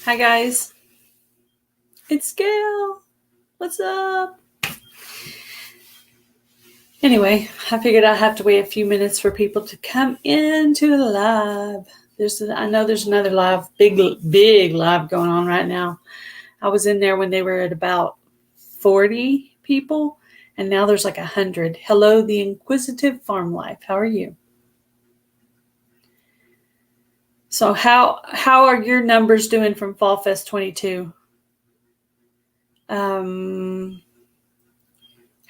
Hi guys, it's Gail. What's up? Anyway, I figured I'd have to wait a few minutes for people to come into the live. I know there's another live, big live going on right now. I was in there when they were at about 40 people, and now there's like 100. Hello, the Inquisitive Farm Life. How are you? So how are your numbers doing from Fall Fest 22? Hello,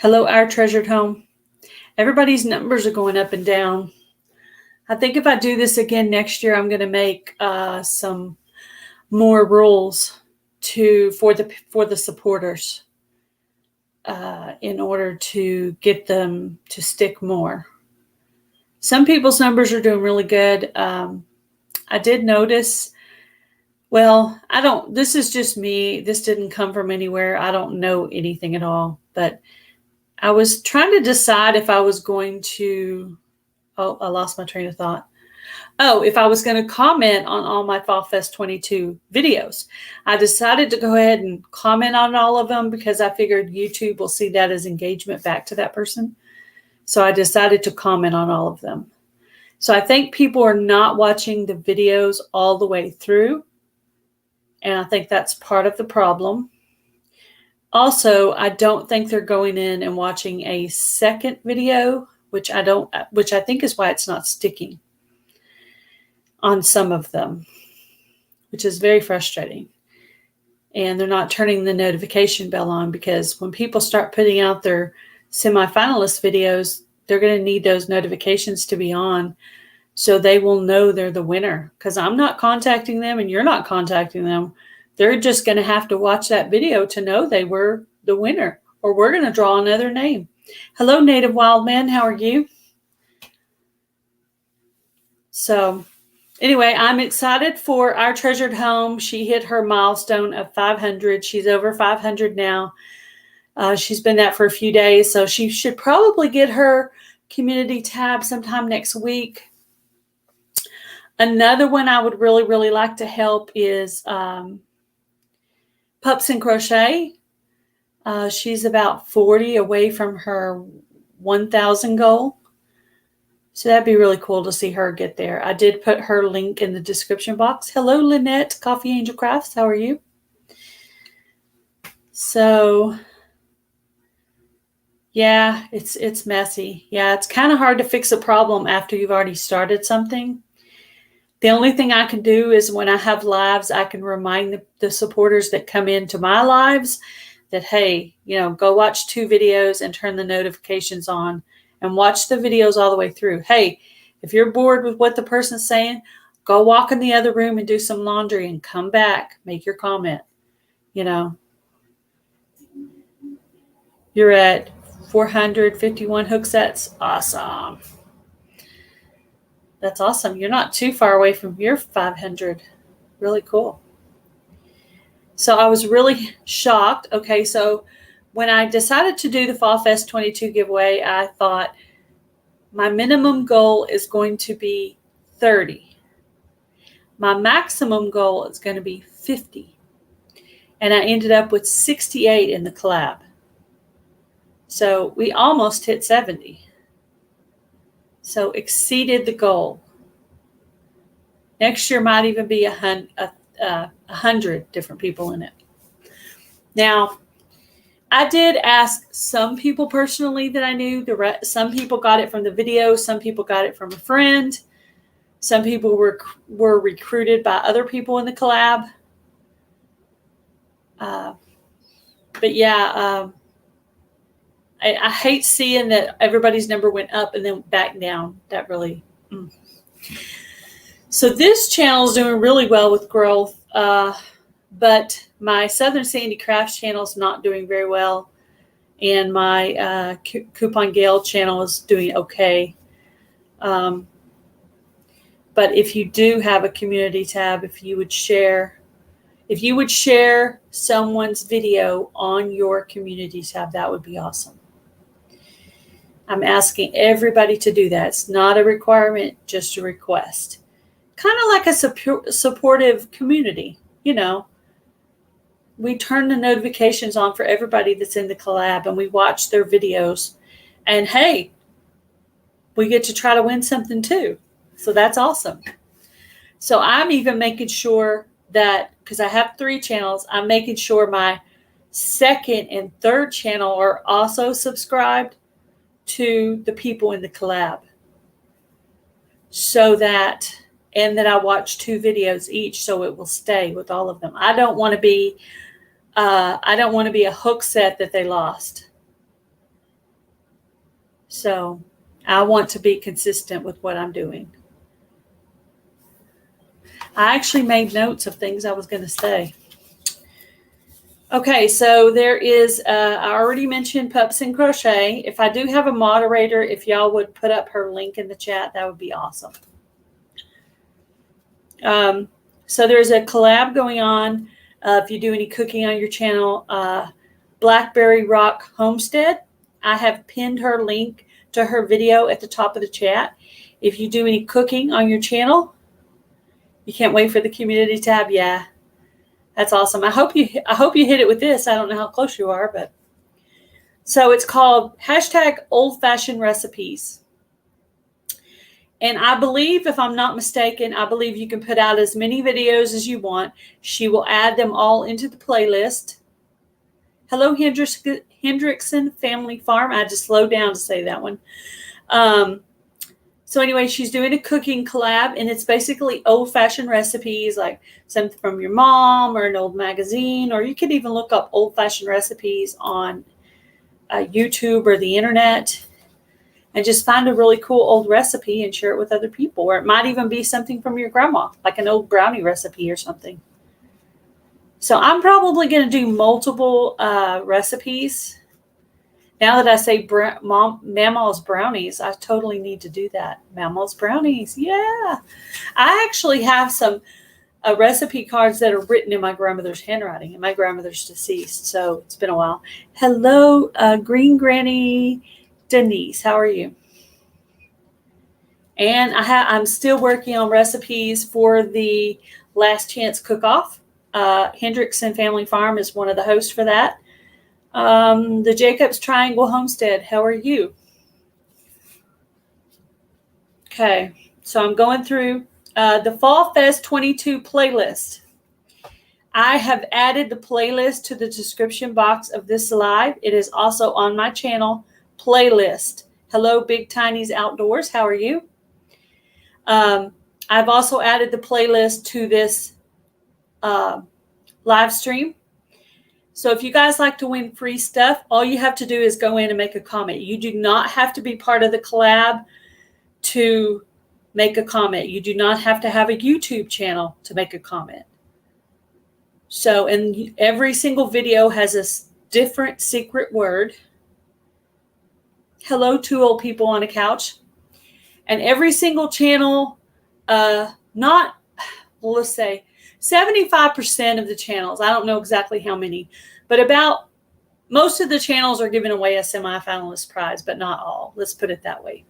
Our Treasured Home. Everybody's numbers are going up and down. I think if I do this again next year, I'm going to make some more rules for the supporters in order to get them to stick more. Some people's numbers are doing really good. I did notice. Well, this is just me. This didn't come from anywhere. I don't know anything at all, but I was trying to decide if I was going to, I lost my train of thought. If I was going to comment on all my Fall Fest 22 videos. I decided to go ahead and comment on all of them because I figured YouTube will see that as engagement back to that person. So I decided to comment on all of them. So I think people are not watching the videos all the way through. And I think that's part of the problem. Also, I don't think they're going in and watching a second video, which I think is why it's not sticking on some of them, which is very frustrating. And they're not turning the notification bell on because when people start putting out their semifinalist videos, they're going to need those notifications to be on so they will know they're the winner. Because I'm not contacting them and you're not contacting them. They're just going to have to watch that video to know they were the winner, or we're going to draw another name. Hello, Native Wild Man. How are you? So anyway, I'm excited for Our Treasured Home. She hit her milestone of 500. She's over 500 now. She's been that for a few days, so she should probably get her community tab sometime next week. Another one I would really, really like to help is Pups and Crochet. She's about 40 away from her 1,000 goal. So that'd be really cool to see her get there. I did put her link in the description box. Hello, Lynette, Coffee Angel Crafts. How are you? So, yeah, it's messy. Yeah, it's kind of hard to fix a problem after you've already started something. The only thing I can do is when I have lives, I can remind the supporters that come into my lives that, hey, go watch 2 videos and turn the notifications on and watch the videos all the way through. Hey, if you're bored with what the person's saying, go walk in the other room and do some laundry and come back, make your comment. You're at 451 hook sets. Awesome. That's awesome. You're not too far away from your 500. Really cool. So I was really shocked. Okay, so when I decided to do the Fall Fest 22 giveaway, I thought my minimum goal is going to be 30. My maximum goal is going to be 50. And I ended up with 68 in the collab. So we almost hit 70. So exceeded the goal. Next year might even be 100 different people in it. Now, I did ask some people personally that I knew. Some people got it from the video. Some people got it from a friend. Some people were recruited by other people in the collab. But yeah, I hate seeing that everybody's number went up and then back down. That really. So this channel is doing really well with growth, but my Southern Sandy Crafts channel is not doing very well, and my Coupon Gail channel is doing okay. But if you do have a community tab, if you would share someone's video on your community tab, that would be awesome. I'm asking everybody to do that. It's not a requirement, just a request. Kind of like a supportive community. you know, we turn the notifications on for everybody that's in the collab, and we watch their videos. And hey, we get to try to win something too. So that's awesome. So I'm even making sure that, because I have 3 channels, I'm making sure my second and third channel are also subscribed to the people in the collab. So that, and that I watch 2 videos each, so it will stay with all of them. I don't want to be a hook set that they lost. So I want to be consistent with what I'm doing. I actually made notes of things I was going to say. Okay, so there is, I already mentioned Pups and Crochet. If I do have a moderator, if y'all would put up her link in the chat, that would be awesome. So there's a collab going on. If you do any cooking on your channel, Blackberryrock Homestead. I have pinned her link to her video at the top of the chat. If you do any cooking on your channel, you can't wait for the community tab. Yeah, that's awesome. I hope you hit it with this. I don't know how close you are, but so it's called #old-fashioned recipes. And I believe, if I'm not mistaken, I believe you can put out as many videos as you want. She will add them all into the playlist. Hello, Hendrickson Family Farm. I just slowed down to say that one. So anyway, she's doing a cooking collab, and it's basically old-fashioned recipes, like something from your mom or an old magazine, or you could even look up old-fashioned recipes on YouTube or the internet. And just find a really cool old recipe and share it with other people. Or it might even be something from your grandma, like an old brownie recipe or something. So I'm probably going to do multiple recipes. Now that I say Mama's brownies, I totally need to do that. Mama's brownies, yeah. I actually have some recipe cards that are written in my grandmother's handwriting, and my grandmother's deceased, so it's been a while. Hello, Green Granny Denise, how are you? And I'm still working on recipes for the Last Chance Cook-Off. Hendrickson Family Farm is one of the hosts for that. The Jacobs Triangle Homestead, how are you? Okay, so I'm going through the Fall Fest 22 playlist. I have added the playlist to the description box of this live. It is also on my channel playlist. Hello, Big Tiny's Outdoors. How are you? I've also added the playlist to this live stream. So if you guys like to win free stuff, all you have to do is go in and make a comment. You do not have to be part of the collab to make a comment. You do not have to have a YouTube channel to make a comment. So, and every single video has a different secret word. Hello, 2 old people on a couch. And every single channel, let's say 75% of the channels, I don't know exactly how many, but about most of the channels are giving away a semifinalist prize, but not all. Let's put it that way.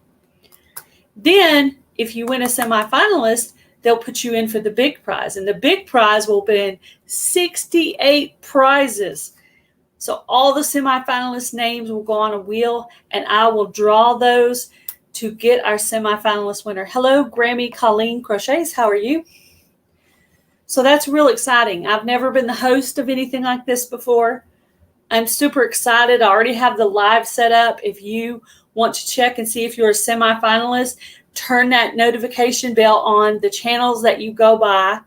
Then, if you win a semifinalist, they'll put you in for the big prize. And the big prize will be 68 prizes. So all the semifinalist names will go on a wheel, and I will draw those to get our semifinalist winner. Hello, Grammy Colleen Crochets. How are you? So that's real exciting. I've never been the host of anything like this before. I'm super excited. I already have the live set up. If you want to check and see if you're a semifinalist, turn that notification bell on the channels that you go by.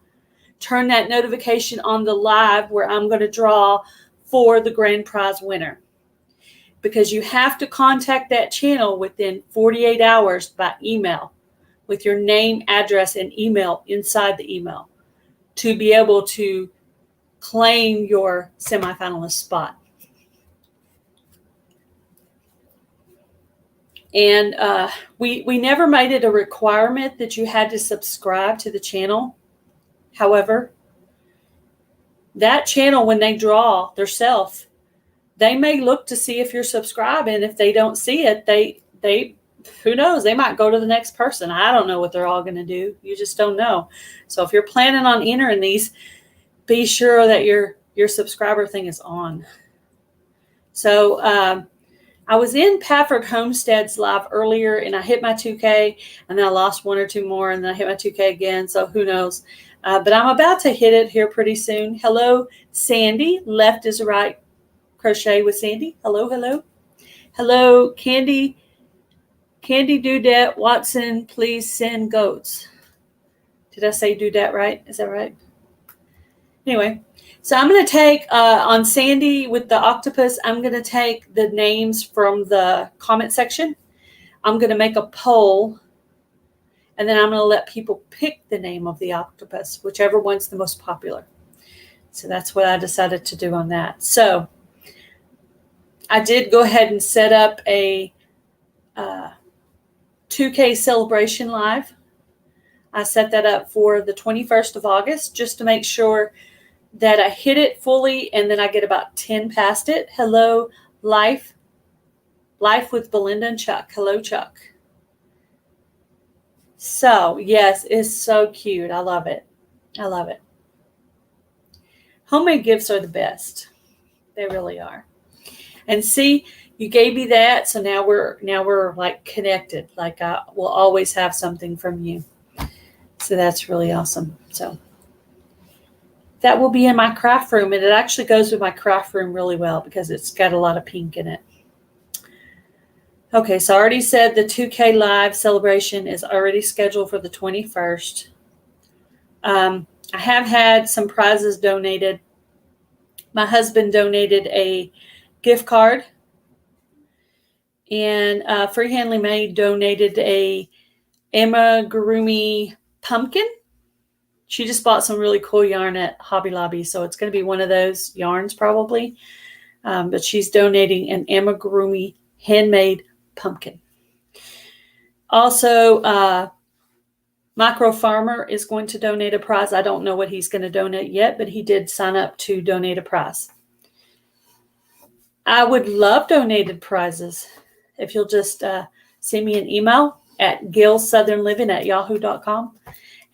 Turn that notification on the live where I'm going to draw for the grand prize winner, because you have to contact that channel within 48 hours by email with your name, address, and email inside the email to be able to claim your semifinalist spot. And we never made it a requirement that you had to subscribe to the channel. However, that channel, when they draw theirself, they may look to see if you're subscribed, and if they don't see it, they who knows, they might go to the next person. I don't know what they're all going to do. You just don't know. So if you're planning on entering these, be sure that your subscriber thing is on. So I was in Pafford Homestead's live earlier, and I hit my 2K, and then I lost 1 or 2 more, and then I hit my 2K again, so who knows. But I'm about to hit it here pretty soon. Hello, Sandy. Left is right. Crochet with Sandy. Hello, hello. Hello, Candy Dudette Watson. Please send goats. Did I say Dudette right? Is that right? Anyway. So I'm going to take, on Sandy with the octopus, I'm going to take the names from the comment section. I'm going to make a poll, and then I'm going to let people pick the name of the octopus, whichever one's the most popular. So that's what I decided to do on that. So I did go ahead and set up a 2K celebration live. I set that up for the 21st of August just to make sure that I hit it fully, and then I get about 10 past it. Hello, Life with Belinda and Chuck. Hello, Chuck. So, yes, it's so cute. I love it. I love it. Homemade gifts are the best. They really are. And see, you gave me that, so now we're like connected. Like I will always have something from you. So that's really awesome. So that will be in my craft room, and it actually goes with my craft room really well because it's got a lot of pink in it. Okay, so I already said the 2K live celebration is already scheduled for the 21st. I have had some prizes donated. My husband donated a gift card, and Freehandly Made donated a amigurumi pumpkin. She just bought some really cool yarn at Hobby Lobby, so it's going to be one of those yarns probably. But she's donating an amigurumi handmade pumpkin. Also, Micro Farmer is going to donate a prize. I don't know what he's going to donate yet, but he did sign up to donate a prize. I would love donated prizes. If you'll just send me an email at gailssouthernliving@yahoo.com.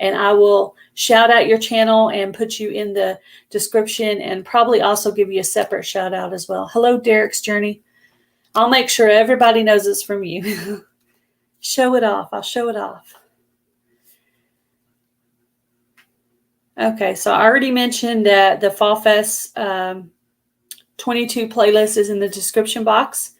And I will shout out your channel and put you in the description, and probably also give you a separate shout out as well. Hello, Derek's Journey. I'll make sure everybody knows it's from you. Show it off. I'll show it off. Okay, so I already mentioned that the Fall Fest 22 playlist is in the description box.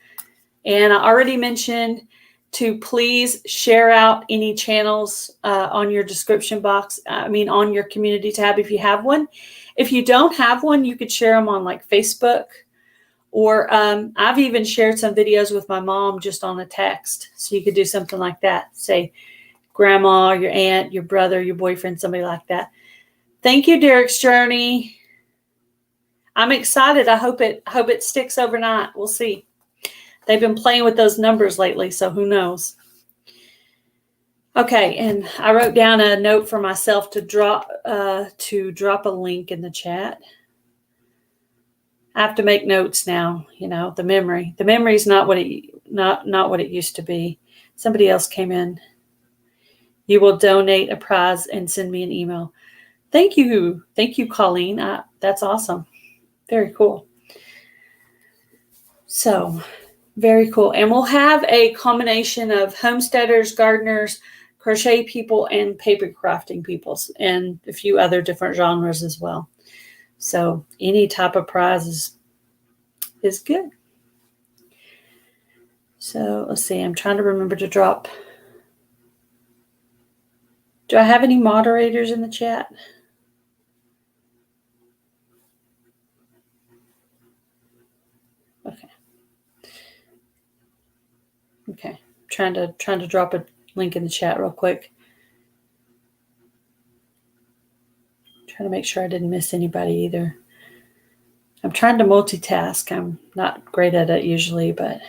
And I already mentioned to please share out any channels on your description box. On your community tab if you have one. If you don't have one, you could share them on like Facebook, or I've even shared some videos with my mom just on a text. So you could do something like that. Say grandma, your aunt, your brother, your boyfriend, somebody like that. Thank you, Derek's Journey. I'm excited. I hope it sticks overnight. We'll see. They've been playing with those numbers lately, so who knows? Okay, and I wrote down a note for myself to drop a link in the chat. I have to make notes now. You know, the memory. The memory is not what it used to be. Somebody else came in. You will donate a prize and send me an email. Thank you, Colleen. That's awesome. Very cool. So. Very cool. And we'll have a combination of homesteaders, gardeners, crochet people, and paper crafting people, and a few other different genres as well. So any type of prize is good. So let's see. I'm trying to remember to drop. Do I have any moderators in the chat? Okay. Trying to drop a link in the chat real quick. Trying to make sure I didn't miss anybody either. I'm trying to multitask. I'm not great at it usually, but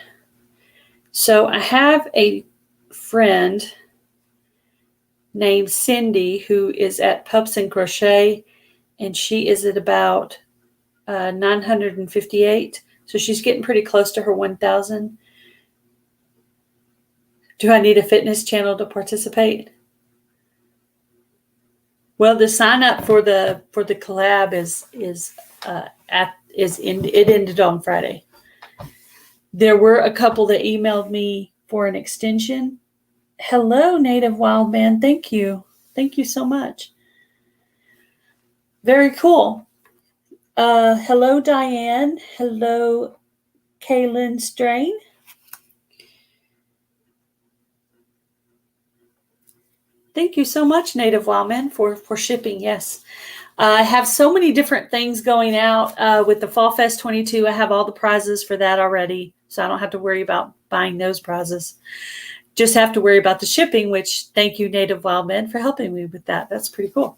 so I have a friend named Cindy who is at Pups and Crochet, and she is at about 958. So she's getting pretty close to her 1,000. Do I need a fitness channel to participate? Well, the sign up for the collab it ended on Friday. There were a couple that emailed me for an extension. Hello, Native Wild Man. Thank you. Thank you so much. Very cool. Hello, Diane. Hello, Kaylin Strain. Thank you so much, Native Wildman, for shipping. Yes. I have so many different things going out with the Fall Fest 22. I have all the prizes for that already, so I don't have to worry about buying those prizes. Just have to worry about the shipping, which thank you, Native Wildman, for helping me with that. That's pretty cool.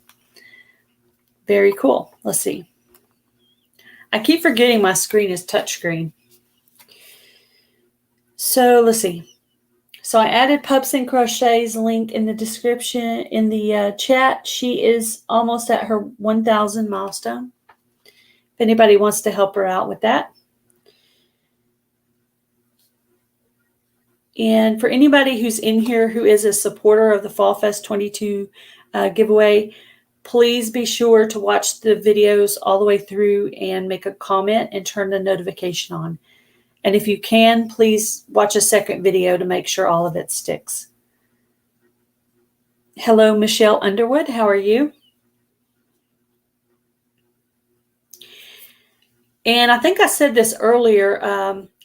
Very cool. Let's see. I keep forgetting my screen is touchscreen. So let's see. So I added Pups and Crochet's link in the description in the chat. She is almost at her 1,000 milestone. If anybody wants to help her out with that. And for anybody who's in here who is a supporter of the Fall Fest 22 giveaway, please be sure to watch the videos all the way through and make a comment and turn the notification on. And if you can, please watch a second video to make sure all of it sticks. Hello, Michelle Underwood. How are you? And I think I said this earlier.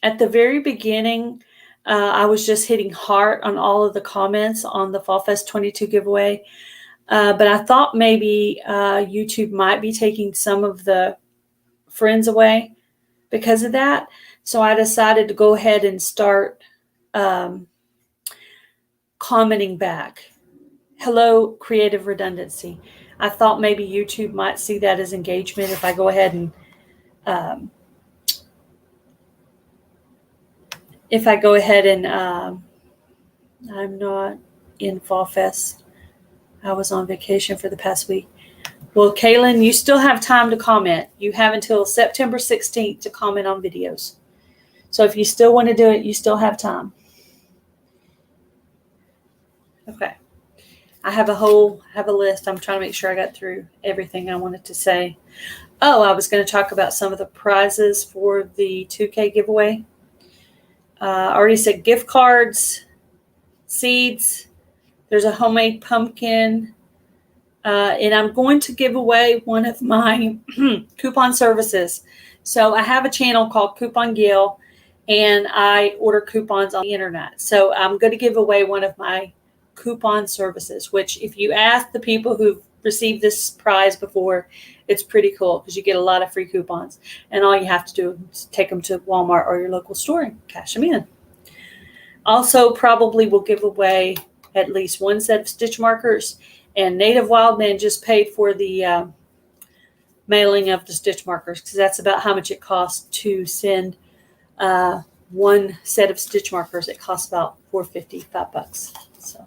At the very beginning, I was just hitting heart on all of the comments on the Fall Fest 22 giveaway. But I thought maybe YouTube might be taking some of the friends away because of that. So I decided to go ahead and start commenting back. Hello, Creative Redundancy. I thought maybe YouTube might see that as engagement if I go ahead and I'm not in Fall Fest. I was on vacation for the past week. Well, Kaylin, you still have time to comment. You have until September 16th to comment on videos. So if you still want to do it, you still have time. Okay. I have a list. I'm trying to make sure I got through everything I wanted to say. Oh, I was going to talk about some of the prizes for the 2K giveaway. I already said gift cards, seeds. There's a homemade pumpkin. And I'm going to give away one of my coupon services. So I have a channel called Coupon Gail, and I order coupons on the internet. So I'm going to give away one of my coupon services, which if you ask the people who've received this prize before, it's pretty cool because you get a lot of free coupons. And all you have to do is take them to Walmart or your local store and cash them in. Also, probably will give away at least one set of stitch markers. And Native Wildman just paid for the mailing of the stitch markers because that's about how much it costs to send one set of stitch markers. It costs about $4.50, $5. So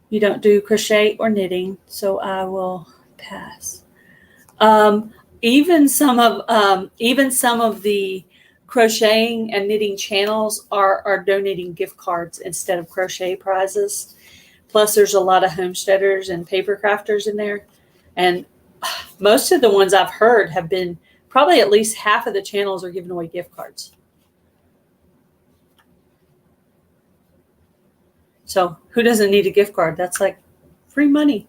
you don't do crochet or knitting, so I will pass. Even some of the crocheting and knitting channels are donating gift cards instead of crochet prizes. Plus, there's a lot of homesteaders and paper crafters in there. And most of the ones I've heard have been probably at least half of the channels are giving away gift cards. So who doesn't need a gift card? That's like free money.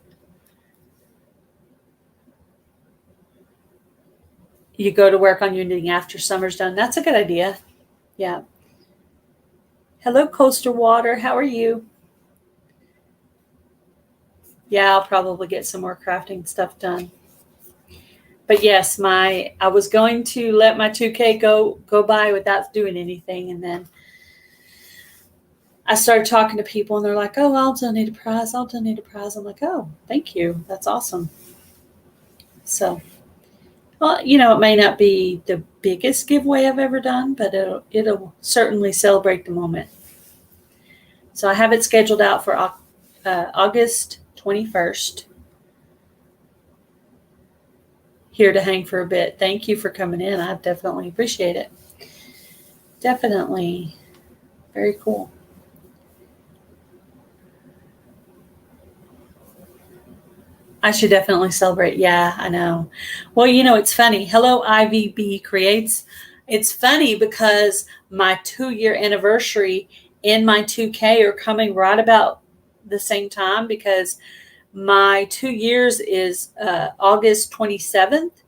You go to work on your knitting after summer's done. That's a good idea. Yeah. Hello, Coaster Water. How are you? Yeah, I'll probably get some more crafting stuff done. But yes, I was going to let my 2K go by without doing anything, and then I started talking to people, and they're like, "Oh, I'll donate a prize. I'll donate a prize." I'm like, "Oh, thank you. That's awesome." So, well, it may not be the biggest giveaway I've ever done, but it'll certainly celebrate the moment. So I have it scheduled out for August 21st. Here to hang for a bit. Thank you for coming in. I definitely appreciate it. Definitely. Very cool. I should definitely celebrate. Yeah, I know. Well, it's funny. Hello, IVB Creates. It's funny because my 2-year anniversary and my 2K are coming right about the same time, because my 2 years is August 27th,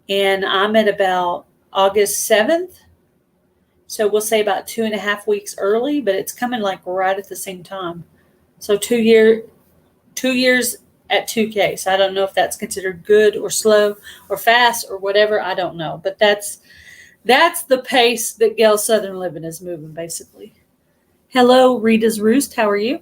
and I'm at about August 7th. So we'll say about 2.5 weeks early, but it's coming like right at the same time. So 2 years at 2K. So I don't know if that's considered good or slow or fast or whatever. I don't know. But that's the pace that Gail Southern Living is moving, basically. Hello, Rita's Roost. How are you?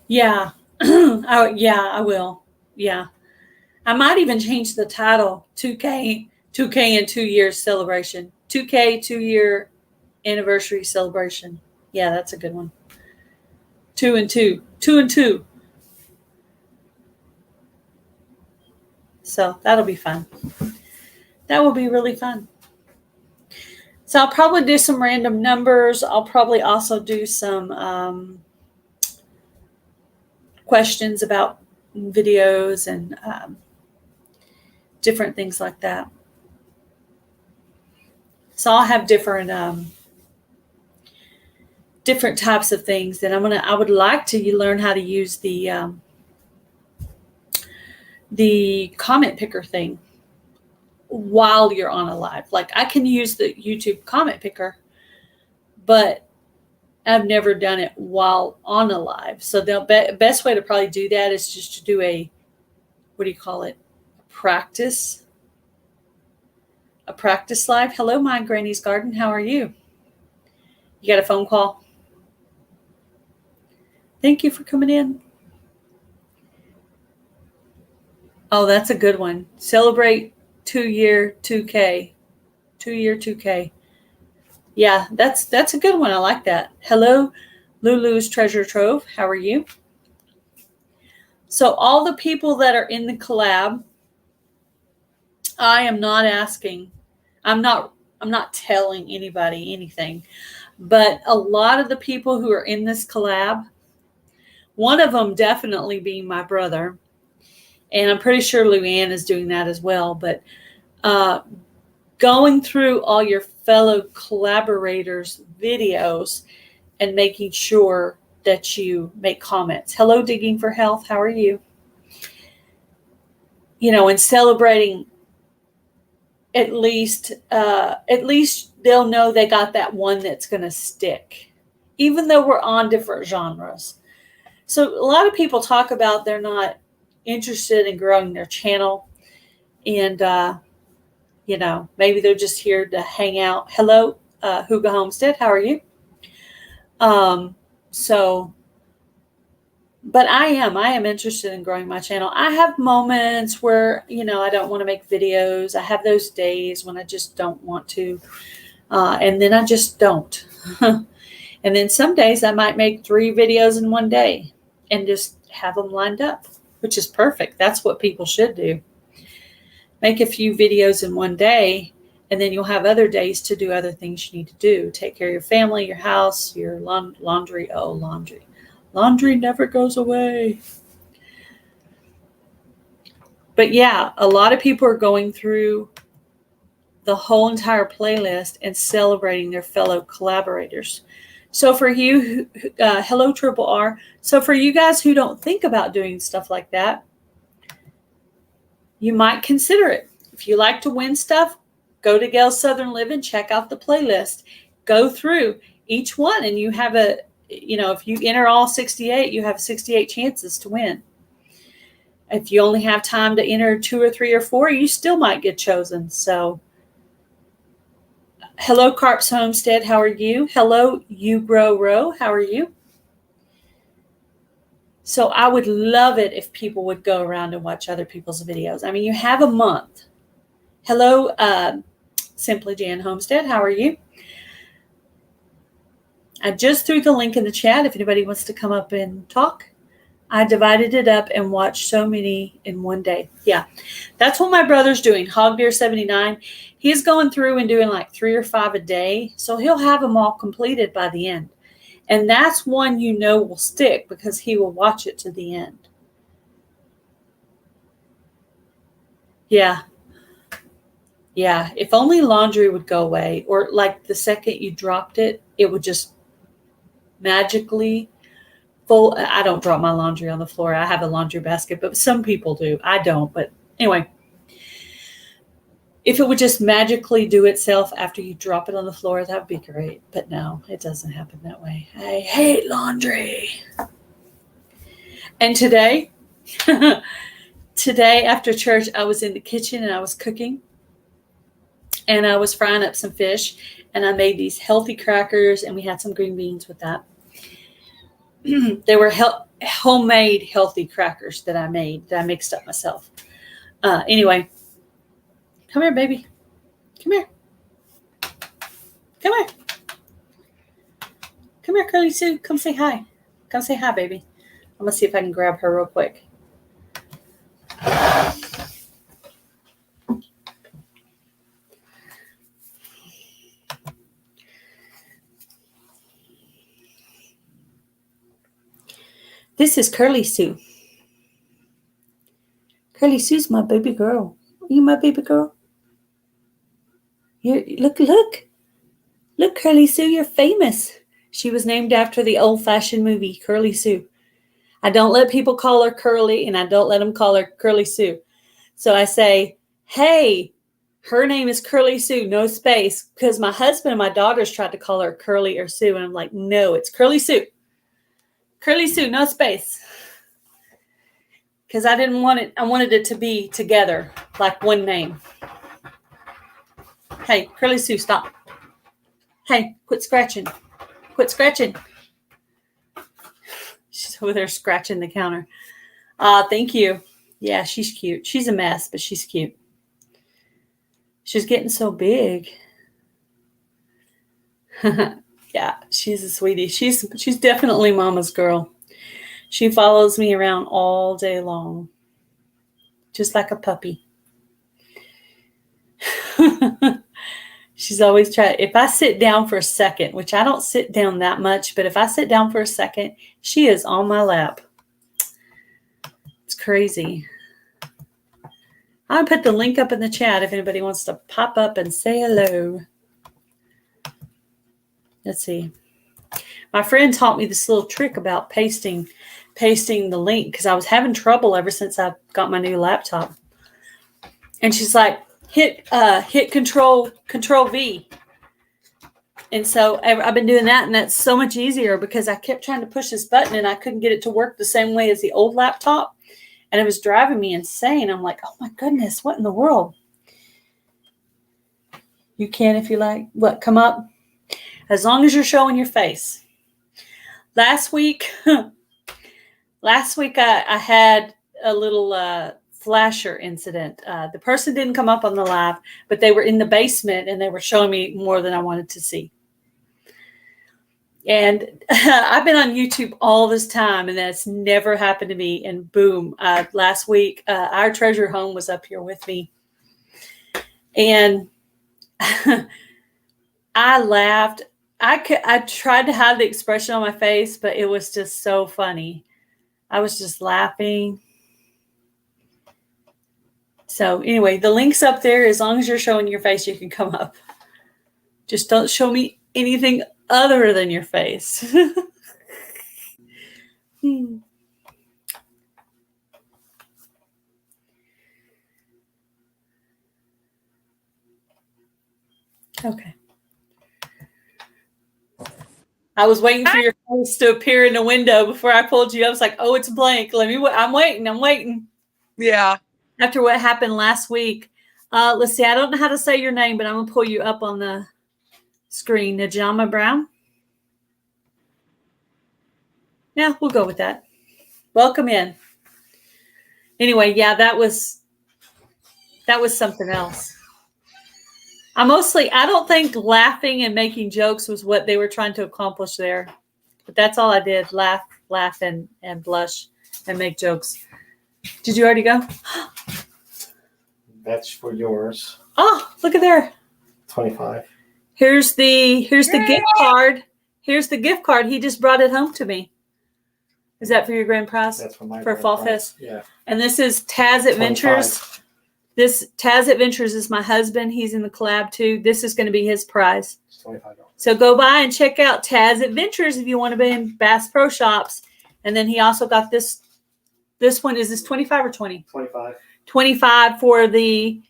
Yeah. Oh, yeah, I will. Yeah. I might even change the title 2K and 2 years celebration. 2K 2-year anniversary celebration. Yeah, that's a good one. 2 and 2. 2 and 2. So that'll be fun. That will be really fun. So I'll probably do some random numbers. I'll probably also do some questions about videos and different things like that. So I'll have different types of things. And I would like to learn how to use the comment picker thing while you're on a live. Like, I can use the YouTube comment picker, but I've never done it while on a live. So the best way to probably do that is just to do a, what do you call it? A practice live. Hello, my Granny's Garden. How are you? You got a phone call? Thank you for coming in. Oh, that's a good one. Celebrate 2-year 2K. 2-year 2K. Yeah, that's a good one. I like that. Hello, Lulu's Treasure Trove. How are you? So all the people that are in the collab, I am not asking. I'm not telling anybody anything. But a lot of the people who are in this collab, one of them definitely being my brother, and I'm pretty sure Luann is doing that as well, but going through all your fellow collaborators' videos and making sure that you make comments. Hello, Digging for Health. How are you? And celebrating, at least they'll know they got that one that's going to stick, even though we're on different genres. So a lot of people talk about they're not interested in growing their channel, and maybe they're just here to hang out. Hello, Huga Homestead. How are you? But I am interested in growing my channel. I have moments where, I don't want to make videos. I have those days when I just don't want to. And then I just don't. And then some days I might make 3 videos in one day and just have them lined up, which is perfect. That's what people should do. Make a few videos in one day, and then you'll have other days to do other things you need to do. Take care of your family, your house, your laundry. Oh, laundry. Laundry never goes away. But yeah, a lot of people are going through the whole entire playlist and celebrating their fellow collaborators. So for you, hello, Triple R. So for you guys who don't think about doing stuff like that, you might consider it. If you like to win stuff, go to Gail's Southern Living, check out the playlist, go through each one, and you have if you enter all 68, you have 68 chances to win. If you only have time to enter 2 or 3 or 4, you still might get chosen. So, hello, Carp's Homestead. How are you? Hello, You Grow Row. How are you? So I would love it if people would go around and watch other people's videos. I mean, you have a month. Hello, Simply Jan Homestead. How are you? I just threw the link in the chat if anybody wants to come up and talk. I divided it up and watched so many in one day. Yeah, that's what my brother's doing. Hog Deer 79. He's going through and doing like 3 or 5 a day. So he'll have them all completed by the end. And that's one you know will stick because he will watch it to the end. Yeah. Yeah. If only laundry would go away, or like the second you dropped it, it would just magically full. I don't drop my laundry on the floor. I have a laundry basket, but some people do. I don't. But anyway, if it would just magically do itself after you drop it on the floor, that would be great. But no, it doesn't happen that way. I hate laundry. And today, today after church, I was in the kitchen and I was cooking. And I was frying up some fish. And I made these healthy crackers. And we had some green beans with that. They were homemade healthy crackers that I made, that I mixed up myself. Anyway, come here, baby. Come here. Come here. Come here, Curly Sue. Come say hi. Come say hi, baby. I'm going to see if I can grab her real quick. This is Curly Sue. Curly Sue's my baby girl. Are you my baby girl? Look. Look, Curly Sue, you're famous. She was named after the old-fashioned movie, Curly Sue. I don't let people call her Curly, and I don't let them call her Curly Sue. So I say, hey, her name is Curly Sue, no space, because my husband and my daughters tried to call her Curly or Sue, and I'm like, no, it's Curly Sue. Curly Sue, no space. Because I didn't want it. I wanted it to be together, like one name. Hey, Curly Sue, stop. Hey, quit scratching. Quit scratching. She's over there scratching the counter. Thank you. Yeah, she's cute. She's a mess, but she's cute. She's getting so big. Yeah, she's a sweetie. She's definitely mama's girl. She follows me around all day long, just like a puppy. She's always trying. If I sit down for a second, which I don't sit down that much, but if I sit down for a second, she is on my lap. It's crazy. I'll put the link up in the chat if anybody wants to pop up and say hello. Let's see. My friend taught me this little trick about pasting the link because I was having trouble ever since I got my new laptop. And she's like, hit control V. And so I've been doing that, and that's so much easier because I kept trying to push this button and I couldn't get it to work the same way as the old laptop. And it was driving me insane. I'm like, oh my goodness, what in the world? You can if you like. What, come up? As long as you're showing your face. Last week I had a little flasher incident. The person didn't come up on the live, but they were in the basement and they were showing me more than I wanted to see. And I've been on YouTube all this time, and that's never happened to me. And boom, last week, our treasure home was up here with me. And I laughed. I tried to hide the expression on my face, but it was just so funny. I was just laughing. So anyway, the link's up there. As long as you're showing your face, you can come up. Just don't show me anything other than your face. Okay. I was waiting for your face to appear in the window before I pulled you. I was like, oh, it's blank. I'm waiting. Yeah. After what happened last week. Let's see. I don't know how to say your name, but I'm going to pull you up on the screen. Najama Brown. Yeah, we'll go with that. Welcome in. Anyway, yeah, that was something else. I don't think laughing and making jokes was what they were trying to accomplish there. But that's all I did. Laugh, and blush. and make jokes. Did you already go? That's for yours. Oh, look at there. 25. Here's the gift card. Here's the gift card. He just brought it home to me. Is that for your grand prize? That's for my for grand Fall prize. Fest. Yeah. And this is Taz Adventures. 25. This Taz Adventures is my husband. He's in the collab too. This is going to be his prize. It's $25. So go by and check out Taz Adventures if you want to be in Bass Pro Shops. And then he also got this. This one, is this 25 or 20? 25. 25 for the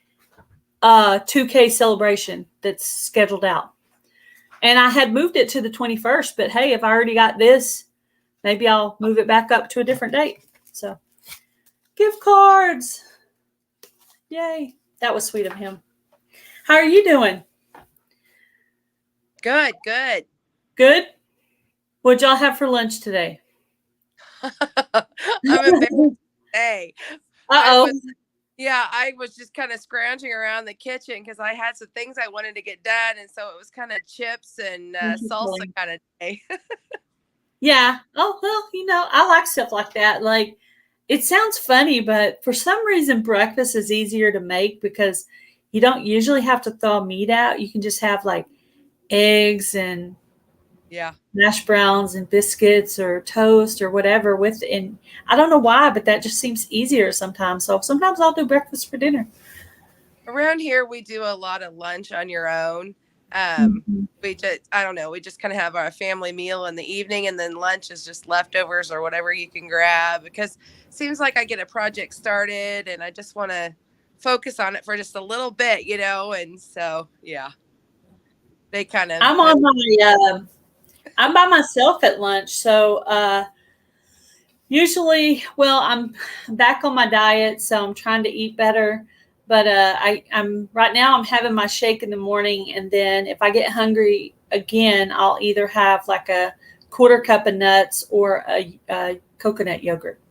2K celebration that's scheduled out. And I had moved it to the 21st, but hey, if I already got this, maybe I'll move it back up to a different date. So, gift cards. Yay. That was sweet of him. How are you doing? Good, good. Good? What'd y'all have for lunch today? I'm embarrassed today. Uh-oh. I was just kind of scrounging around the kitchen because I had some things I wanted to get done. And so it was kind of chips and salsa kind of day. Yeah. Oh, well, I like stuff like that. Like, it sounds funny, but for some reason, breakfast is easier to make because you don't usually have to thaw meat out. You can just have like eggs and mashed browns and biscuits or toast or whatever with it. And I don't know why, but that just seems easier sometimes. So sometimes I'll do breakfast for dinner. Around here, we do a lot of lunch on your own. We just kind of have our family meal in the evening, and then lunch is just leftovers or whatever you can grab, because it seems like I get a project started and I just want to focus on it for just a little bit, and so, they kind of, I'm by myself at lunch. So, usually, I'm back on my diet, so I'm trying to eat better. But I'm right now I'm having my shake in the morning, and then if I get hungry again, I'll either have like a quarter cup of nuts or a coconut yogurt.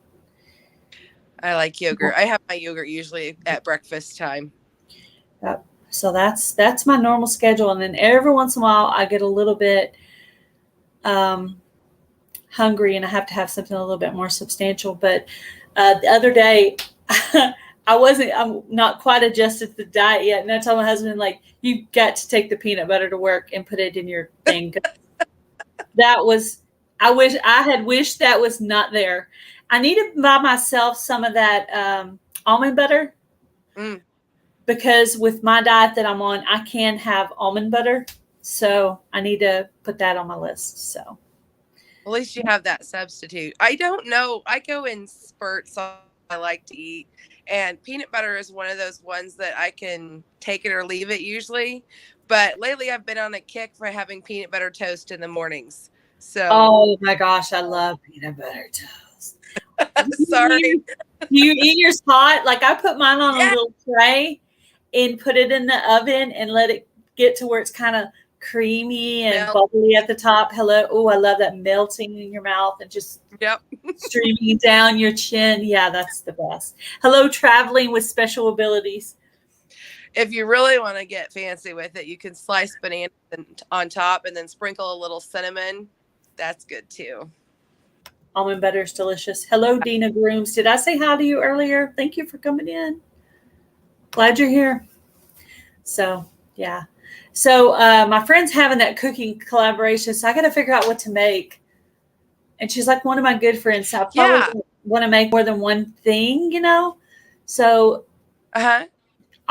I like yogurt. I have my yogurt usually at breakfast time. Yep. So that's my normal schedule, and then every once in a while I get a little bit hungry, and I have to have something a little bit more substantial. But the other day. I'm not quite adjusted to the diet yet. And I told my husband, like, you got to take the peanut butter to work and put it in your thing. I had wished that was not there. I need to buy myself some of that almond butter because with my diet that I'm on, I can have almond butter. So I need to put that on my list. So at least you have that substitute. I don't know. I go in spurts. I like to eat. And peanut butter is one of those ones that I can take it or leave it usually. But lately I've been on a kick for having peanut butter toast in the mornings. So, oh my gosh, I love peanut butter toast. Sorry. Do you eat yours hot? Like, I put mine on a little tray and put it in the oven and let it get to where it's kind of creamy and bubbly at the top. Hello. Oh, I love that melting in your mouth and just streaming down your chin. Yeah, that's the best. Hello, traveling with special abilities. If you really want to get fancy with it, you can slice banana on top and then sprinkle a little cinnamon. That's good too. Almond butter is delicious. Hello, Dina Grooms. Did I say hi to you earlier? Thank you for coming in. Glad you're here. So, yeah. So my friend's having that cooking collaboration, so I got to figure out what to make. And she's like one of my good friends, so I probably want to make more than one thing, So I'll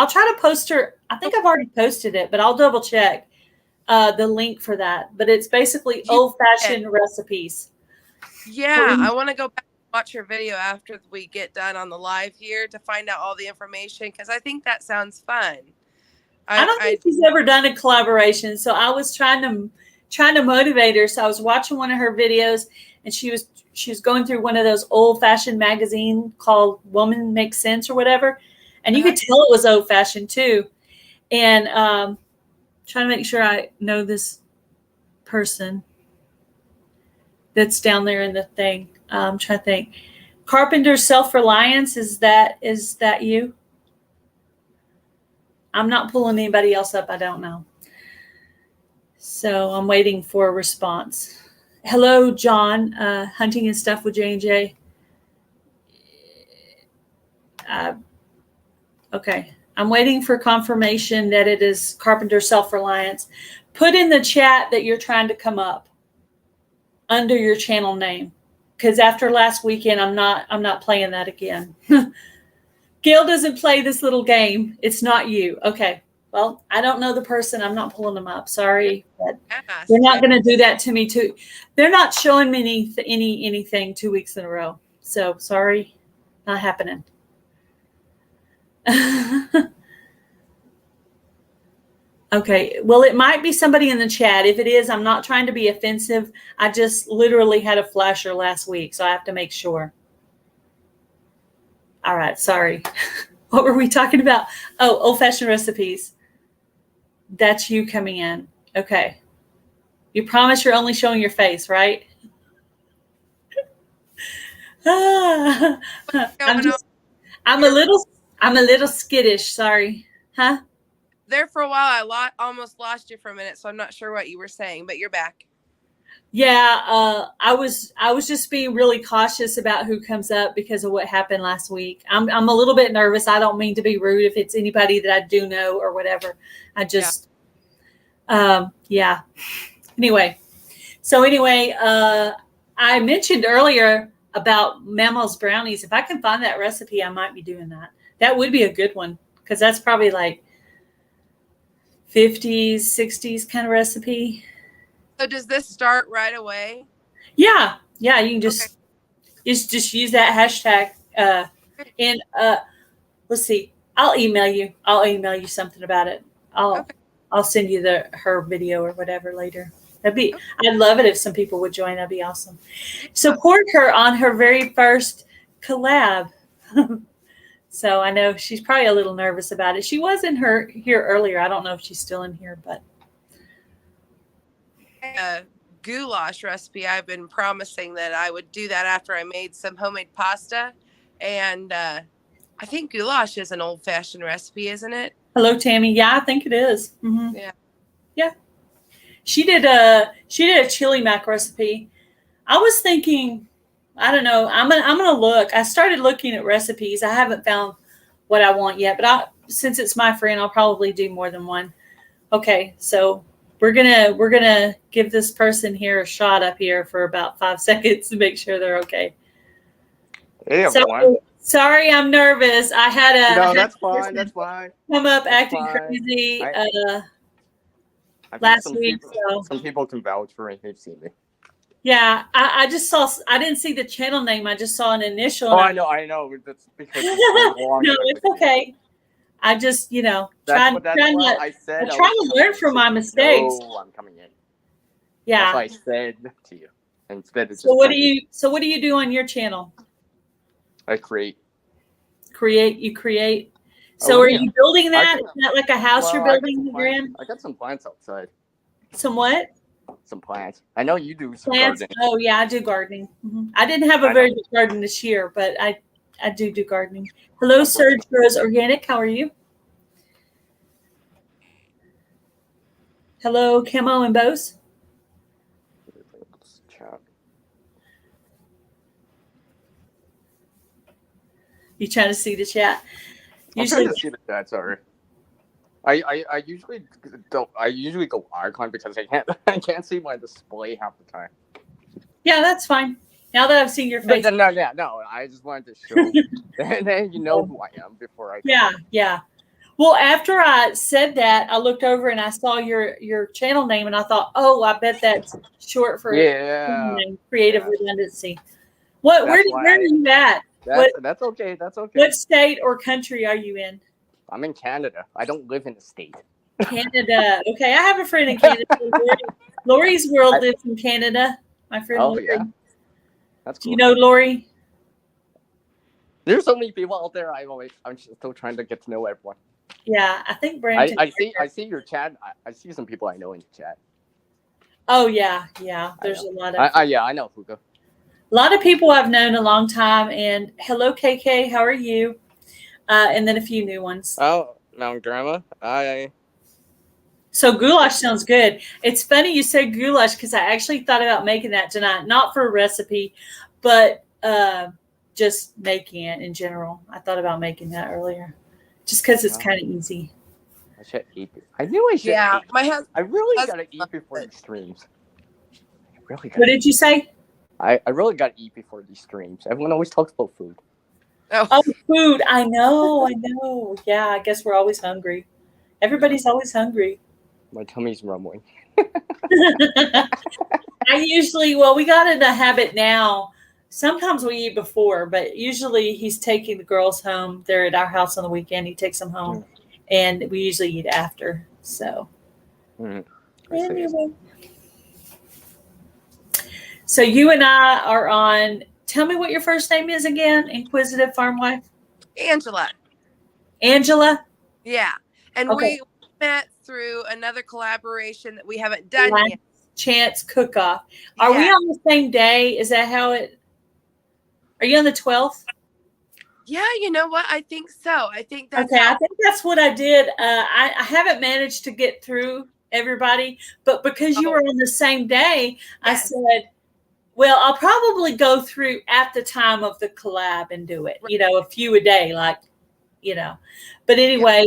try to post her. I think I've already posted it, but I'll double check the link for that. But it's basically old-fashioned recipes. Yeah, I want to go back and watch her video after we get done on the live here to find out all the information, because I think that sounds fun. I don't think she's ever done a collaboration, so I was trying to motivate her. So I was watching one of her videos, and she was going through one of those old-fashioned magazine called Woman Makes Sense or whatever, and you could tell it was old-fashioned too. And trying to make sure I know this person that's down there in the thing. I'm trying to think. Carpenter Self-Reliance, is that you? I'm not pulling anybody else up. I don't know. So I'm waiting for a response. Hello, John. Hunting and Stuff with J&J. Okay. I'm waiting for confirmation that it is Carpenter Self-Reliance. Put in the chat that you're trying to come up under your channel name. Because after last weekend, I'm not playing that again. Gail doesn't play this little game. It's not you. Okay. Well, I don't know the person. I'm not pulling them up. Sorry. But they're not going to do that to me too. They're not showing me anything 2 weeks in a row. So sorry. Not happening. Okay. Well, it might be somebody in the chat. If it is, I'm not trying to be offensive. I just literally had a flasher last week, so I have to make sure. All right. Sorry. What were we talking about? Oh, old-fashioned recipes. That's you coming in. Okay. You promise you're only showing your face, right? I'm a little skittish. Sorry. Huh? There for a while, I almost lost you for a minute, so I'm not sure what you were saying, but you're back. Yeah, I was just being really cautious about who comes up because of what happened last week. I'm a little bit nervous. I don't mean to be rude if it's anybody that I do know or whatever. I just, yeah. Anyway, I mentioned earlier about Mammo's brownies. If I can find that recipe, I might be doing that. That would be a good one because that's probably like 50s, 60s kind of recipe. So does this start right away? Yeah. You can just use that hashtag. Let's see. I'll email you something about it. I'll send you her video or whatever later. I'd love it if some people would join. That'd be awesome. Support her on her very first collab. So I know she's probably a little nervous about it. She was here earlier. I don't know if she's still in here, but. Goulash recipe. I've been promising that I would do that after I made some homemade pasta. And I think goulash is an old-fashioned recipe, isn't it? Hello, Tammy. Yeah, I think it is. Mm-hmm. Yeah. She did a chili mac recipe. I was thinking, I don't know. I'm gonna look. I started looking at recipes. I haven't found what I want yet, but since it's my friend, I'll probably do more than one. Okay, so we're gonna give this person here a shot up here for about 5 seconds to make sure they're okay. Hey, everyone. Sorry, I'm nervous. I had that's fine. That's fine. Come up acting crazy last week. Some people can vouch for it. They've seen me. Yeah, I just saw. I didn't see the channel name. I just saw an initial. Oh, I know. That's because it's long. No, it's okay. I just, trying to learn from my mistakes. Oh, I'm coming in. Yeah. That's what I said to you. Instead, so what do you do on your channel? I create. You create. So are you building that? Is that like a house you're building? I got some plants outside. Some what? Some plants. I know you do some plants. gardening. Oh yeah, I do gardening. Mm-hmm. I didn't have a very good garden this year, but I do gardening. Hello, Serge Rose Organic. How are you? Hello, Camo and Bose. You trying to see the chat? I'm trying to see the chat. Sorry. I usually don't. I usually go icon because I can't see my display half the time. Yeah, that's fine. Now that I've seen your face. No. I just wanted to show, and then you know who I am before I. Yeah. Well, after I said that, I looked over and I saw your channel name, and I thought, oh, I bet that's short for creative redundancy. Where are you at? That's okay. What state or country are you in? I'm in Canada. I don't live in the state. Canada. Okay, I have a friend in Canada. Lori's world lives in Canada. My friend Lori. Yeah. That's cool. Do you know Lori? There's so many people out there. I'm still trying to get to know everyone. Yeah, I think Brandon. I see your chat. I see some people I know in the chat. Oh yeah. There's a lot of. I know Fuka. A lot of people I've known a long time. And hello, KK. How are you? And then a few new ones. Oh, Mount Grandma. So goulash sounds good. It's funny you say goulash because I actually thought about making that tonight, not for a recipe, but just making it in general. I thought about making that earlier, just because it's kind of easy. I should eat. I knew I should. Yeah, eat. my husband. I really gotta eat before these streams. I really gotta. What did you say? I really gotta eat before these streams. Everyone always talks about food. Oh, food. I know. Yeah, I guess we're always hungry. Everybody's always hungry. My tummy's rumbling. We got in a habit now. Sometimes we eat before, but usually he's taking the girls home. They're at our house on the weekend. He takes them home, and we usually eat after. So, anyway. So you and I are on. Tell me what your first name is again, Inquisitive Farm Wife. Angela. Angela? Yeah. And we met through another collaboration that we haven't done yet. Chance Cook-Off. Are we on the same day? Is that how it? Are you on the 12th? Yeah, you know what? I think so. I think that's okay. I think that's what I did. I haven't managed to get through everybody, but because you were on the same day, I said, well, I'll probably go through at the time of the collab and do it, a few a day, but anyway,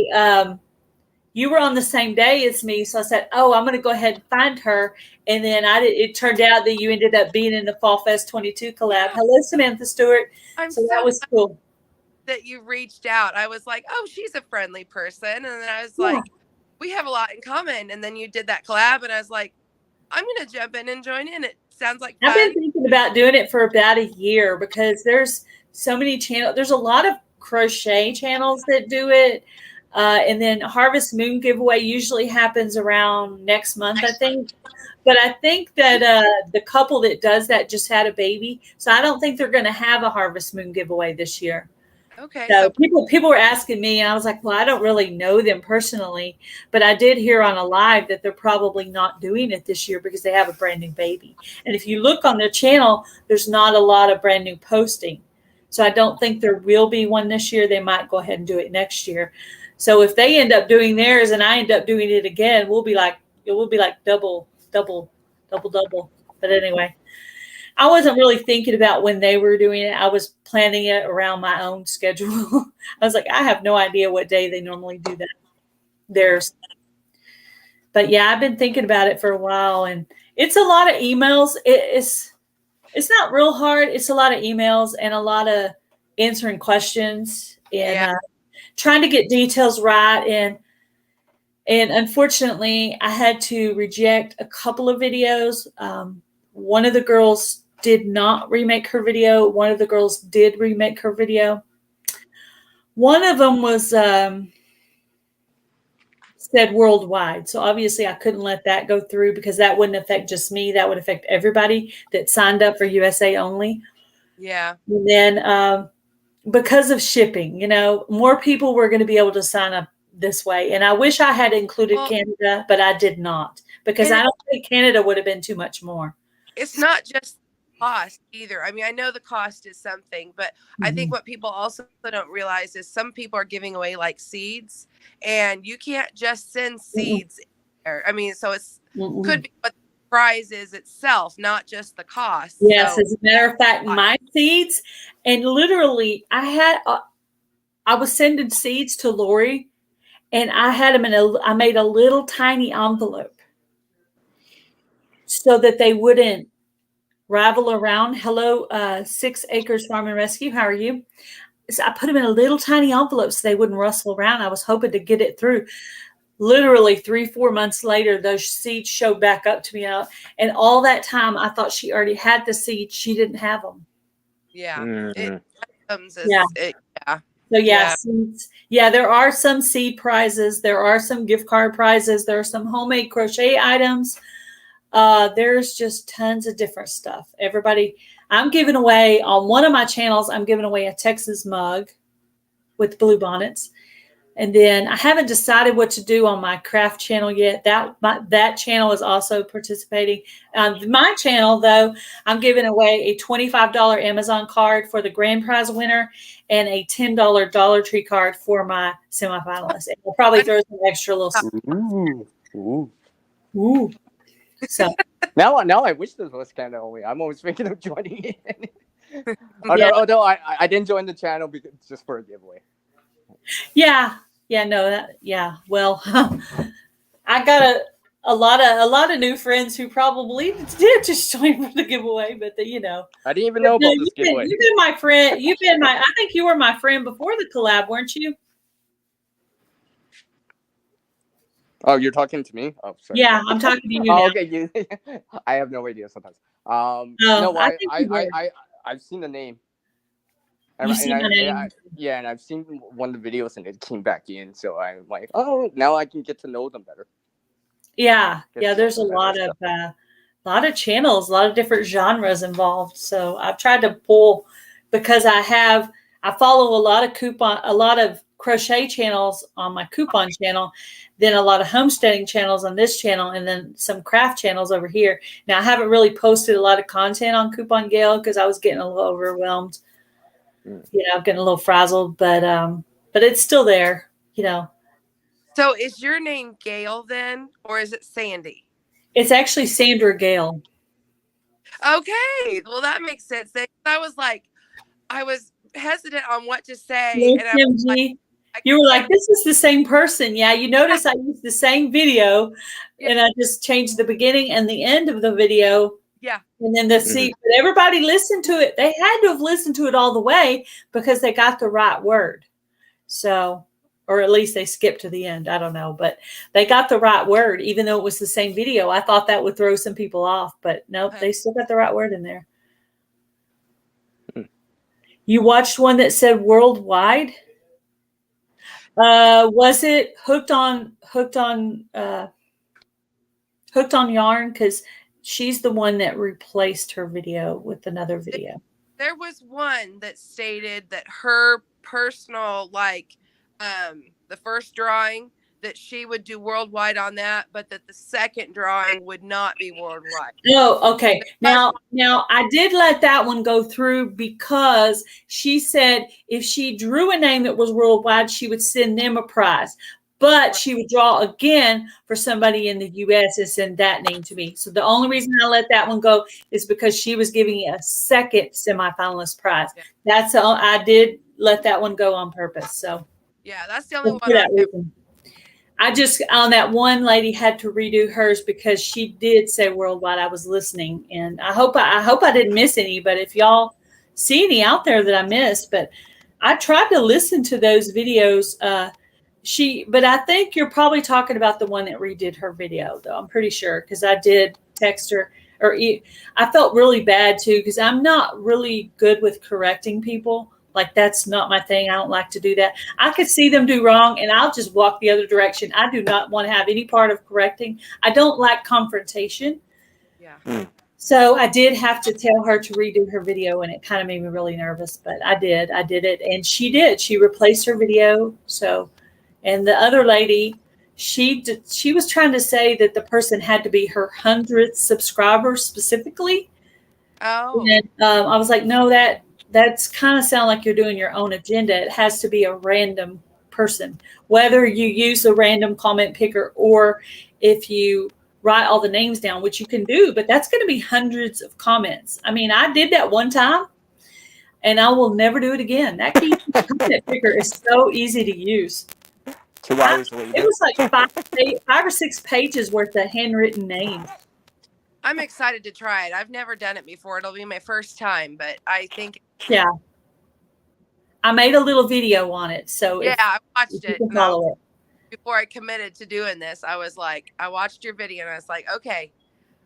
you were on the same day as me. So I said, I'm going to go ahead and find her. And then it turned out that you ended up being in the Fall Fest 22 collab. Hello, Samantha Stewart. So that was cool. That you reached out. I was like, she's a friendly person. And then I was like, we have a lot in common. And then you did that collab. And I was like, I'm going to jump in and join in. It sounds like fun. I've been thinking about doing it for about a year because there's so many channels. There's a lot of crochet channels that do it. And then Harvest Moon giveaway usually happens around next month, I think. But I think that the couple that does that just had a baby. So I don't think they're going to have a Harvest Moon giveaway this year. Okay. So people were asking me, and I was like, well, I don't really know them personally, but I did hear on a live that they're probably not doing it this year because they have a brand new baby. And if you look on their channel, there's not a lot of brand new posting. So I don't think there will be one this year. They might go ahead and do it next year. So if they end up doing theirs and I end up doing it again, we'll be like double. But anyway, I wasn't really thinking about when they were doing it. I was planning it around my own schedule. I was like, I have no idea what day they normally do that. Theirs. But yeah, I've been thinking about it for a while, and it's a lot of emails. It's not real hard. It's a lot of emails and a lot of answering questions and trying to get details right. And unfortunately, I had to reject a couple of videos. One of the girls did not remake her video. One of the girls did remake her video. One of them was said worldwide. So obviously I couldn't let that go through because that wouldn't affect just me. That would affect everybody that signed up for USA only. Yeah. And then because of shipping, more people were going to be able to sign up this way. And I wish I had included Canada, but I did not because I don't think Canada would have been too much more. It's not just cost either. I mean, I know the cost is something, but I think what people also don't realize is some people are giving away like seeds, and you can't just send seeds. I mean, so it's could be what the prize is itself, not just the cost. Yes, as a matter of fact, my seeds, and literally, I was sending seeds to Lori, and I had them I made a little tiny envelope so that they wouldn't ravel around. Hello, 6 Acres Farm and Rescue. How are you? So I put them in a little tiny envelope so they wouldn't rustle around. I was hoping to get it through. Literally 3-4 months later, those seeds showed back up to me. And all that time, I thought she already had the seeds. She didn't have them. Yeah. It comes as So there are some seed prizes. There are some gift card prizes. There are some homemade crochet items. There's just tons of different stuff. I'm giving away on one of my channels, I'm giving away a Texas mug with blue bonnets. And then I haven't decided what to do on my craft channel yet. That channel is also participating. My channel, though, I'm giving away a $25 Amazon card for the grand prize winner and a $10 Dollar Tree card for my semifinalists. And we'll probably throw some extra little stuff. Ooh. So now I wish this was Canada only. I'm always thinking of joining in. Yeah. Although I didn't join the channel because just for a giveaway. Yeah. No, yeah. Well, I got a lot of new friends who probably did just join for the giveaway, but I didn't even know about this giveaway. You've been my friend. I think you were my friend before the collab, weren't you? Oh, you're talking to me? Oh, sorry. Yeah, I'm talking to you Oh, now. okay. I have no idea sometimes. No, No, I think you did. I've seen the name. You see my name. Yeah, and I've seen one of the videos and it came back in, so I'm like, oh, now I can get to know them better. Yeah. Get There's a some better lot of channels, a lot of different genres involved. So I've tried to pull because I follow a lot of crochet channels on my coupon channel, then a lot of homesteading channels on this channel, and then some craft channels over here. Now I haven't really posted a lot of content on Coupon Gail because I was getting a little overwhelmed. Getting a little frazzled, but it's still there. So is your name Gail then, or is it Sandy? It's actually Sandra Gale. Okay, well that makes sense. I was hesitant on what to say, Yes, and I was like, you were like, this is the same person. Yeah, you notice I used the same video, and I just changed the beginning and the end of the video. Yeah. And then but everybody listened to it. They had to have listened to it all the way because they got the right word. So, or at least they skipped to the end. I don't know, but they got the right word, even though it was the same video. I thought that would throw some people off, but nope, they still got the right word in there. You watched one that said worldwide. Was it hooked on yarn? Because she's the one that replaced her video with another video. There was one that stated that her personal, the first drawing, that she would do worldwide on that, but that the second drawing would not be worldwide. Oh, okay. Now I did let that one go through because she said if she drew a name that was worldwide, she would send them a prize. But she would draw again for somebody in the U.S. and send that name to me. So the only reason I let that one go is because she was giving me a second semifinalist prize. Yeah. I did let that one go on purpose. So yeah, that's the only one. I just, on that one lady, had to redo hers because she did say worldwide. I was listening, and I hope I didn't miss any. But if y'all see any out there that I missed, but I tried to listen to those videos. But I think you're probably talking about the one that redid her video, though. I'm pretty sure because I did text her, I felt really bad too because I'm not really good with correcting people. Like, that's not my thing. I don't like to do that. I could see them do wrong, and I'll just walk the other direction. I do not want to have any part of correcting. I don't like confrontation. Yeah. So I did have to tell her to redo her video, and it kind of made me really nervous. But I did it, and she did. She replaced her video. So, and the other lady, she was trying to say that the person had to be her 100th subscriber specifically. Oh. And I was like, no, that's kind of sound like you're doing your own agenda. It has to be a random person, whether you use a random comment picker or if you write all the names down, which you can do, but that's going to be hundreds of comments. I mean, I did that one time and I will never do it again. That comment picker is so easy to use. 2 hours later. It was like 5 or 6 pages worth of handwritten names. I'm excited to try it. I've never done it before. It'll be my first time, but I think. Yeah. I made a little video on it. So yeah, I watched it. Follow it. Before I committed to doing this, I was like, I watched your video and I was like, okay,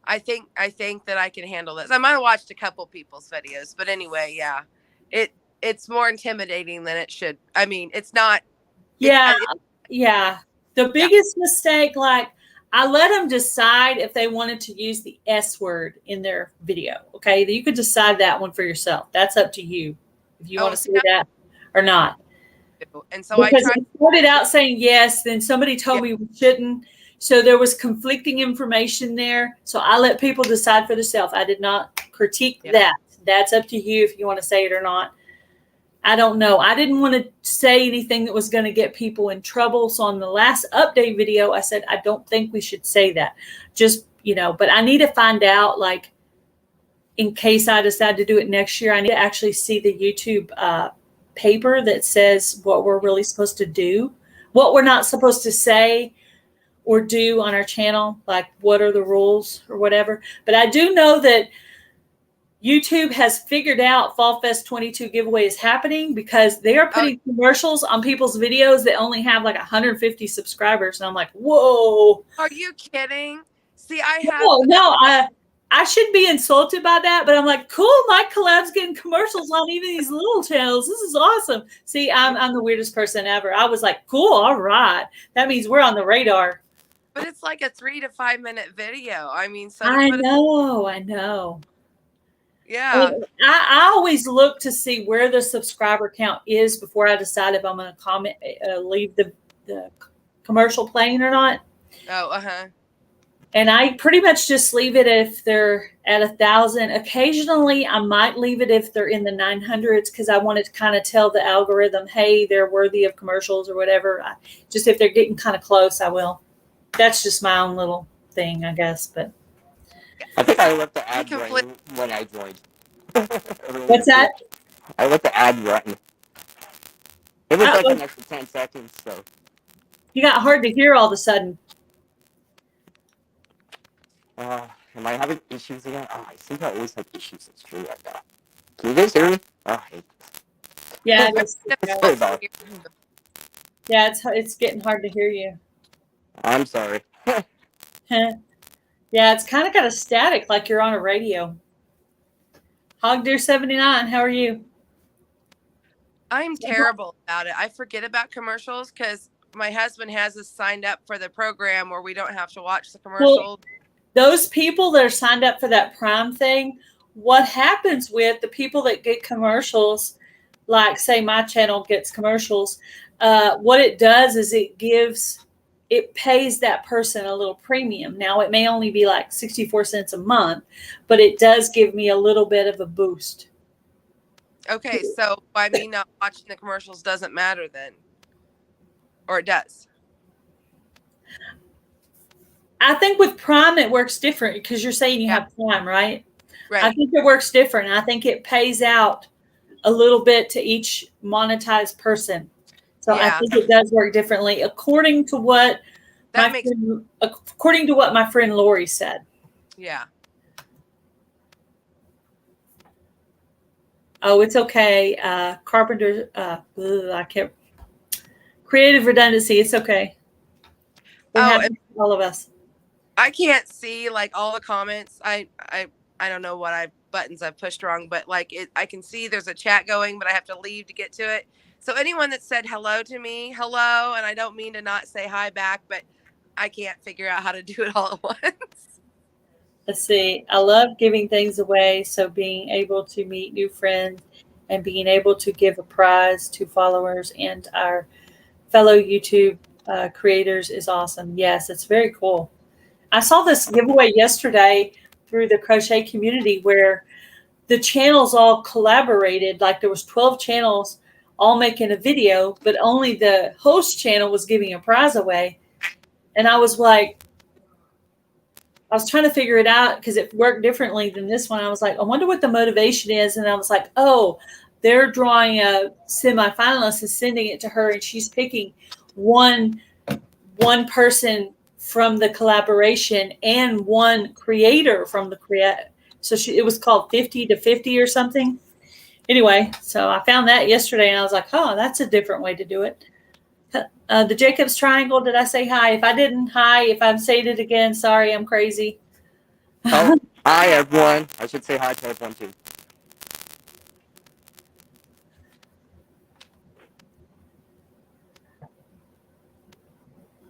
I think that I can handle this. I might have watched a couple people's videos, but anyway, yeah, it's more intimidating than it should. I mean, it's not. Yeah. The biggest mistake, like, I let them decide if they wanted to use the S word in their video. Okay. You could decide that one for yourself. That's up to you. If you want to say that or not. And so because I started out saying yes, then somebody told me we shouldn't. So there was conflicting information there. So I let people decide for themselves. I did not critique that. That's up to you if you want to say it or not. I don't know. I didn't want to say anything that was going to get people in trouble. So on the last update video, I said, I don't think we should say that. Just, but I need to find out, like, in case I decide to do it next year, I need to actually see the YouTube paper that says what we're really supposed to do, what we're not supposed to say or do on our channel, like what are the rules or whatever. But I do know that YouTube has figured out Fall Fest 22 giveaway is happening because they are putting commercials on people's videos that only have like 150 subscribers. And I'm like, whoa. Are you kidding? See, I have. No, I should be insulted by that, but I'm like, cool, my collab's getting commercials on even these little channels. This is awesome. See, I'm the weirdest person ever. I was like, cool, all right. That means we're on the radar. But it's like a 3 to 5 minute video. I mean, so I know. Yeah. I always look to see where the subscriber count is before I decide if I'm going to comment, leave the commercial playing or not. Oh, And I pretty much just leave it if they're at 1,000. Occasionally, I might leave it if they're in the 900s because I want to kind of tell the algorithm, hey, they're worthy of commercials or whatever. Just if they're getting kind of close, I will. That's just my own little thing, I guess. But I think I left the ad button when I joined. What's that? I left the ad button. It was like an extra 10 seconds, so. You got hard to hear all of a sudden. Am I having issues again? Oh, I think I always have issues. It's true right now. Can you guys hear me? Oh, I hate this. Yeah, Sorry about it. Yeah, it's getting hard to hear you. I'm sorry. Yeah, it's kind of static, like you're on a radio. Hogdeer79, how are you? I'm terrible about it. I forget about commercials because my husband has us signed up for the program where we don't have to watch the commercials. Well, those people that are signed up for that Prime thing, what happens with the people that get commercials, like say my channel gets commercials, what it does is it pays that person a little premium. Now, it may only be like 64 cents a month, but it does give me a little bit of a boost. Okay, so by me not watching the commercials doesn't matter then? Or it does? I think with Prime, it works different because you're saying you have Prime, right? Right. I think it works different. I think it pays out a little bit to each monetized person. So I think it does work differently according to what my friend Lori said. Yeah. Oh, it's okay. Carpenter, I can't. Creative redundancy. It's okay. It happens to all of us. I can't see like all the comments. I don't know what buttons I've pushed wrong, but like I can see there's a chat going, but I have to leave to get to it. So anyone that said hello to me, hello, and I don't mean to not say hi back, but I can't figure out how to do it all at once. Let's see. I love giving things away. So being able to meet new friends and being able to give a prize to followers and our fellow YouTube creators is awesome. Yes, it's very cool. I saw this giveaway yesterday through the crochet community where the channels all collaborated. Like there was 12 channels all making a video, but only the host channel was giving a prize away. And I was like, I was trying to figure it out because it worked differently than this one. I was like, I wonder what the motivation is. And I was like, oh, they're drawing a semifinalist and sending it to her, and she's picking one person from the collaboration and one creator from the create. So it was called 50 to 50 or something. Anyway, so I found that yesterday, and I was like, oh, that's a different way to do it. The Jacob's Triangle, did I say hi? If I didn't, hi. If I'm saying it again, sorry, I'm crazy. Oh, hi, everyone. I should say hi to everyone, too.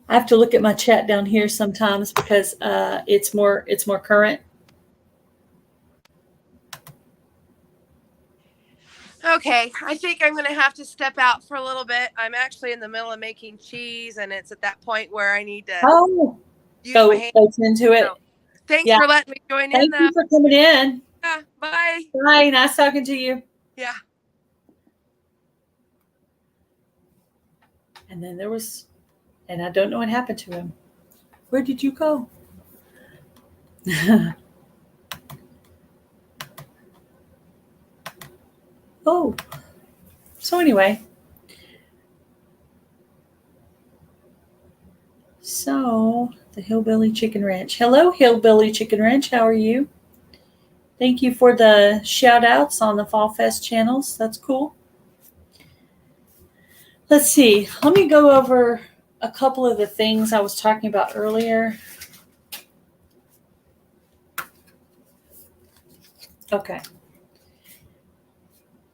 I have to look at my chat down here sometimes because it's more current. Okay, I think I'm going to have to step out for a little bit. I'm actually in the middle of making cheese, and it's at that point where I need to use my hands. Go into it. So, thanks for letting me join in. Thank you for coming in. Yeah, bye. Bye. Nice talking to you. Yeah. And then there was, and I don't know what happened to him. Where did you go? Oh, so anyway. So, the Hillbilly Chicken Ranch. Hello, Hillbilly Chicken Ranch. How are you? Thank you for the shout outs on the Fall Fest channels. That's cool. Let's see. Let me go over a couple of the things I was talking about earlier. Okay.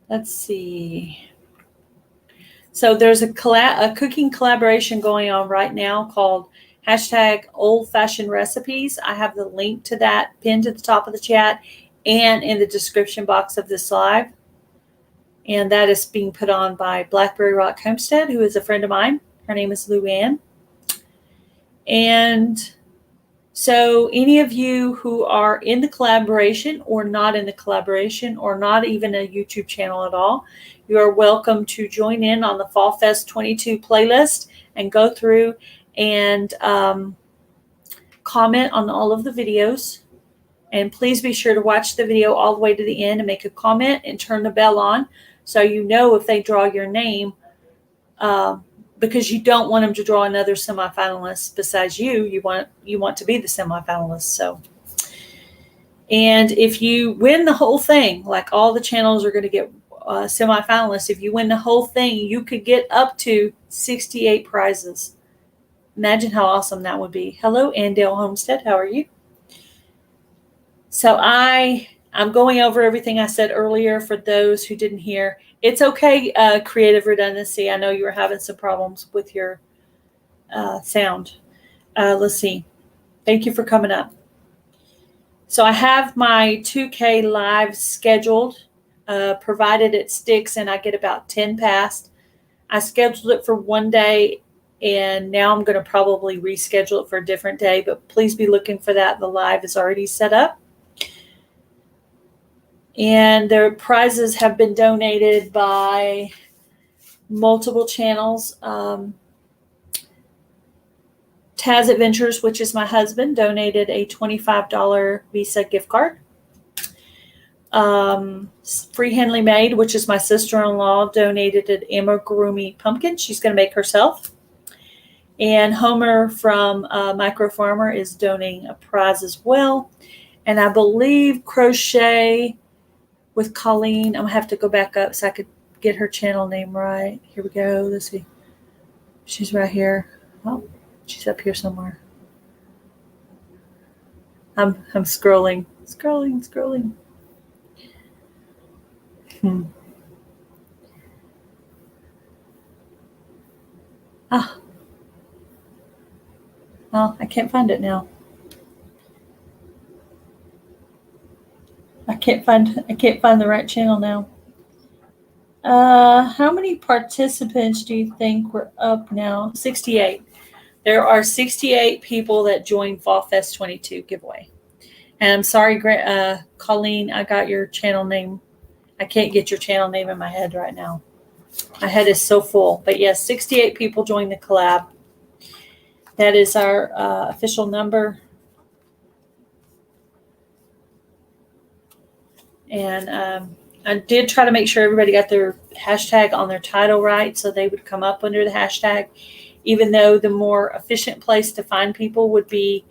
Let's see. So there's a cooking collaboration going on right now called hashtag Old Fashioned Recipes. I have the link to that pinned to the top of the chat and in the description box of this live. And that is being put on by Blackberryrock Homestead, who is a friend of mine. Her name is Luann. And so any of you who are in the collaboration or not in the collaboration or not even a YouTube channel at all, you are welcome to join in on the Fall Fest 22 playlist and go through and comment on all of the videos. And please be sure to watch the video all the way to the end and make a comment and turn the bell on so you know if they draw your name, because you don't want them to draw another semifinalist besides you. You want to be the semifinalist. So, and if you win the whole thing, like all the channels are going to get semifinalists, if you win the whole thing, you could get up to 68 prizes. Imagine how awesome that would be. Hello, Andale Homestead. How are you? So I'm going over everything I said earlier for those who didn't hear. It's okay, creative redundancy. I know you were having some problems with your sound. Let's see. Thank you for coming up. So I have my 2K live scheduled, provided it sticks and I get about 10 past. I scheduled it for one day, and now I'm going to probably reschedule it for a different day, but please be looking for that. The live is already set up. And their prizes have been donated by multiple channels. Taz Adventures, which is my husband, donated a $25 Visa gift card. Freehandly Made, which is my sister-in-law, donated an amigurumi pumpkin she's going to make herself. And Homer from Micro Farmer is donating a prize as well. And I believe Crochet with Colleen, I'm going to have to go back up so I could get her channel name right. Here we go. Let's see. She's right here. Oh, she's up here somewhere. I'm scrolling. Ah. Well, I can't find it now. I can't find the right channel now. How many participants do you think we're up now? 68. There are 68 people that joined Fall Fest 22 giveaway. And I'm sorry, Colleen, I got your channel name. I can't get your channel name in my head right now. My head is so full. But yes, 68 people joined the collab. That is our official number. And I did try to make sure everybody got their hashtag on their title right so they would come up under the hashtag, even though the more efficient place to find people would be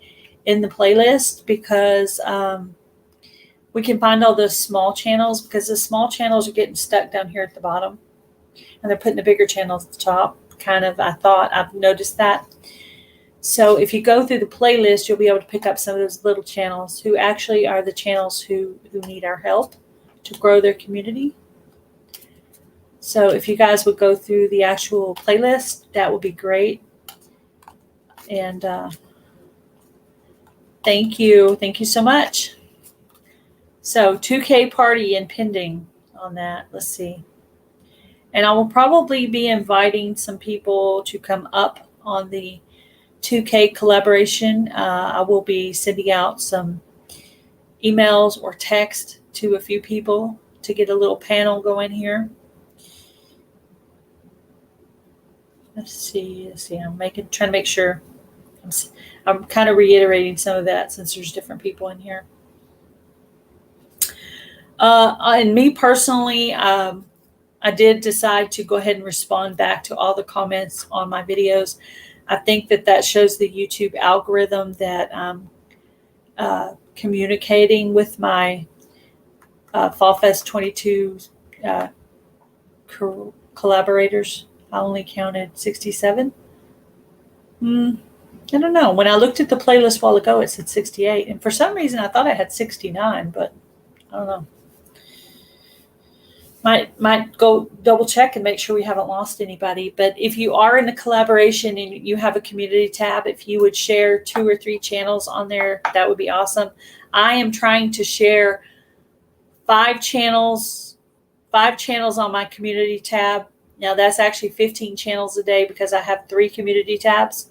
in the playlist, because we can find all those small channels, because the small channels are getting stuck down here at the bottom and they're putting the bigger channels at the top. I've noticed that. So if you go through the playlist, you'll be able to pick up some of those little channels who actually are the channels who need our help to grow their community. So if you guys would go through the actual playlist, that would be great. And thank you. Thank you so much. So 2K party and pending on that. Let's see. And I will probably be inviting some people to come up on the 2K collaboration. I will be sending out some emails or text to a few people to get a little panel going here. Let's see. I'm trying to make sure. I'm kind of reiterating some of that since there's different people in here. And me personally, I did decide to go ahead and respond back to all the comments on my videos. I think that shows the YouTube algorithm that I'm communicating with my Fall Fest 22 collaborators. I only counted 67. I don't know. When I looked at the playlist a while ago, it said 68. And for some reason, I thought I had 69, but I don't know. Might go double check and make sure we haven't lost anybody. But if you are in a collaboration and you have a community tab, if you would share 2 or 3 channels on there, that would be awesome. I am trying to share 5 channels on my community tab. Now that's actually 15 channels a day because I have 3 community tabs.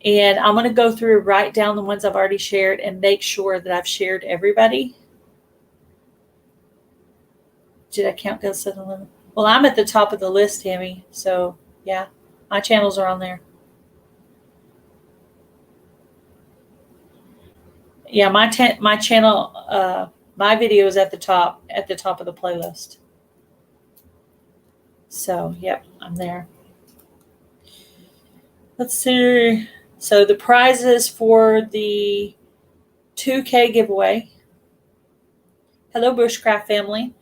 And I'm going to go through, write down the ones I've already shared and make sure that I've shared everybody. Did I count Gail Southernliving? Well, I'm at the top of the list, Tammy. So, yeah, my channels are on there. Yeah, my channel, my video is at the top of the playlist. So, yep, I'm there. Let's see. So the prizes for the 2K giveaway. Hello, Bushcraft family.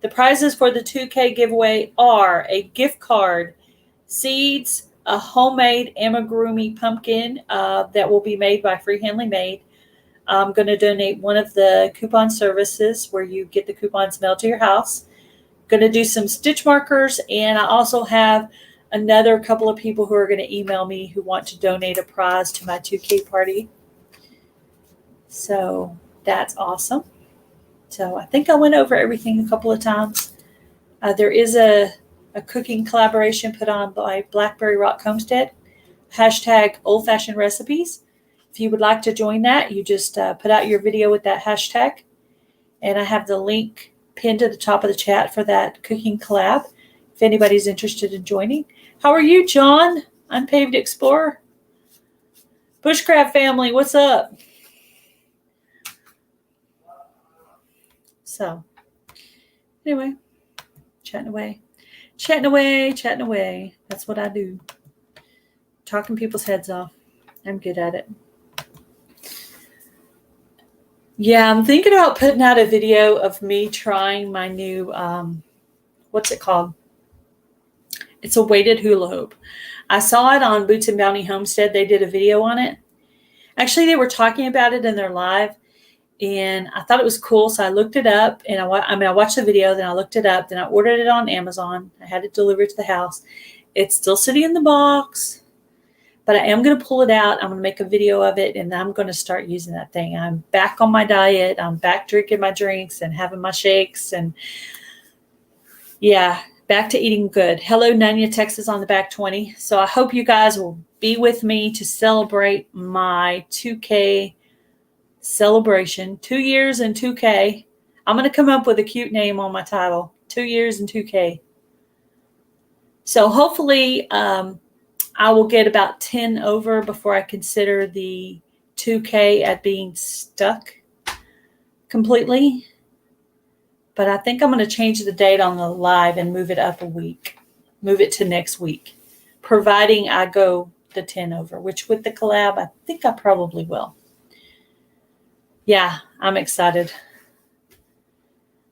The prizes for the 2K giveaway are a gift card, seeds, a homemade amigurumi pumpkin that will be made by Freehandly Made. I'm going to donate one of the coupon services where you get the coupons mailed to your house. Going to do some stitch markers, and I also have another couple of people who are going to email me who want to donate a prize to my 2K party. So that's awesome. So I think I went over everything a couple of times. There is a cooking collaboration put on by Blackberryrock Homestead, hashtag old-fashioned recipes. If you would like to join that, you just put out your video with that hashtag. And I have the link pinned to the top of the chat for that cooking collab if anybody's interested in joining. How are you, John? Unpaved Explorer. Bushcraft family, what's up? So, anyway, chatting away. That's what I do. Talking people's heads off. I'm good at it. Yeah, I'm thinking about putting out a video of me trying my new, what's it called? It's a weighted hula hoop. I saw it on Boots and Bounty Homestead. They did a video on it. Actually, they were talking about it in their live, and I thought it was cool. So I looked it up, and I watched the video, then I looked it up, then I ordered it on Amazon. I had it delivered to the house. It's still sitting in the box, but I am going to pull it out. I'm going to make a video of it, and I'm going to start using that thing. I'm back on my diet. I'm back drinking my drinks and having my shakes, and yeah, back to eating good. Hello, Nunya, Texas on the back 20. So I hope you guys will be with me to celebrate my 2K celebration. 2 years and 2K. I'm going to come up with a cute name on my title. 2 years and 2K. So hopefully I will get about 10 over before I consider the 2K at being stuck completely. But I think I'm going to change the date on the live and move it up a week. Move it to next week. Providing I go the 10 over, which with the collab, I think I probably will. Yeah, I'm excited.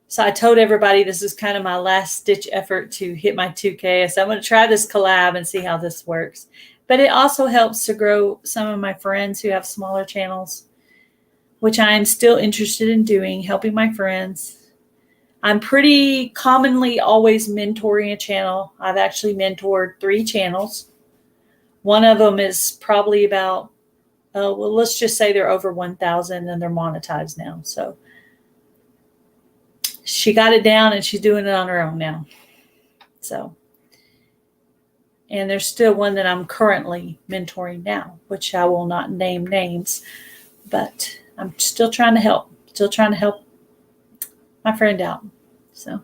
So I told everybody this is kind of my last ditch effort to hit my 2K. So I'm going to try this collab and see how this works. But it also helps to grow some of my friends who have smaller channels, which I am still interested in doing, helping my friends. I'm pretty commonly always mentoring a channel. I've actually mentored 3 channels. One of them is probably about, well, let's just say they're over 1,000 and they're monetized now. So she got it down and she's doing it on her own now. So, and there's still one that I'm currently mentoring now, which I will not name names, but I'm still trying to help. Still trying to help my friend out. So.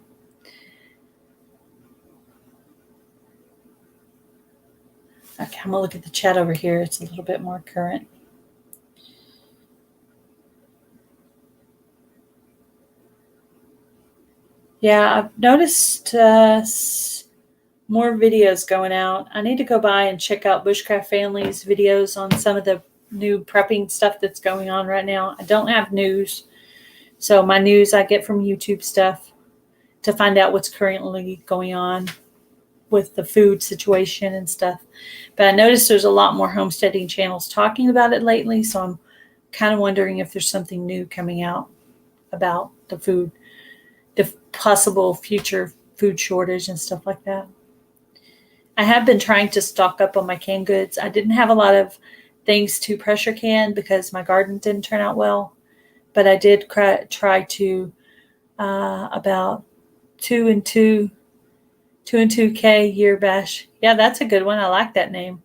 Okay, I'm going to look at the chat over here. It's a little bit more current. Yeah, I've noticed more videos going out. I need to go by and check out Bushcraft Family's videos on some of the new prepping stuff that's going on right now. I don't have news. So my news I get from YouTube stuff to find out what's currently going on with the food situation and stuff. But I noticed there's a lot more homesteading channels talking about it lately. So I'm kind of wondering if there's something new coming out about the food, the possible future food shortage and stuff like that. I have been trying to stock up on my canned goods. I didn't have a lot of things to pressure can because my garden didn't turn out well. But I did try to about 2 and 2K year bash. Yeah, that's a good one. I like that name.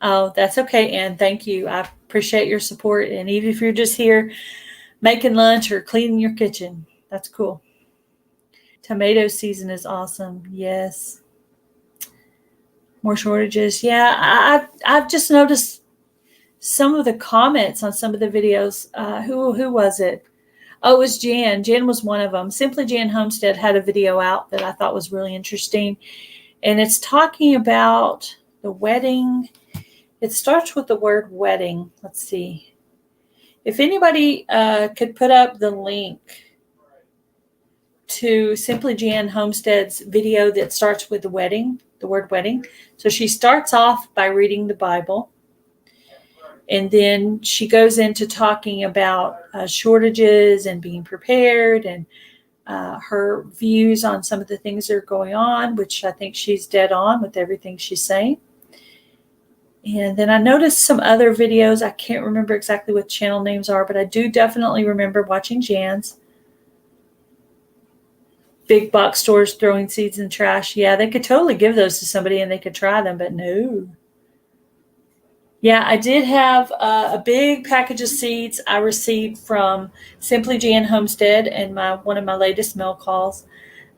Oh, that's okay, Ann. Thank you. I appreciate your support. And even if you're just here making lunch or cleaning your kitchen, that's cool. Tomato season is awesome. Yes. More shortages. Yeah, I've just noticed some of the comments on some of the videos. Who was it? Oh, it was Jan. Jan was one of them. Simply Jan Homestead had a video out that I thought was really interesting. And it's talking about the wedding. It starts with the word wedding. Let's see. If anybody could put up the link to Simply Jan Homestead's video that starts with the word wedding. So she starts off by reading the Bible. And then she goes into talking about shortages and being prepared and her views on some of the things that are going on, which I think she's dead on with everything she's saying. And then I noticed some other videos. I can't remember exactly what channel names are, but I do definitely remember watching Jan's. Big box stores throwing seeds in trash. Yeah, they could totally give those to somebody and they could try them, but no. Yeah, I did have a big package of seeds I received from Simply Jan Homestead and one of my latest mail calls.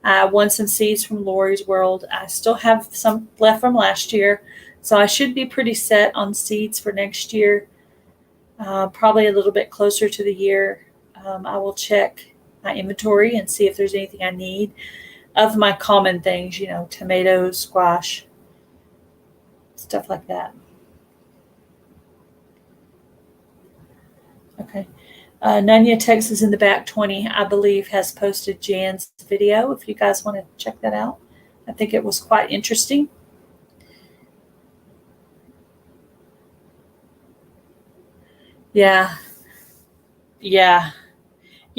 I won some seeds from Lori's World. I still have some left from last year, so I should be pretty set on seeds for next year, probably a little bit closer to the year. I will check my inventory and see if there's anything I need of my common things, tomatoes, squash, stuff like that. Okay. Nanya Texas in the back 20, I believe, has posted Jan's video. If you guys want to check that out, I think it was quite interesting. Yeah.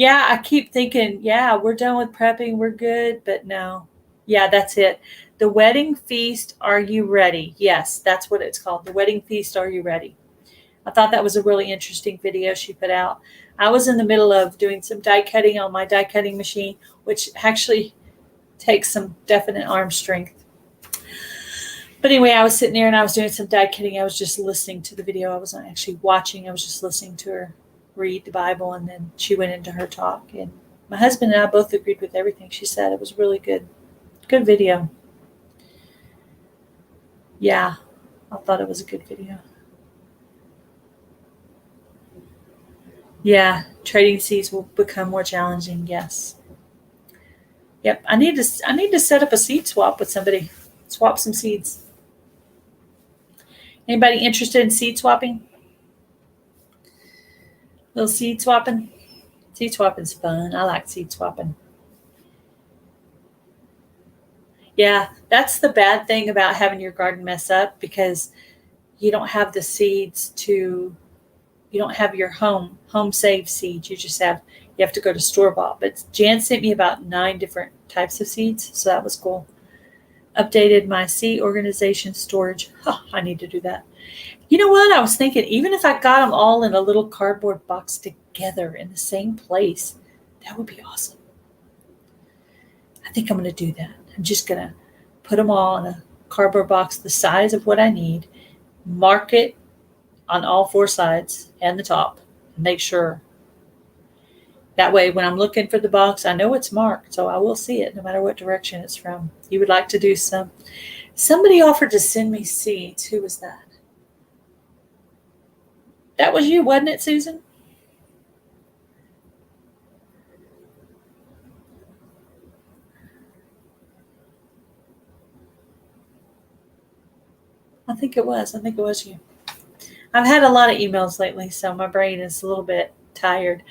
I keep thinking, we're done with prepping. We're good. But no. Yeah, that's it. The Wedding Feast, Are You Ready? Yes, that's what it's called. The Wedding Feast, Are You Ready? I thought that was a really interesting video she put out. I was in the middle of doing some die cutting on my die cutting machine, which actually takes some definite arm strength. But anyway, I was sitting there and I was doing some die cutting. I was just listening to the video. I wasn't actually watching. I was just listening to her read the Bible, and then she went into her talk. And my husband and I both agreed with everything she said. It was really good. Good video. Yeah, I thought it was a good video. Yeah, trading seeds will become more challenging. Yes. Yep. I need to set up a seed swap with somebody. Swap some seeds. Anybody interested in seed swapping? Little seed swapping? Seed swapping's fun. I like seed swapping. Yeah, that's the bad thing about having your garden mess up, because you don't have the seeds you don't have your home saved seeds. You have to go to store bought. But Jan sent me about 9 different types of seeds, so that was cool. Updated my seed organization storage. I need to do that. You know what? I was thinking, even if I got them all in a little cardboard box together in the same place, that would be awesome. I think I'm going to do that. I'm just going to put them all in a cardboard box the size of what I need, mark it on all 4 sides and the top, and make sure. That way, when I'm looking for the box, I know it's marked, so I will see it no matter what direction it's from. You would like to do some. Somebody offered to send me seeds. Who was that? That was you, wasn't it, Susan? think it was. I think it was you. I've had a lot of emails lately, so my brain is a little bit tired.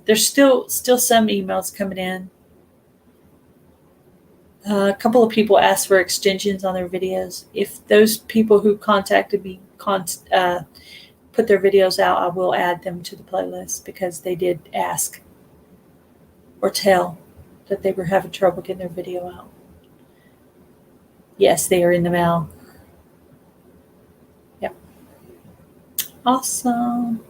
There's still some emails coming in. A couple of people asked for extensions on their videos. If those people who contacted me put their videos out, I will add them to the playlist because they did ask or tell that they were having trouble getting their video out. Yes, they are in the mail. Yep. Awesome.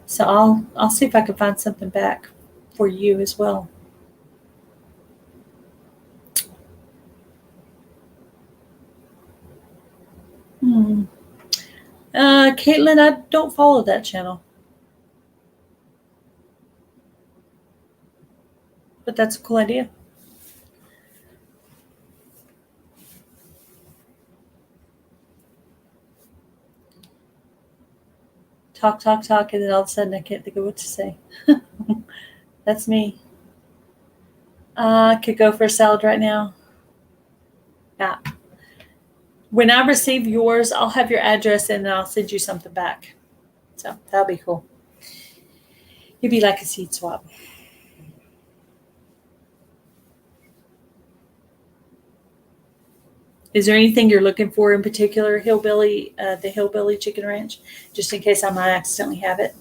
So I'll see if I can find something back for you as well. Caitlin, I don't follow that channel. But that's a cool idea. Talk, and then all of a sudden I can't think of what to say. That's me. I could go for a salad right now. Yeah. When I receive yours, I'll have your address and then I'll send you something back. So that'll be cool. You'd be like a seed swap. Is there anything you're looking for in particular, the Hillbilly Chicken Ranch, just in case I might accidentally have it?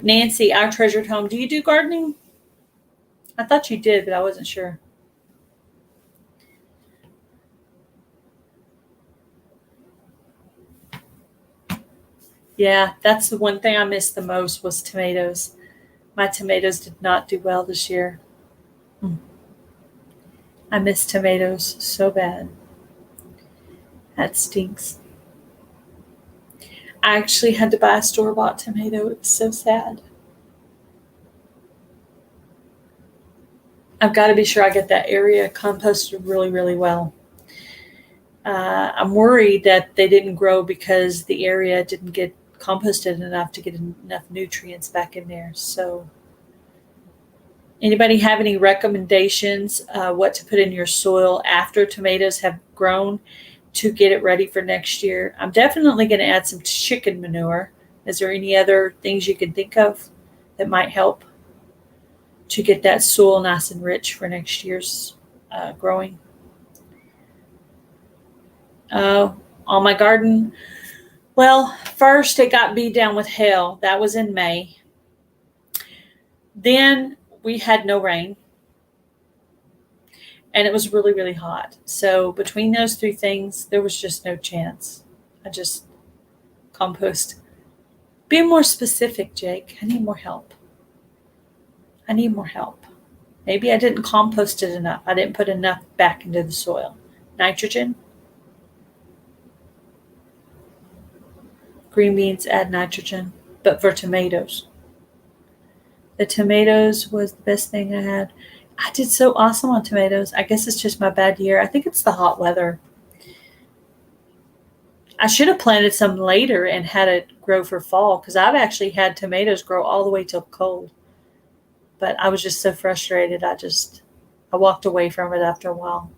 Nancy, our treasured home. Do you do gardening? I thought you did, but I wasn't sure. Yeah, that's the one thing I missed the most was tomatoes. My tomatoes did not do well this year. I miss tomatoes so bad. That stinks. I actually had to buy a store-bought tomato. It was so sad. I've got to be sure I get that area composted really, really well. I'm worried that they didn't grow because the area didn't get composted enough to get enough nutrients back in there. So anybody have any recommendations what to put in your soil after tomatoes have grown to get it ready for next year? I'm definitely going to add some chicken manure. Is there any other things you can think of that might help to get that soil nice and rich for next year's growing? On my garden, well, first it got beat down with hail. That was in May. Then we had no rain. And it was really, really hot. So between those three things, there was just no chance. I just compost. Be more specific, Jake. I need more help. Maybe I didn't compost it enough. I didn't put enough back into the soil. Nitrogen. Green beans add nitrogen, but for tomatoes. The tomatoes was the best thing I had. I did so awesome on tomatoes. I guess it's just my bad year. I think it's the hot weather. I should have planted some later and had it grow for fall because I've actually had tomatoes grow all the way till cold. But I was just so frustrated. I walked away from it after a while.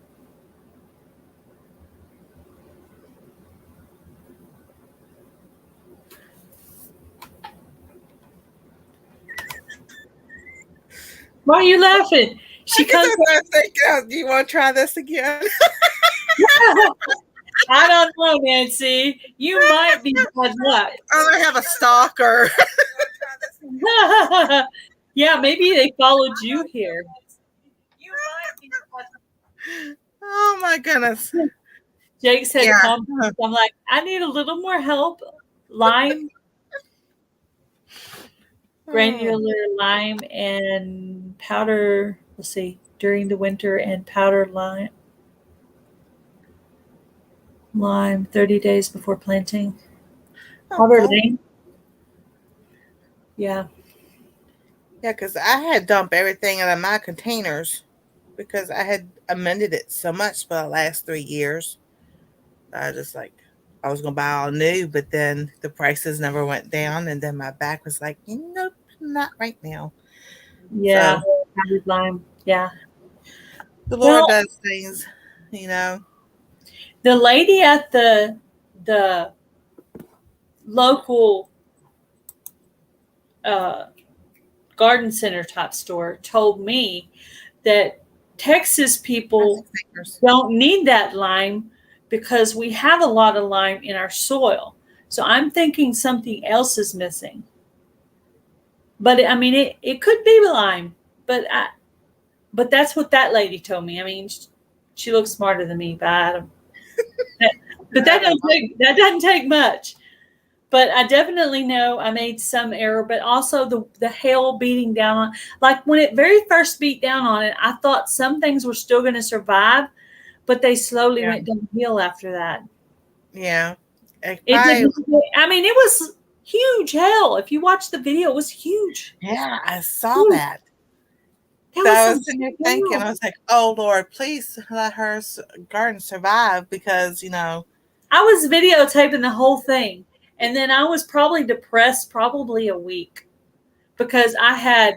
Why are you laughing? She comes. Do you want to try this again? I don't know, Nancy. You might be bad luck. I have a stalker. Yeah, maybe they followed you here. Oh my goodness. Jake said, Yeah. compost. I'm like, I need a little more help. Lime, granular lime, and powder. Let's see, during the winter and powdered lime. Lime 30 days before planting. Powdered lime. Yeah. Yeah, because I had dumped everything out of my containers because I had amended it so much for the last 3 years. I was going to buy all new, but then the prices never went down. And then my back was like, nope, not right now. Yeah. Powdered lime. Yeah. The Well, Lord does things, you know. the lady at the local uh, garden center type store told me that Texas people don't need that lime because we have a lot of lime in our soil. So I'm thinking something else is missing. But I mean, it could be lime, but that's what that lady told me. I mean, she looks smarter than me, but that doesn't take much. But I definitely know I made some error, but also the hail beating down on, like when it very first beat down on it, I thought some things were still going to survive, but they slowly went downhill after that. Yeah. It didn't, I mean, it was huge hail. If you watch the video, it was huge. Yeah, I saw that. That So I was was sitting there thinking, I was like, oh, Lord, please let her garden survive because, you know. I was videotaping the whole thing. And then I was probably depressed probably a week because I had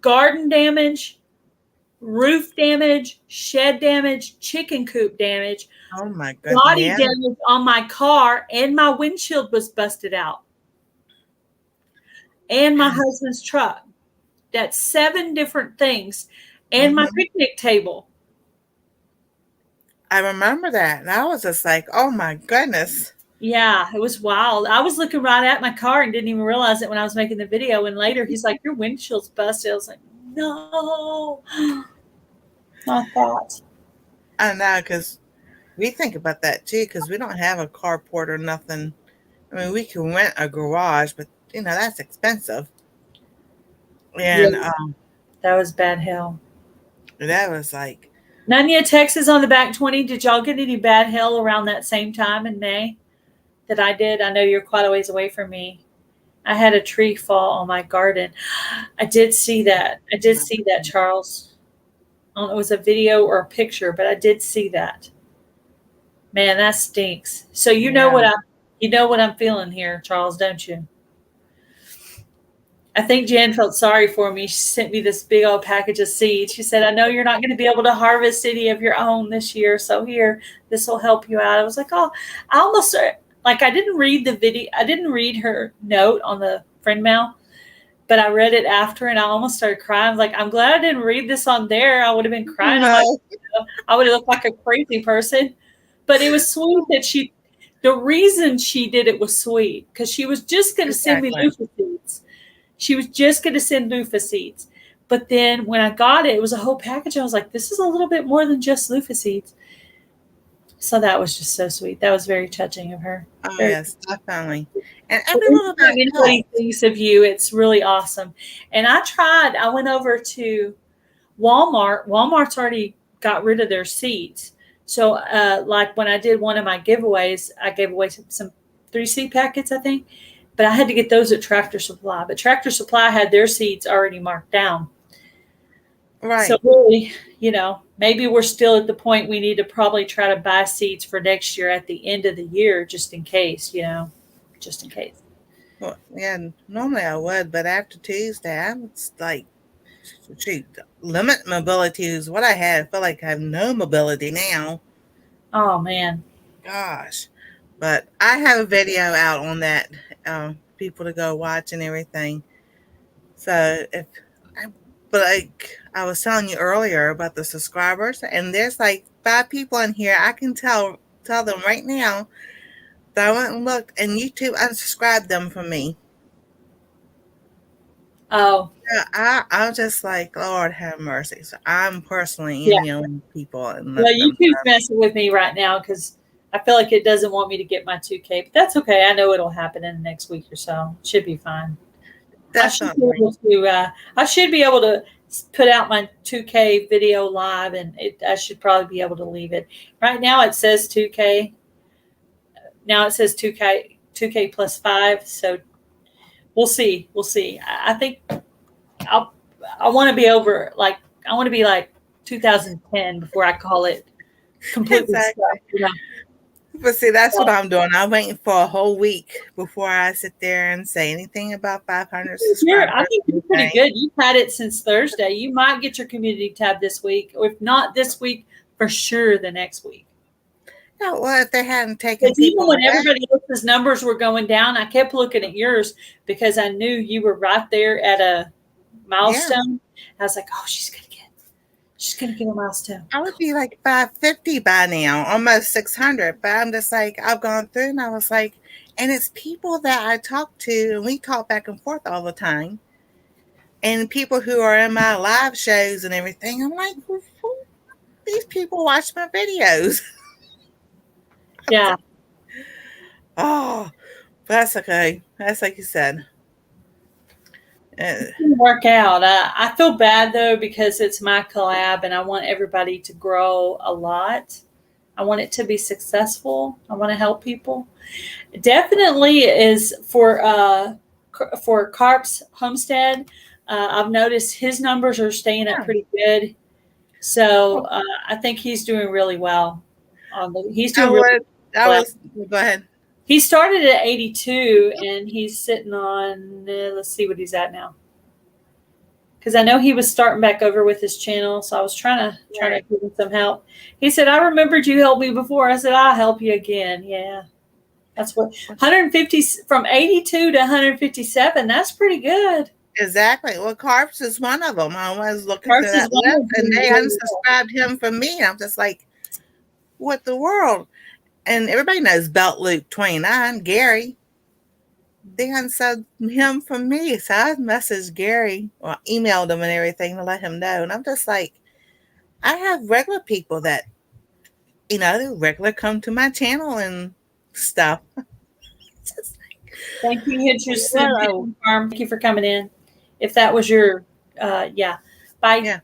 garden damage, roof damage, shed damage, chicken coop damage, Oh my goodness. body damage on my car, and my windshield was busted out. And my husband's truck. That's 7 different things. And my picnic table. I remember that. And I was just like, oh my goodness. Yeah, it was wild. I was looking right at my car and didn't even realize it when I was making the video. And later he's like, your windshield's busted. I was like, no. My thoughts. I know, because we think about that too, because we don't have a carport or nothing. I mean, we can rent a garage, but you know, that's expensive. And that was bad hell. That was like Nunya, Texas on the back 20. Did y'all get any bad hail around that same time in May that I did? I know you're quite a ways away from me. I had a tree fall on my garden. I did see that. I did see that, Charles. I don't know if it was a video or a picture, but I did see that. Man, that stinks. So you know what I'm feeling here, Charles, don't you? I think Jan felt sorry for me. She sent me this big old package of seeds. She said, I know you're not going to be able to harvest any of your own this year. So here, this will help you out. I was like, oh, I almost, like, I didn't read the video. I didn't read her note on the friend mail, but I read it after and I almost started crying. I was like, I'm glad I didn't read this on there. I would have been crying. Like, I would have looked like a crazy person. But it was sweet that the reason she did it was sweet because she was just going to send me loofah seeds. She was just going to send loofah seeds. But then when I got it, it was a whole package. I was like, this is a little bit more than just loofah seeds. So that was just so sweet. That was very touching of her. Oh, yes, definitely. And every little bit anybody thinks of you, it's really awesome. And I went over to Walmart. Walmart's already got rid of their seeds. So like when I did one of my giveaways, I gave away some 3 seed packets, I think. But I had to get those at Tractor Supply. But Tractor Supply had their seeds already marked down. Right. So really, you know, maybe we're still at the point we need to probably try to buy seeds for next year at the end of the year, just in case, you know, just in case. Well, yeah, normally I would, but after Tuesday, I'm like, shoot, limit mobility is what I had. I feel like I have no mobility now. Oh, man. Gosh. But I have a video out on that, people to go watch and everything. So but like I was telling you earlier about the subscribers, and there's like 5 people in here. I can tell them right now that I went and looked, and YouTube unsubscribed them from me. Oh. Yeah, I'm just like, Lord have mercy. So I'm personally emailing people. And YouTube's messing with me right now because I feel like it doesn't want me to get my 2K, but that's okay. I know it'll happen in the next week or so. It should be fine. Definitely. I should be able to put out my 2K video live, and I should probably be able to leave it. Right now it says 2K. Now it says 2K plus 5. So we'll see. We'll see. I think I want to be over, like, I want to be like 2010 before I call it completely stuck, you know? But see, that's what I'm doing. I'm waiting for a whole week before I sit there and say anything about 500 I subscribers. think you're pretty good. You've had it since Thursday. You might get your community tab this week, or if not this week, for sure the next week. Yeah, well, if they hadn't taken Because even people when away, everybody else's numbers were going down, I kept looking at yours because I knew you were right there at a milestone. I was like, oh, she's gonna get a milestone. I would be like 550 by now, almost 600. But I'm just like, I've gone through and I was like, and it's people that I talk to, and we talk back and forth all the time. And people who are in my live shows and everything, I'm like, these people watch my videos. Yeah. Oh, but that's okay. That's like you said. It didn't work out. I feel bad though because it's my collab and I want everybody to grow a lot. I want it to be successful. I want to help people. Definitely is for Carp's Homestead. I've noticed his numbers are staying up pretty good. So I think he's doing really well. He's doing really well. Go ahead. He started at 82 and he's sitting on, let's see what he's at now. Because I know he was starting back over with his channel. So I was trying to give him some help. He said, I remembered you helped me before. I said, I'll help you again. Yeah. That's what 150 from 82 to 157. That's pretty good. Exactly. Well, Carps is one of them. I was looking through that list and they unsubscribed him from me. I'm just like, what the world? And everybody knows Belt Luke 29, Gary. They unsubbed him from me. So I messaged Gary or emailed him and everything to let him know. And I'm just like, I have regular people that, regular come to my channel and stuff. Thank you, Thank you for coming in. If that was your, bye. Yeah.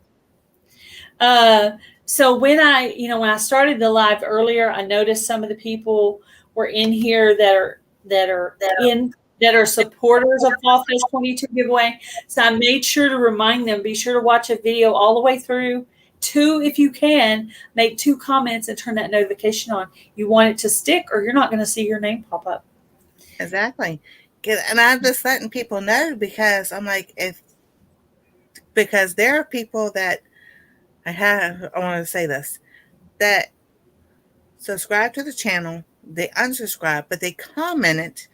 So when I started the live earlier, I noticed some of the people were in here that are supporters of Fall Fest 22 giveaway. So I made sure to remind them, be sure to watch a video all the way through. If you can, make 2 comments and turn that notification on. You want it to stick or you're not going to see your name pop up. Exactly. And I'm just letting people know because I'm like, because there are people that I want to say this, that subscribe to the channel, they unsubscribe, but they commented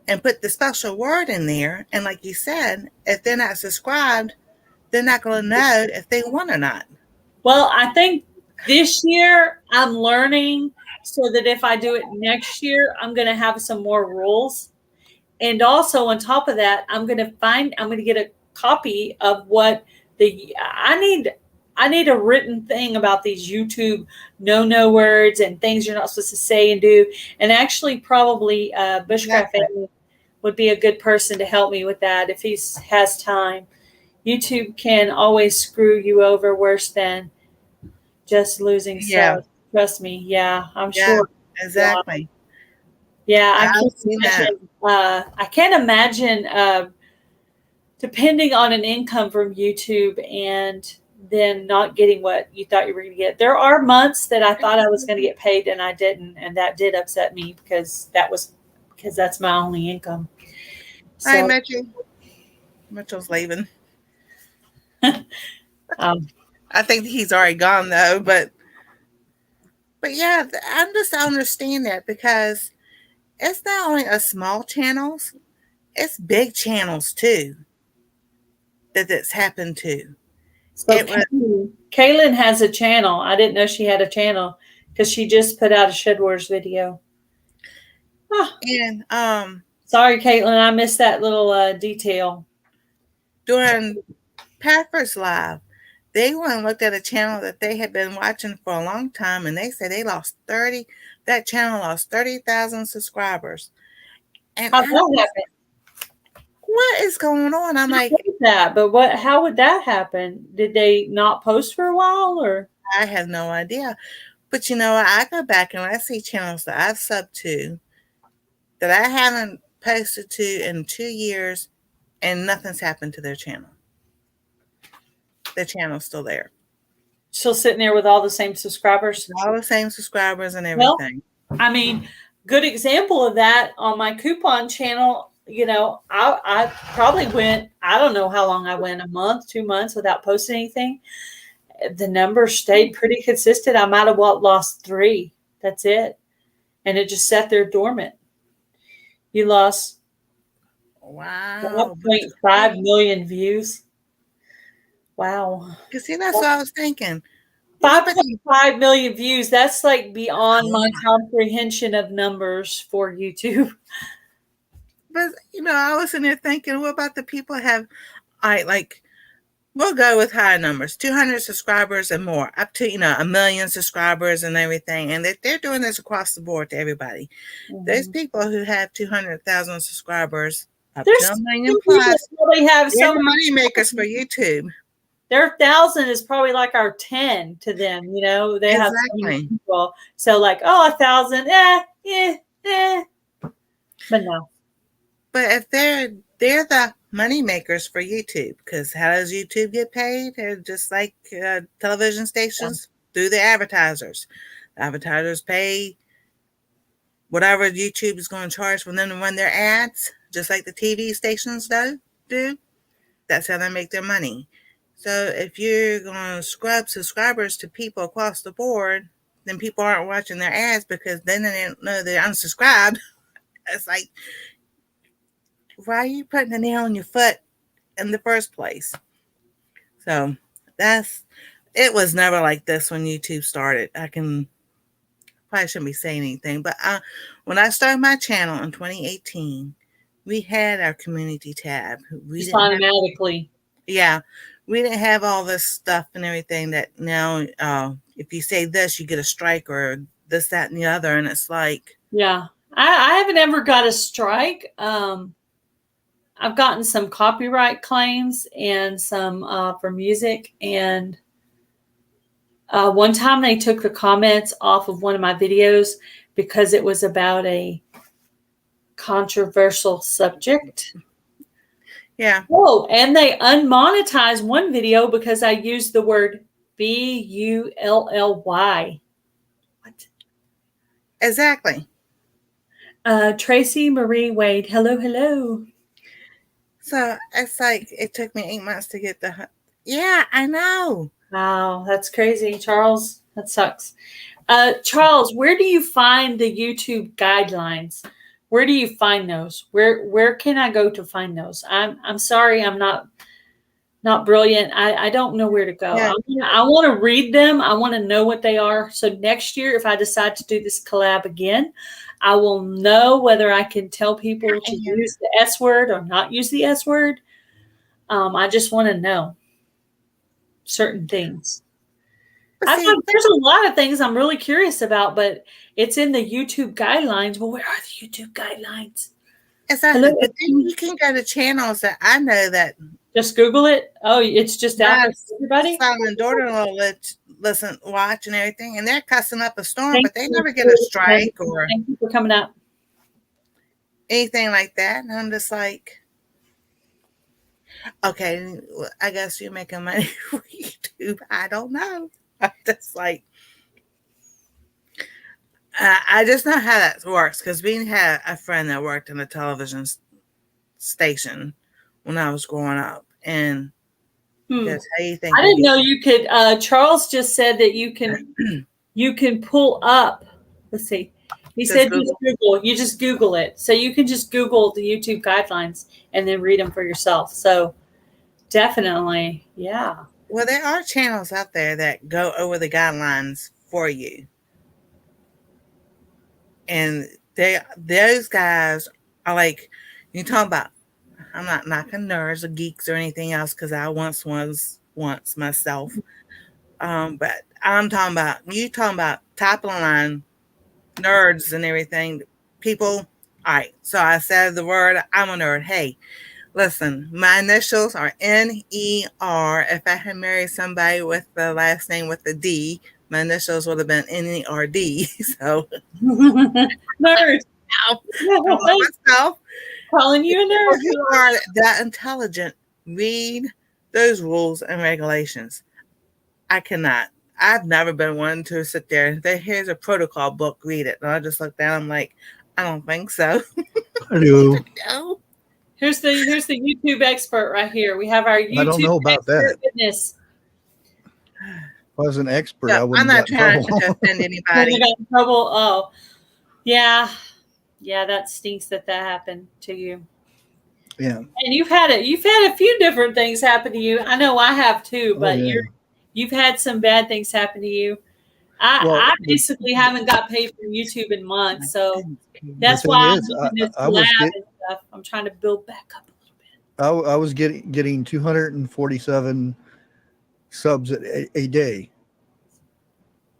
and put the special word in there. And like you said, if they're not subscribed, they're not going to know if they won or not. Well, I think this year I'm learning so that if I do it next year, I'm going to have some more rules. And also on top of that, I'm going to get a copy of what I need a written thing about these YouTube no words and things you're not supposed to say and do. And actually probably Bushcraft Family would be a good person to help me with that if he has time. YouTube can always screw you over worse than just losing subs. Trust me. Yeah, I'm sure. Exactly. Yeah, I can't imagine depending on an income from YouTube and then not getting what you thought you were going to get. There are months that I thought I was going to get paid and I didn't, and that did upset me because that's my only income. So, Hi, Mitchell's leaving. I think he's already gone though, but yeah, I'm just understand that because it's not only a small channels, it's big channels too that's happened to. So Kaylin has a channel. I didn't know she had a channel because she just put out a Shed Wars video. And sorry, Caitlin, I missed that little detail. During Packers Live, they went and looked at a channel that they had been watching for a long time, and they said that channel lost 30,000 subscribers. And how'd that happen? What is going on? I'm like that, but how would that happen? Did they not post for a while, or? I have no idea. But I go back and I see channels that I've subbed to that I haven't posted to in 2 years, and nothing's happened to their channel. The channel's still there. Still sitting there with all the same subscribers? All the same subscribers and everything. I mean, good example of that on my coupon channel. You know, I probably went, I don't know how long I went, a month, 2 months without posting anything. The numbers stayed pretty consistent. I might have lost 3. That's it. And it just sat there dormant. You lost Wow. 1.5 million views. Wow. You see, that's what I was thinking. 5.5 million views. That's like beyond my comprehension of numbers for YouTube. But, you know, I was in there thinking, what about the people who have, like, we'll go with high numbers, 200 subscribers and more, up to, you know, 1 million subscribers and everything. And they're doing this across the board to everybody. Mm-hmm. There's people who have 200,000 subscribers, up There's to 1 million plus. They have They're so the money makers for YouTube. Their 1,000 is probably like our 10 to them. You know, they have so many people. So like, oh, 1,000, but no. But if they're the money makers for YouTube, because how does YouTube get paid? They're just like television stations through the advertisers. The advertisers pay whatever YouTube is going to charge for them to run their ads, just like the TV stations do. That's how they make their money. So if you're going to scrub subscribers to people across the board, then people aren't watching their ads because then they don't know they're unsubscribed. It's like, why are you putting a nail in your foot in the first place? So it was never like this when YouTube started. Probably shouldn't be saying anything, but when I started my channel in 2018, we had our community tab. Just automatically. We didn't have all this stuff and everything that now, if you say this, you get a strike or this, that, and the other. And it's like, yeah, I haven't ever got a strike. I've gotten some copyright claims and some for music. And one time they took the comments off of one of my videos because it was about a controversial subject. Yeah. Oh, and they unmonetized one video because I used the word BULLY. What? Exactly. Tracy Marie Wade. Hello. So it's like it took me 8 months to get the. Yeah, I know. Wow, that's crazy, Charles. That sucks. Charles, where do you find the YouTube guidelines? Where do you find those? Where can I go to find those? I'm sorry, I'm not brilliant. I don't know where to go. Yeah. I want to read them. I want to know what they are. So next year, if I decide to do this collab again, I will know whether I can tell people to use the S word or not use the S word. I just want to know certain things. There's a lot of things I'm really curious about, but it's in the YouTube guidelines. Well, where are the YouTube guidelines? Exactly. Hello? But then you can go to channels that I know that. Just Google it. Oh, it's just out there for everybody. Son and daughter-in-law listen, watch and everything, and they're cussing up a storm, but they never get a strike or. Thank you for coming up. Anything like that, and I'm just like, okay, I guess you're making money for YouTube. I don't know. I'm just like, I just know how that works because we had a friend that worked in a television station when I was growing up, and that's how you think. I didn't know you could. Charles just said that you can pull up. Let's see. He said just Google. You just Google it, so you can just Google the YouTube guidelines and then read them for yourself. So definitely, yeah. Well, there are channels out there that go over the guidelines for you. And those guys are like, you talk about, I'm not knocking nerds or geeks or anything else because I once was myself. But I'm talking about top of the line nerds and everything. People, all right. So I said the word, I'm a nerd. Hey, listen, my initials are N-E-R. If I had married somebody with the last name with the D, my initials would have been N-E-R-D. So, nerd. Myself, calling you a nerd. If you are that intelligent, read those rules and regulations. I cannot. I've never been one to sit there. Here's a protocol book, read it. And I just look down. I'm like, I don't think so. Hello. No. Here's the YouTube expert right here. We have our YouTube I don't know about expert that. witness. If I was an expert, I I'm wouldn't not get in trying trouble. to offend When anybody. they got in trouble. Oh, yeah. Yeah, that stinks that happened to you. Yeah. And you've had a few different things happen to you. I know I have too, Oh, but yeah. you've had some bad things happen to you. Well, I basically haven't got paid from YouTube in months, so that's thing why I'm is, doing this I lab was and stuff. I'm trying to build back up a little bit. I was getting 247 subs a day,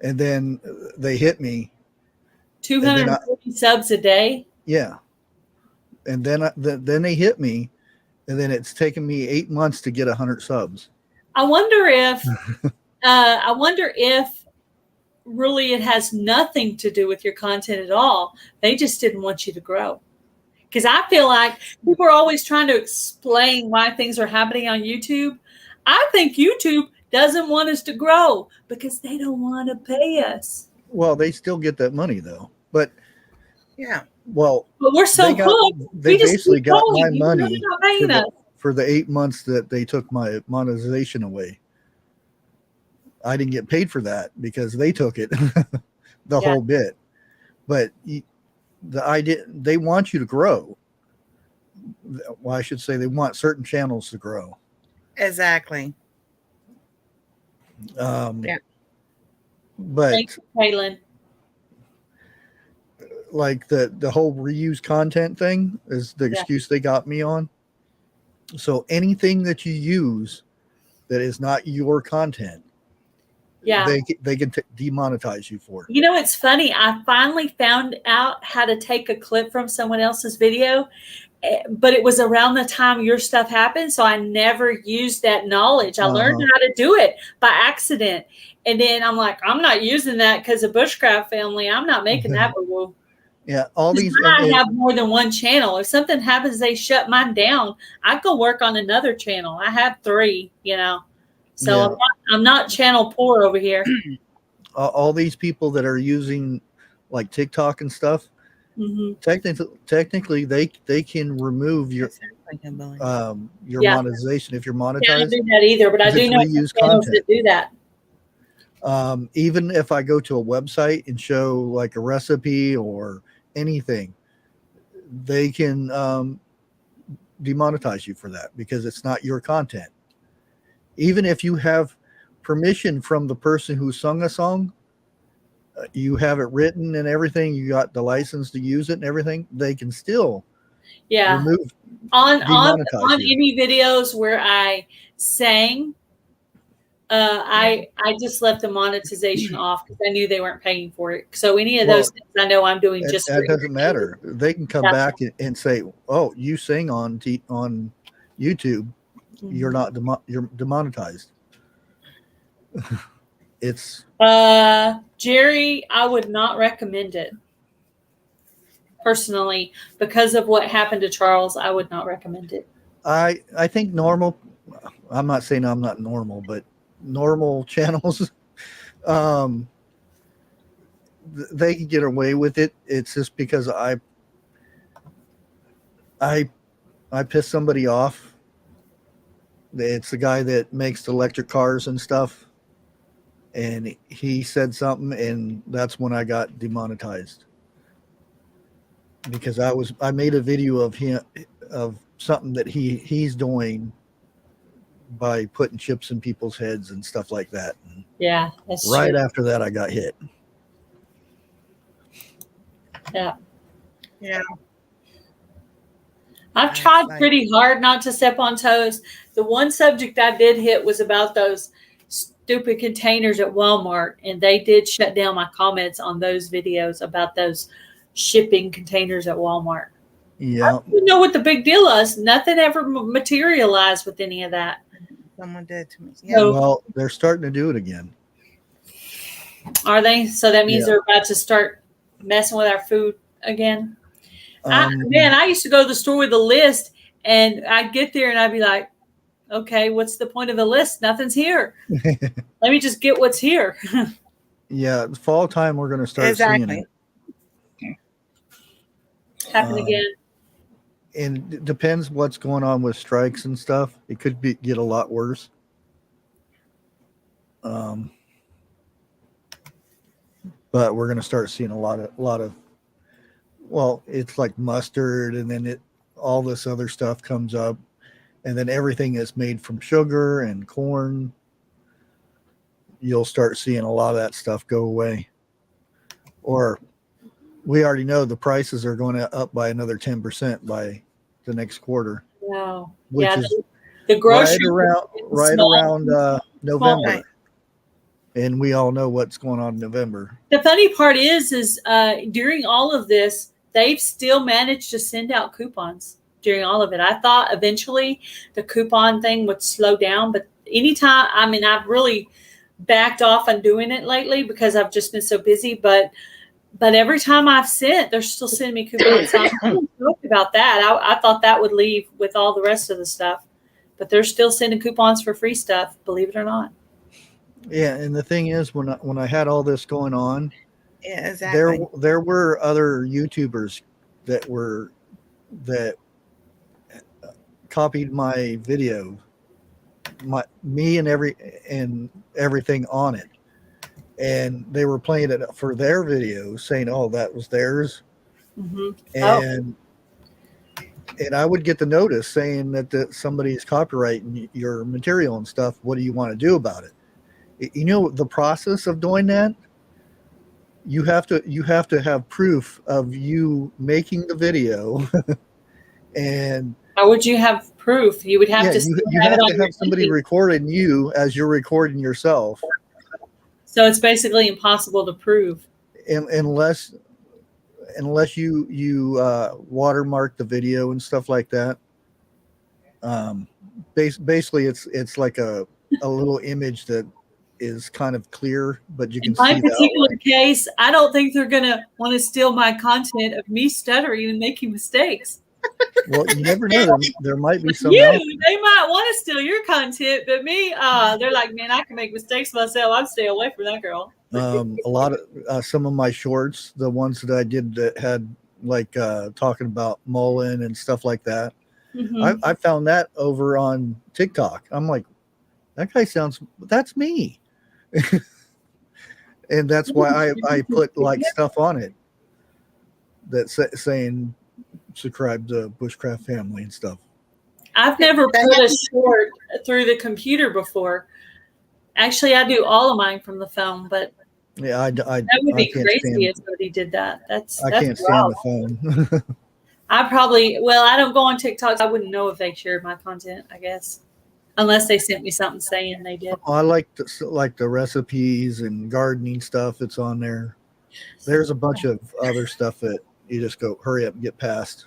and then they hit me. 240 subs a day. Yeah, and then they hit me, and then it's taken me 8 months to get 100 subs. I wonder if really it has nothing to do with your content at all. They just didn't want you to grow. Because I feel like people are always trying to explain why things are happening on YouTube. I think YouTube doesn't want us to grow because they don't want to pay us. Well, they still get that money though, but Yeah. well, But we're so hooked. they We just basically keep got going. my You know, money they're not paying us. for the 8 months that they took my monetization away. I didn't get paid for that because they took it the whole bit. But the idea, they want you to grow. Well, I should say they want certain channels to grow. Exactly. But Thanks, Kaylin. like the whole reuse content thing is the excuse they got me on. So anything that you use that is not your content, they can demonetize you for it. You know, it's funny. I finally found out how to take a clip from someone else's video, but it was around the time your stuff happened. So I never used that knowledge. I learned how to do it by accident. And then I'm like, I'm not using that because of Bushcraft family. I'm not making that. Yeah, all these. I have more than one channel. If something happens, they shut mine down. I go work on another channel. I have 3, So I'm not channel poor over here. All these people that are using like TikTok and stuff, technically they can remove your monetization if you're monetized. Yeah, I don't do that either, but I do know reuse channels content. that do that. Even if I go to a website and show like a recipe or anything, they can demonetize you for that because it's not your content. Even if you have permission from the person who sung a song, you have it written and everything, you got the license to use it and everything, they can still remove on you. any videos where I sang. I just left the monetization off because I knew they weren't paying for it. So any of those things I know I'm doing just that doesn't matter. They can come back and say, "Oh, you sing on YouTube, you're not you're demonetized." It's Jerry, I would not recommend it personally because of what happened to Charles. I would not recommend it. I think normal. I'm not saying I'm not normal, but normal channels, they can get away with it. It's just because I pissed somebody off. It's the guy that makes the electric cars and stuff, and he said something, and that's when I got demonetized because I made a video of him of something that he's doing by putting chips in people's heads and stuff like that. And that's right true. after that I got hit. Yeah. I've That's tried pretty hard not to step on toes. The one subject I did hit was about those stupid containers at Walmart, and they did shut down my comments on those videos about those shipping containers at Walmart. Yeah. I didn't know what the big deal was. Nothing ever materialized with any of that. Someone did to me. Well, they're starting to do it again. Are they? So that means they're about to start messing with our food again. I used to go to the store with a list, and I'd get there and I'd be like, okay, what's the point of the list? Nothing's here. Let me just get what's here. Yeah, fall time we're going to start seeing Exactly. it. Happen again. And it depends what's going on with strikes and stuff. It could get a lot worse. But we're going to start seeing a lot of. Well, it's like mustard, and then all this other stuff comes up, and then everything is made from sugar and corn. You'll start seeing a lot of that stuff go away. Or we already know the prices are going to up by another 10% by the next quarter. Wow. Which Yeah, is the grocery right around November. Right. And we all know what's going on in November. The funny part is during all of this, they've still managed to send out coupons during all of it. I thought eventually the coupon thing would slow down, but anytime, I mean, I've really backed off on doing it lately because I've just been so busy, but every time I've sent, they're still sending me coupons. So I'm stoked about that. I thought that would leave with all the rest of the stuff, but they're still sending coupons for free stuff, believe it or not. Yeah, and the thing is, when I had all this going on, Yeah, exactly. there were other YouTubers that copied my video, me and everything on it, and they were playing it for their videos, saying, "Oh, that was theirs," and I would get the notice saying that somebody's copyrighting your material and stuff. What do you want to do about it? You know, the process of doing that, you have to have proof of you making the video. And how would you have proof? You would have to you have to have somebody recording you as you're recording yourself. So it's basically impossible to prove. Unless you watermark the video and stuff like that. Basically it's like a little image that is kind of clear, but you can see in my particular case, I don't think they're gonna want to steal my content of me stuttering and making mistakes. Well, you never know. There might be some. They might want to steal your content, but me, they're like, man, I can make mistakes myself. I'm staying away from that girl. A lot of some of my shorts, the ones that I did that had like talking about mullein and stuff like that. Mm-hmm. I found that over on TikTok. I'm like, that guy that's me. And that's why I put like stuff on it that's saying subscribe to Bushcraft Family and stuff. I've never put a short through the computer before. Actually, I do all of mine from the phone, but yeah, that would be crazy if somebody did that. I can't stand the phone. I don't go on TikTok. So I wouldn't know if they shared my content, I guess. Unless they sent me something saying they did. I like the recipes and gardening stuff that's on there. There's a bunch of other stuff that you just go, hurry up and get past.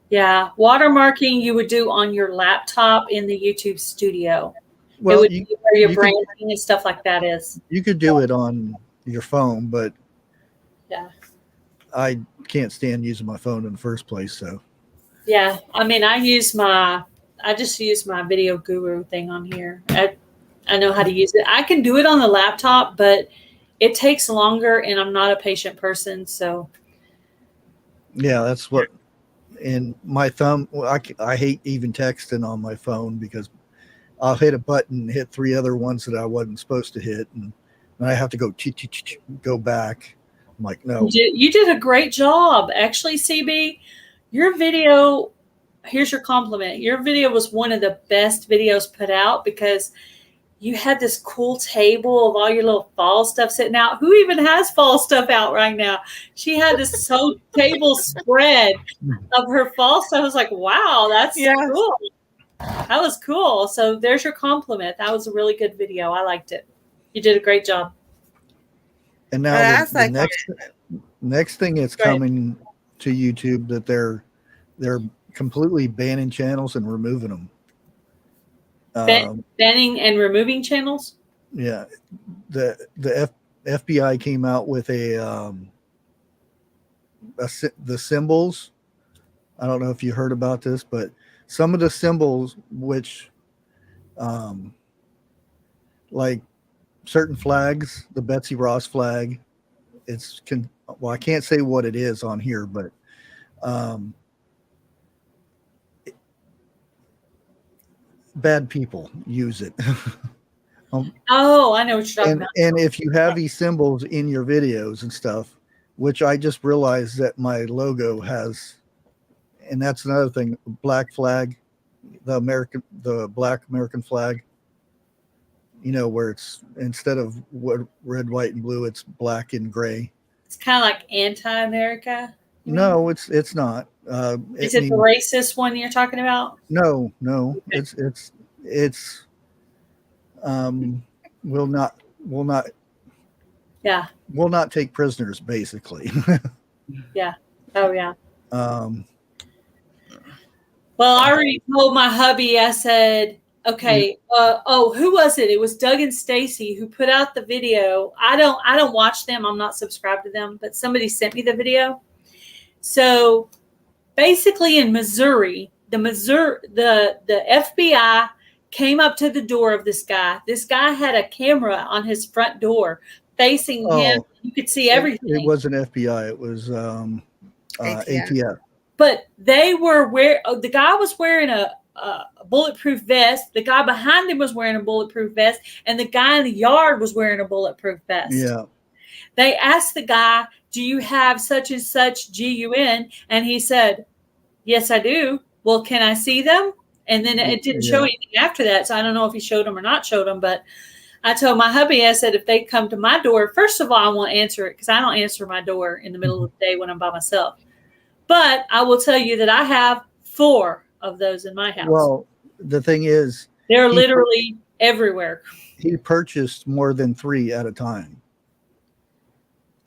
Yeah. Watermarking you would do on your laptop in the YouTube studio. Well, it would be where your branding and stuff like that is. You could do it on your phone, but yeah, I can't stand using my phone in the first place. So yeah, I mean, I just use my video guru thing on here. I know how to use it. I can do it on the laptop, but it takes longer, and I'm not a patient person. So yeah, that's what. And my thumb, I hate even texting on my phone because I'll hit a button, hit three other ones that I wasn't supposed to hit, and I have to go back. I'm like, no. You did a great job, actually, CB. Your video. Here's your compliment. Your video was one of the best videos put out because you had this cool table of all your little fall stuff sitting out. Who even has fall stuff out right now? She had this table spread of her fall stuff. I was like, wow, that's cool. That was cool. So there's your compliment. That was a really good video. I liked it. You did a great job. And now the next thing that's coming to YouTube that they're completely banning channels and removing them. Banning and removing channels? Yeah. The FBI came out with the symbols. I don't know if you heard about this, but some of the symbols, which, like certain flags, the Betsy Ross flag, well, I can't say what it is on here, but bad people use it. Oh, I know what you're talking about. And if you have these symbols in your videos and stuff, which I just realized that my logo has, and that's another thing, black flag, the black American flag, you know, where it's instead of red, white, and blue, it's black and gray. It's kind of like anti-America. No, it's not. Is it the racist one you're talking about? No, Okay. it's will not Yeah. will not take prisoners, basically. Yeah. Oh, yeah. um Well, I already told my hubby, I said, okay, who was it? It was Doug and Stacy who put out the video. I don't watch them. I'm not subscribed to them, but somebody sent me the video. So basically in Missouri, the FBI came up to the door of this guy. This guy had a camera on his front door facing him. You could see everything. It wasn't FBI. It was ATF. But they were the guy was wearing a bulletproof vest. The guy behind him was wearing a bulletproof vest, and the guy in the yard was wearing a bulletproof vest. Yeah. They asked the guy, "Do you have such and such GUN?" And he said, "Yes, I do." Well, can I see them? And then it didn't show anything after that, so I don't know if he showed them or not showed them. But I told my hubby, I said, if they come to my door, first of all, I won't answer it because I don't answer my door in the middle of the day when I'm by myself. But I will tell you that I have 4 of those in my house. Well, the thing is, they're literally everywhere. He purchased more than 3 at a time.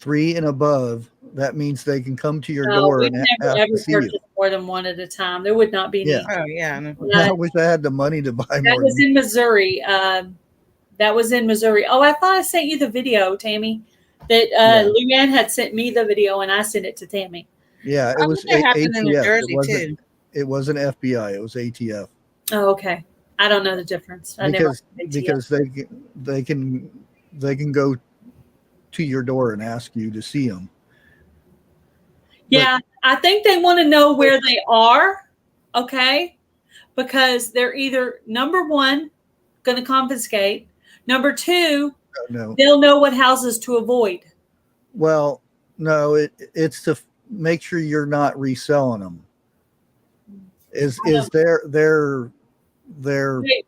3 and above, that means they can come to your door we've and never have ever to see you. purchased more than 1 at a time. There would not be Yeah. need. Oh yeah. I wish I had the money to buy That more. was in Missouri. That was in Missouri. Oh, I thought I sent you the video, Tammy. That Luann had sent me the video, and I sent it to Tammy. Yeah, it was It happened in New ATF. Jersey too. It wasn't FBI. It was ATF. Oh, okay. I don't know the difference. Because they can go to your door and ask you to see them. Yeah, I think they want to know where they are. Okay, because they're either number 1 going to confiscate. Number 2, No. they'll know what houses to avoid. Well, no, it's to make sure you're not reselling them. Is their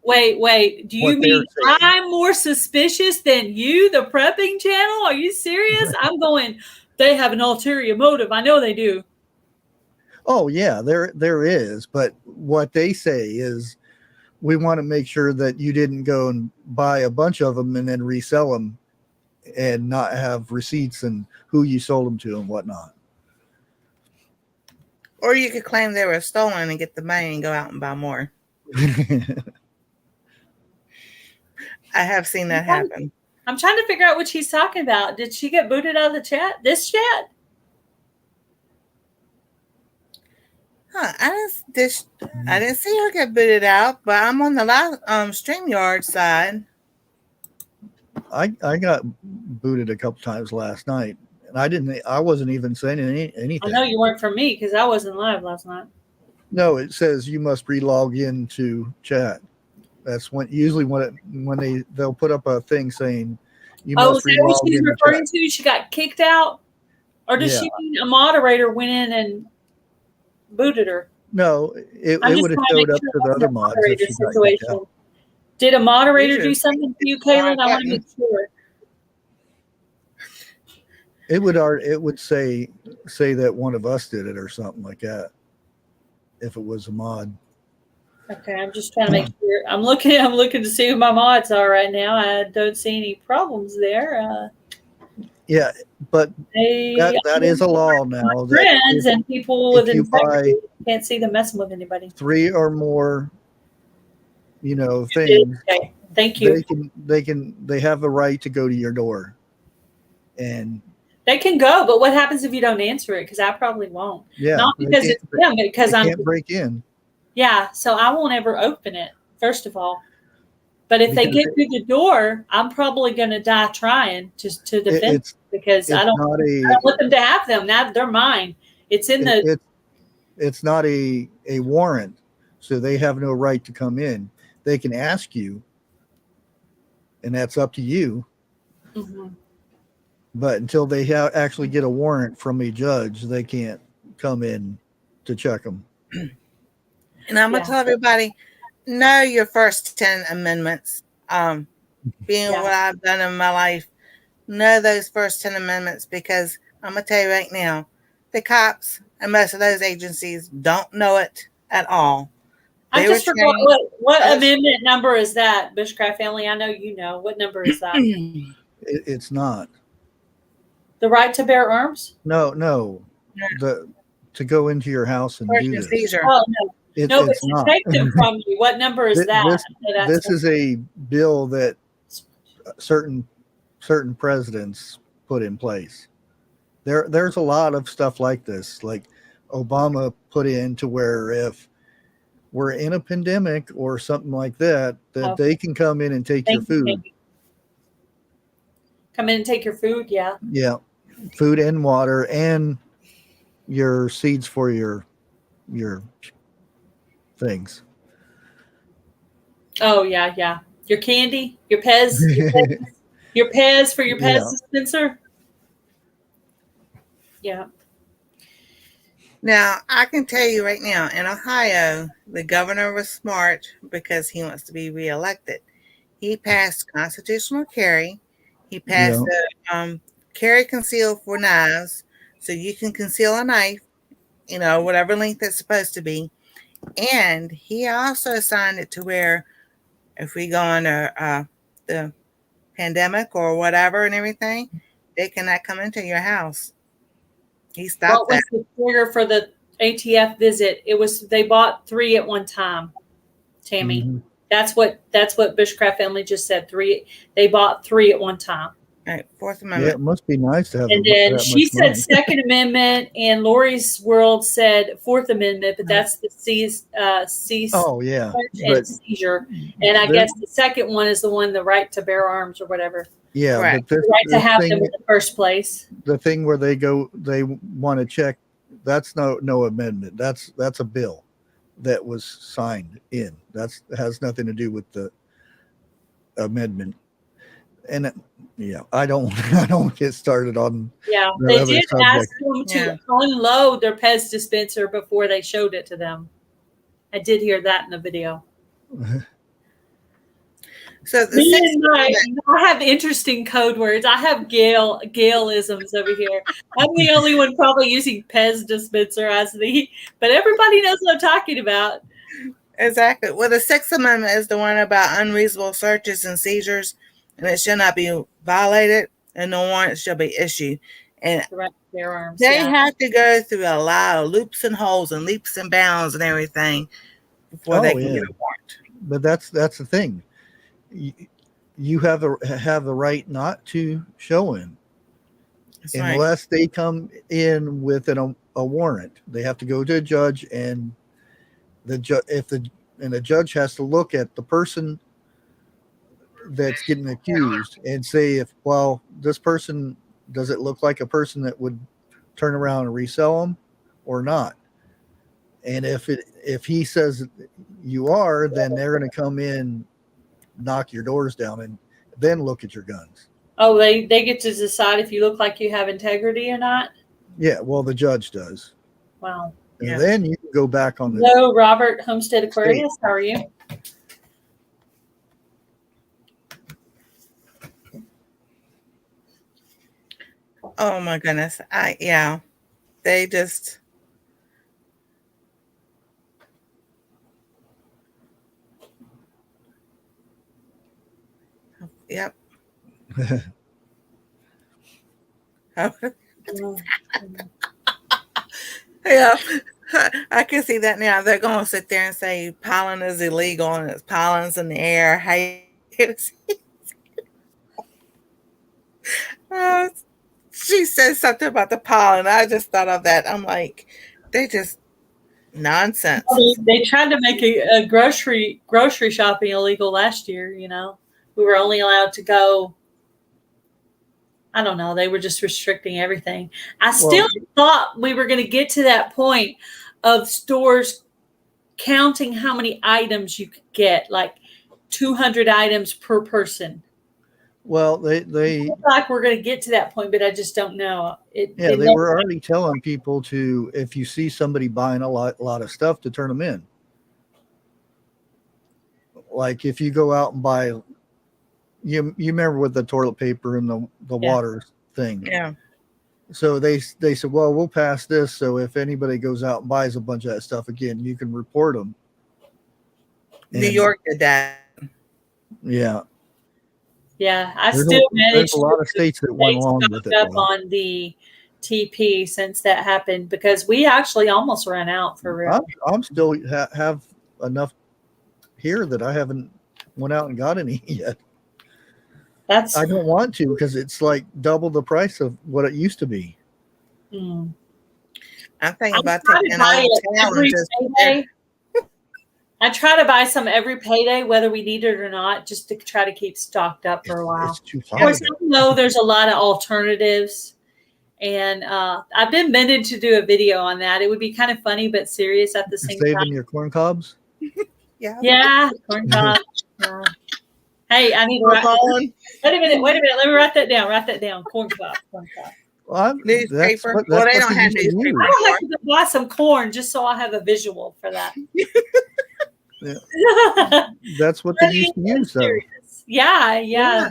Wait. Do you mean I'm more suspicious than you, the prepping channel? Are you serious? I'm going, they have an ulterior motive. I know they do. Oh yeah, there is, but what they say is we want to make sure that you didn't go and buy a bunch of them and then resell them and not have receipts and who you sold them to and whatnot. Or you could claim they were stolen and get the money and go out and buy more. I have seen that happen. I'm trying to figure out what she's talking about. Did she get booted out of the chat? This chat? Huh, I didn't see her get booted out, but I'm on the live StreamYard side. I got booted a couple times last night, and I wasn't even saying anything. I know you weren't for me because I wasn't live last night. No, it says you must re-log into chat. That's when they'll put up a thing saying you must is that what re-log she's into referring chat. to? She got kicked out? Or does she mean a moderator went in and booted her? No, it would have showed up to the other mods if she got kicked out. Did a moderator do something to you, Kaylin? I want to make sure. It would say that one of us did it or something like that. If it was a mod. Okay, I'm just trying to make sure. I'm looking to see who my mods are right now. I don't see any problems there. Yeah, but that is a law now. Friends and people with integrity can't see them messing with anybody. 3 or more, things. Okay, thank you. They have the right to go to your door, and they can go. But what happens if you don't answer it? Because I probably won't. Yeah, not because it's them, because I can't break in. Yeah, so I won't ever open it, first of all. But if they Because get through the door, I'm probably going to die trying to defend it's because I it's don't not want them to have them. Now they're mine. It's in the it's not a warrant, so they have no right to come in. They can ask you, and that's up to you. Mhm. But until they actually get a warrant from a judge, they can't come in to check them. And I'm gonna tell everybody, know your first 10 amendments. Being what I've done in my life, know those first 10 amendments, because I'm gonna tell you right now, the cops and most of those agencies don't know it at all. I just forgot what amendment number is that, Bushcraft family? I know you know. What number is that? It's not. The right to bear arms? No. To go into your house and do this. Seizure. Oh no. No, but It's to not. take them from you. What number is that? This is a bill that certain presidents put in place. There's a lot of stuff like this, like Obama put in, to where if we're in a pandemic or something like that, they can come in and take your food. Come in and take your food, yeah. Yeah, food and water and your seeds for your things. Oh yeah. Your candy, your Pez, your Pez for your Pez dispenser. Yeah. Now, I can tell you right now, in Ohio, the governor was smart because he wants to be reelected. He passed constitutional carry. He passed the carry conceal for knives, so you can conceal a knife, whatever length it's supposed to be. And he also signed it to where if we go under the pandemic or whatever and everything, they cannot come into your house. He stopped that. What was the trigger for the ATF visit? It was they bought 3 at one time, Tammy. Mm-hmm. That's what Bushcraft family just said. 3. They bought 3 at one time. Right, Fourth Amendment. Yeah, it must be nice to have. And then she said Second Amendment, and Lori's World said Fourth Amendment, but that's the cease and seizure. And I guess the second one is the one, the right to bear arms or whatever. Yeah, right. But the right to have them in the first place. The thing where they want to check, that's no amendment. That's a bill that was signed in. That has nothing to do with the amendment. And I don't get started on. Yeah, they did ask them to unload their Pez dispenser before they showed it to them. I did hear that in the video. So I have interesting code words. I have Gailisms over here. I'm the only one probably using Pez dispenser but everybody knows what I'm talking about. Exactly. Well, the Sixth Amendment is the one about unreasonable searches and seizures, and it shall not be violated, and no warrant shall be issued. And they have to go through a lot of loops and holes and leaps and bounds and everything before they can get a warrant. But that's the thing. You have the right not to show in unless they come in with a warrant. They have to go to a judge, and the judge has to look at the person that's getting accused and say, this person, does it look like a person that would turn around and resell them or not? And if he says you are, then they're going to come in, knock your doors down, and then look at your guns. Oh, they get to decide if you look like you have integrity or not? Yeah, well, the judge does. Wow. And then you can go back on the. Hello, Robert, Homestead Aquarius. How are you? Oh my goodness. They just. Yep. Yeah, I can see that now. They're going to sit there and say pollen is illegal and it's pollen's in the air. She said something about the pollen. I just thought of that. I'm like, they just nonsense. They tried to make a grocery shopping illegal last year. You know, we were only allowed to go. I don't know. They were just restricting everything. I still thought we were going to get to that point of stores counting how many items you could get, like 200 items per person. Well, they Looks like we're going to get to that point, but I just don't know. they were already telling people to, if you see somebody buying a lot of stuff, to turn them in. Like if you go out and buy, you remember with the toilet paper and the water thing. Yeah. So they said, well, we'll pass this. So if anybody goes out and buys a bunch of that stuff again, you can report them. New York did that. Yeah. Yeah, There's a lot of states that went along with it. Up on the TP since that happened, because we actually almost ran out for real. I'm still have enough here that I haven't went out and got any yet. I don't want to, because it's like double the price of what it used to be. I'm thinking about taking I try to buy some every payday, whether we need it or not, just to try to keep stocked up for a while. It's too Of course, I know there's a lot of alternatives, and I've been meaning to do a video on that. It would be kind of funny but serious at the same time. Saving your corn cobs? Yeah, corn cobs. Hey, I need to write. Wait a minute. Let me write that down. Corn cob. Well, newspaper. Well, they don't have newspaper. I don't have to buy some corn just so I have a visual for that. Yeah. That's what they used to use, though. Yeah.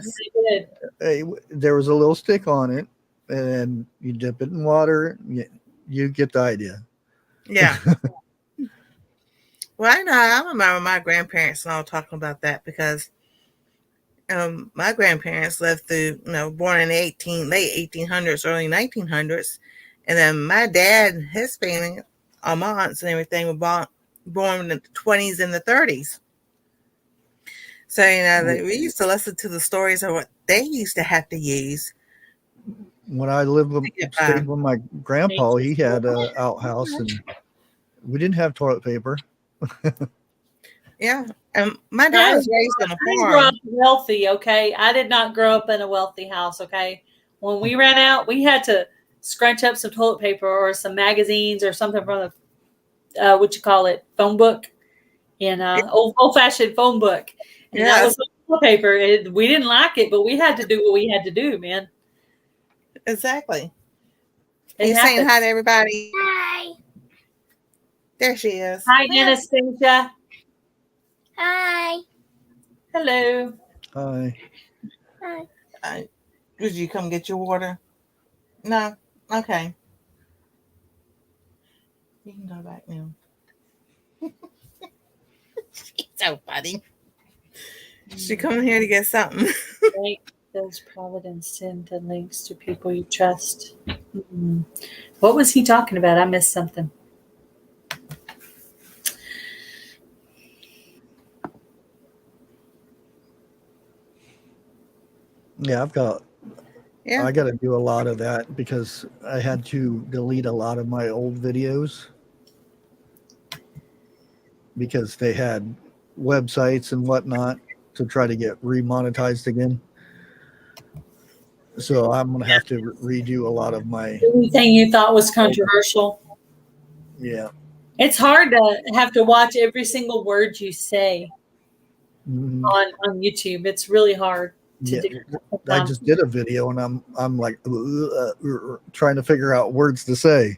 Hey, there was a little stick on it, and you dip it in water. You get the idea. Yeah. Well, I remember my grandparents and all talking about that, because my grandparents lived through, born in the late 1800s, early 1900s, and then my dad, his family, our aunts and everything, were born in the 20s and the 30s. So, we used to listen to the stories of what they used to have to use. When I stayed with my grandpa, he had an outhouse, and we didn't have toilet paper. Yeah. And my dad was raised on a farm. I grew up wealthy, okay? I did not grow up in a wealthy house, okay? When we ran out, we had to scrunch up some toilet paper or some magazines or something from the, phone book, and old-fashioned phone book. And that was toilet paper. We didn't like it, but we had to do what we had to do, man. Exactly. You're saying hi to everybody. Hi. There she is. Hi, Anastasia. Hi. Hello. Hi. Hi. Did you come get your water? No? Okay. You can go back now. She's so funny. She come here to get something. Make those Providence send the links to people you trust. What was he talking about? I missed something. Yeah, I got to do a lot of that, because I had to delete a lot of my old videos because they had websites and whatnot to try to get remonetized again. So I'm going to have to redo a lot of my... Anything you thought was controversial? Yeah. It's hard to have to watch every single word you say on YouTube. It's really hard to do. I just did a video, and I'm like trying to figure out words to say.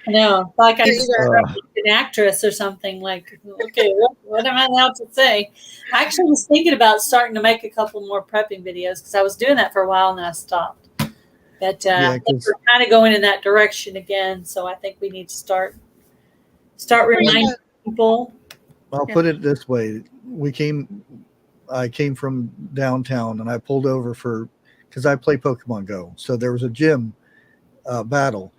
I know, like I'm an actress or something. Like, okay, what am I allowed to say? I actually was thinking about starting to make a couple more prepping videos, because I was doing that for a while and then I stopped. But we're kind of going in that direction again, so I think we need to start reminding people. I'll put it this way: I came from downtown, and I pulled over because I play Pokemon Go. So there was a gym battle,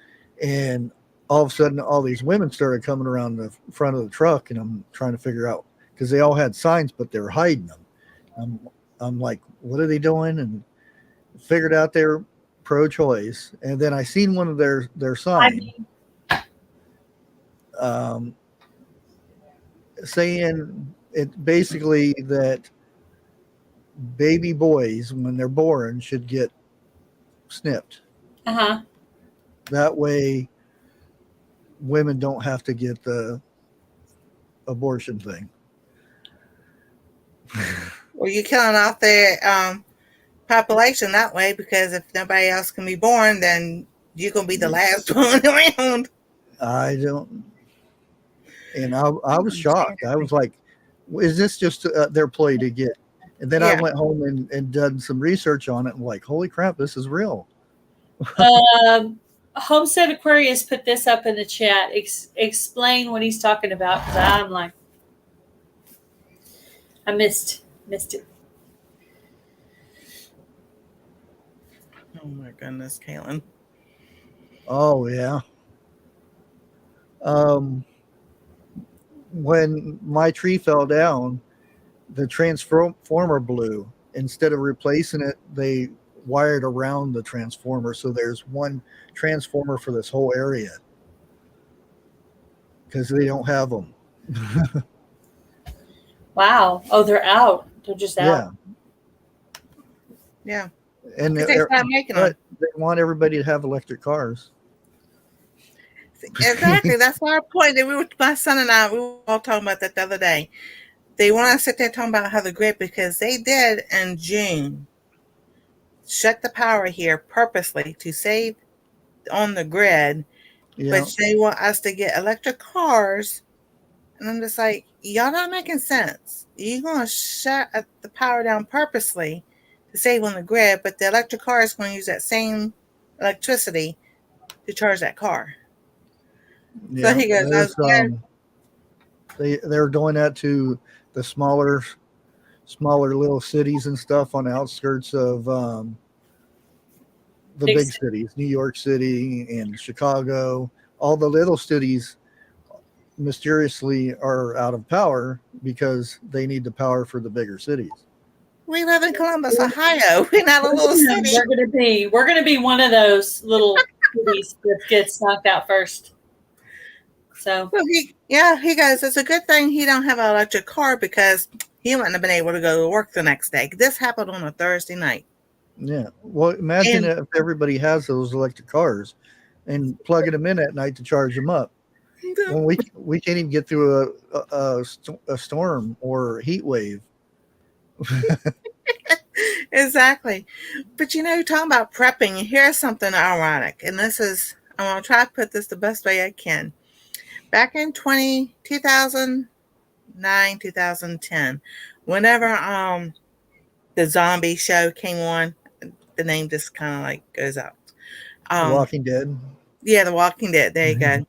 and all of a sudden, all these women started coming around the front of the truck, and I'm trying to figure out, because they all had signs, but they were hiding them. I'm like, what are they doing? And figured out they were pro-choice. And then I seen one of their signs. saying it basically that baby boys, when they're born, should get snipped. Uh-huh. That way, women don't have to get the abortion thing. Well, you're killing off their population that way, because if nobody else can be born, then you're gonna be the last one around. I don't, and I was shocked. I was like, "Is this just their play to get?" And then I Yeah. went home and done some research on it. And like, holy crap, this is real. Homestead Aquarius put this up in the chat. Explain what he's talking about, because I'm like, I missed it. Oh my goodness, Kaylin. Oh yeah. When my tree fell down, the transformer blew. Instead of replacing it, they wired around the transformer, so there's one transformer for this whole area because they don't have them. Wow. Oh, they're out. They're just out. Yeah. And Because they stopped making them. but they want everybody to have electric cars. Exactly. That's our point. My son and I, we were all talking about that the other day. They want to sit there talking about how the grid, because they did in June shut the power here purposely to save on the grid, Yeah. but they want us to get electric cars. And I'm just like, y'all not making sense. You're going to shut the power down purposely to save on the grid, but the electric car is going to use that same electricity to charge that car. Yeah. So he goes, They're doing that to the smaller little cities and stuff on the outskirts of the big cities, New York City and Chicago. All the little cities mysteriously are out of power because they need the power for the bigger cities. We live in Columbus, Ohio. We're not a little city. We're gonna be one of those little cities that gets knocked out first. So he goes, it's a good thing he don't have an electric car, because he wouldn't have been able to go to work the next day. This happened on a Thursday night. Yeah. Well, imagine if everybody has those electric cars and plugging them in at night to charge them up. When we can't even get through a storm or heat wave. Exactly. But talking about prepping, here's something ironic. And I'm going to try to put this the best way I can. Back in 2009, 2010, whenever the zombie show came on, the name just kind of like goes out. The Walking Dead. Yeah, The Walking Dead. There you go.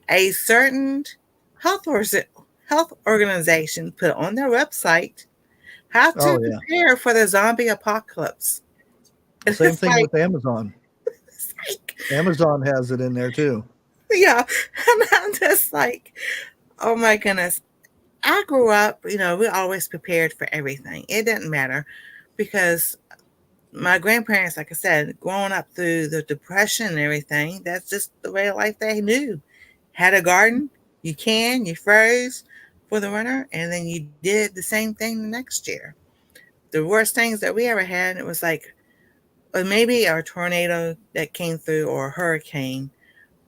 A certain health organization put on their website how to prepare for the zombie apocalypse. Same thing with Amazon. Amazon has it in there too. Yeah. And I'm just like, oh my goodness. I grew up, we always prepared for everything. It didn't matter, because my grandparents, like I said, growing up through the Depression and everything, that's just the way of life they knew. Had a garden, you froze for the winter, and then you did the same thing the next year. The worst things that we ever had, it was like maybe a tornado that came through or a hurricane,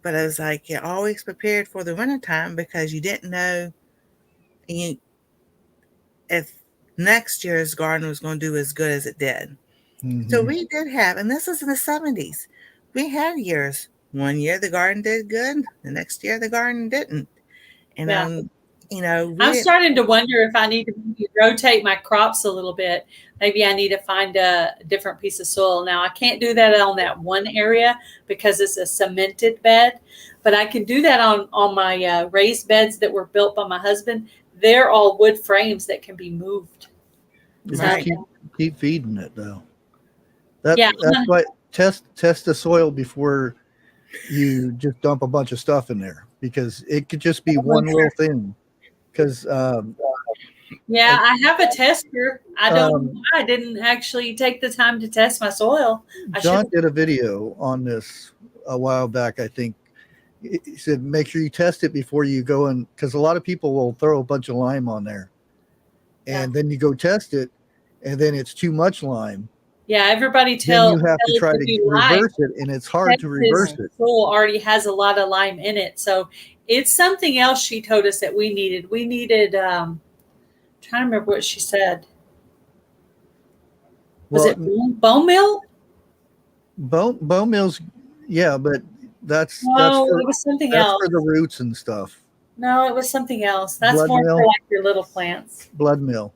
but it was like you always prepared for the wintertime, because you didn't know if next year's garden was going to do as good as it did. Mm-hmm. So we did have, and this is in the 70s, we had years. One year the garden did good, the next year the garden didn't. And I'm starting to wonder if I need to rotate my crops a little bit. Maybe I need to find a different piece of soil. Now I can't do that on that one area because it's a cemented bed, but I can do that on my raised beds that were built by my husband. They're all wood frames that can be moved. Just keep feeding it though. That's why test the soil before you just dump a bunch of stuff in there, because it could just be one little thing. Because I have a tester. I don't know why I didn't actually take the time to test my soil. John did a video on this a while back, I think, he said, make sure you test it before you go in, because a lot of people will throw a bunch of lime on there, and then you go test it, and then it's too much lime. Yeah, everybody Then you have to tells try us to do reverse it, and it's hard to reverse Texas it. soil already has a lot of lime in it, so it's something else she told us that we needed. We needed, trying to remember what she said. Was Well, it bone meal? bone meal's, yeah, but that's No, for it was something that's else. for the roots and stuff. No, it was something else. That's Blood more meal? for like your little plants. Blood meal.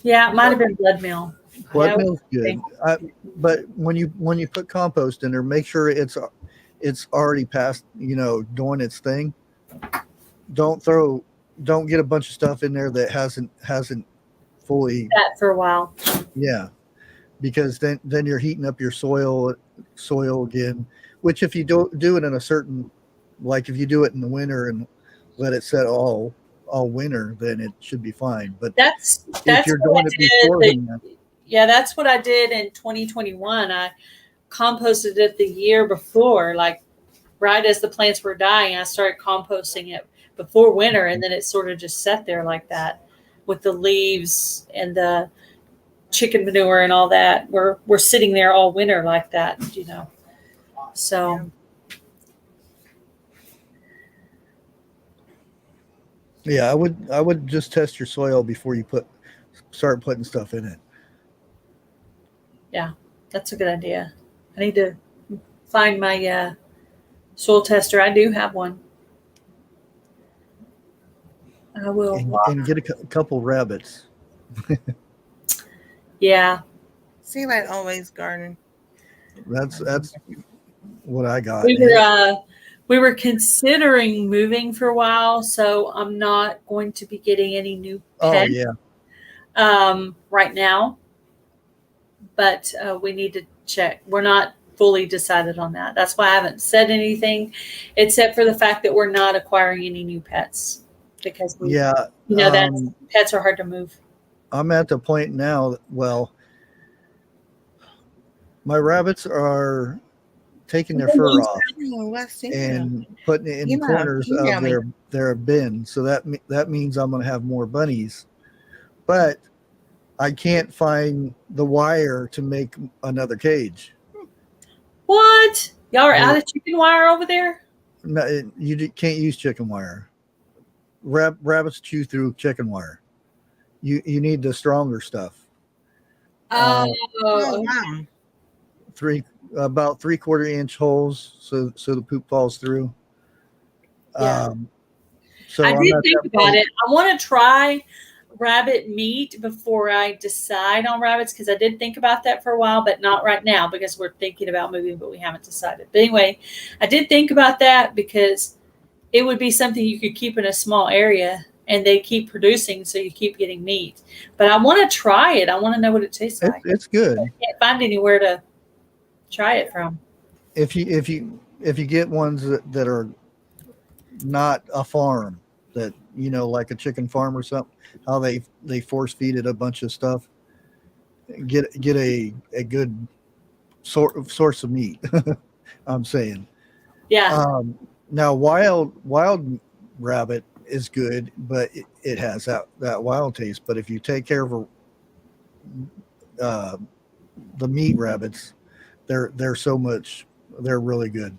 Yeah, it might have been blood meal. Blood Yeah, meal's good. But when you put compost in there, make sure it's already past, doing its thing. Don't get a bunch of stuff in there that hasn't fully, that for a while. yeah, because then you're heating up your soil again, which if you do it in a certain, like if you do it in the winter and let it set all winter, then it should be fine. But That's if you're what doing I it did. beforehand, Yeah, that's what I did in 2021. I composted it the year before, like right as the plants were dying. I started composting it before winter, and then it sort of just sat there like that with the leaves and the chicken manure and all that. We're sitting there all winter like that, So yeah, I would just test your soil before you start putting stuff in it. yeah, that's a good idea. I need to find my soil tester. I do have one. I will. And get a couple rabbits. Yeah. See, like always, garden. That's what I got. We were considering moving for a while, so I'm not going to be getting any new pets. Oh yeah. Right now, but we need to check. We're not fully decided on that. That's why I haven't said anything, except for the fact that we're not acquiring any new pets because pets are hard to move. I'm at the point now. Well, my rabbits are taking their fur off and putting it in the corners of their bin. So that means I'm going to have more bunnies, but I can't find the wire to make another cage. What? Y'all are out of chicken wire over there? No, you can't use chicken wire. Rabbits chew through chicken wire. You need the stronger stuff. About 3/4 inch holes so the poop falls through. Yeah. So I did think about it. I want to try rabbit meat before I decide on rabbits, because I did think about that for a while, but not right now because we're thinking about moving, but we haven't decided. But anyway, I did think about that because it would be something you could keep in a small area and they keep producing, so you keep getting meat. But I want to try it. I want to know what it tastes like. It's good. I can't find anywhere to try it from. If you get ones that are not a farm, that like a chicken farm or something, how they force feed it a bunch of stuff, get a good source of meat. I'm saying. Yeah. Now wild rabbit is good, but it has that wild taste. But if you take care of the meat rabbits, they're really good.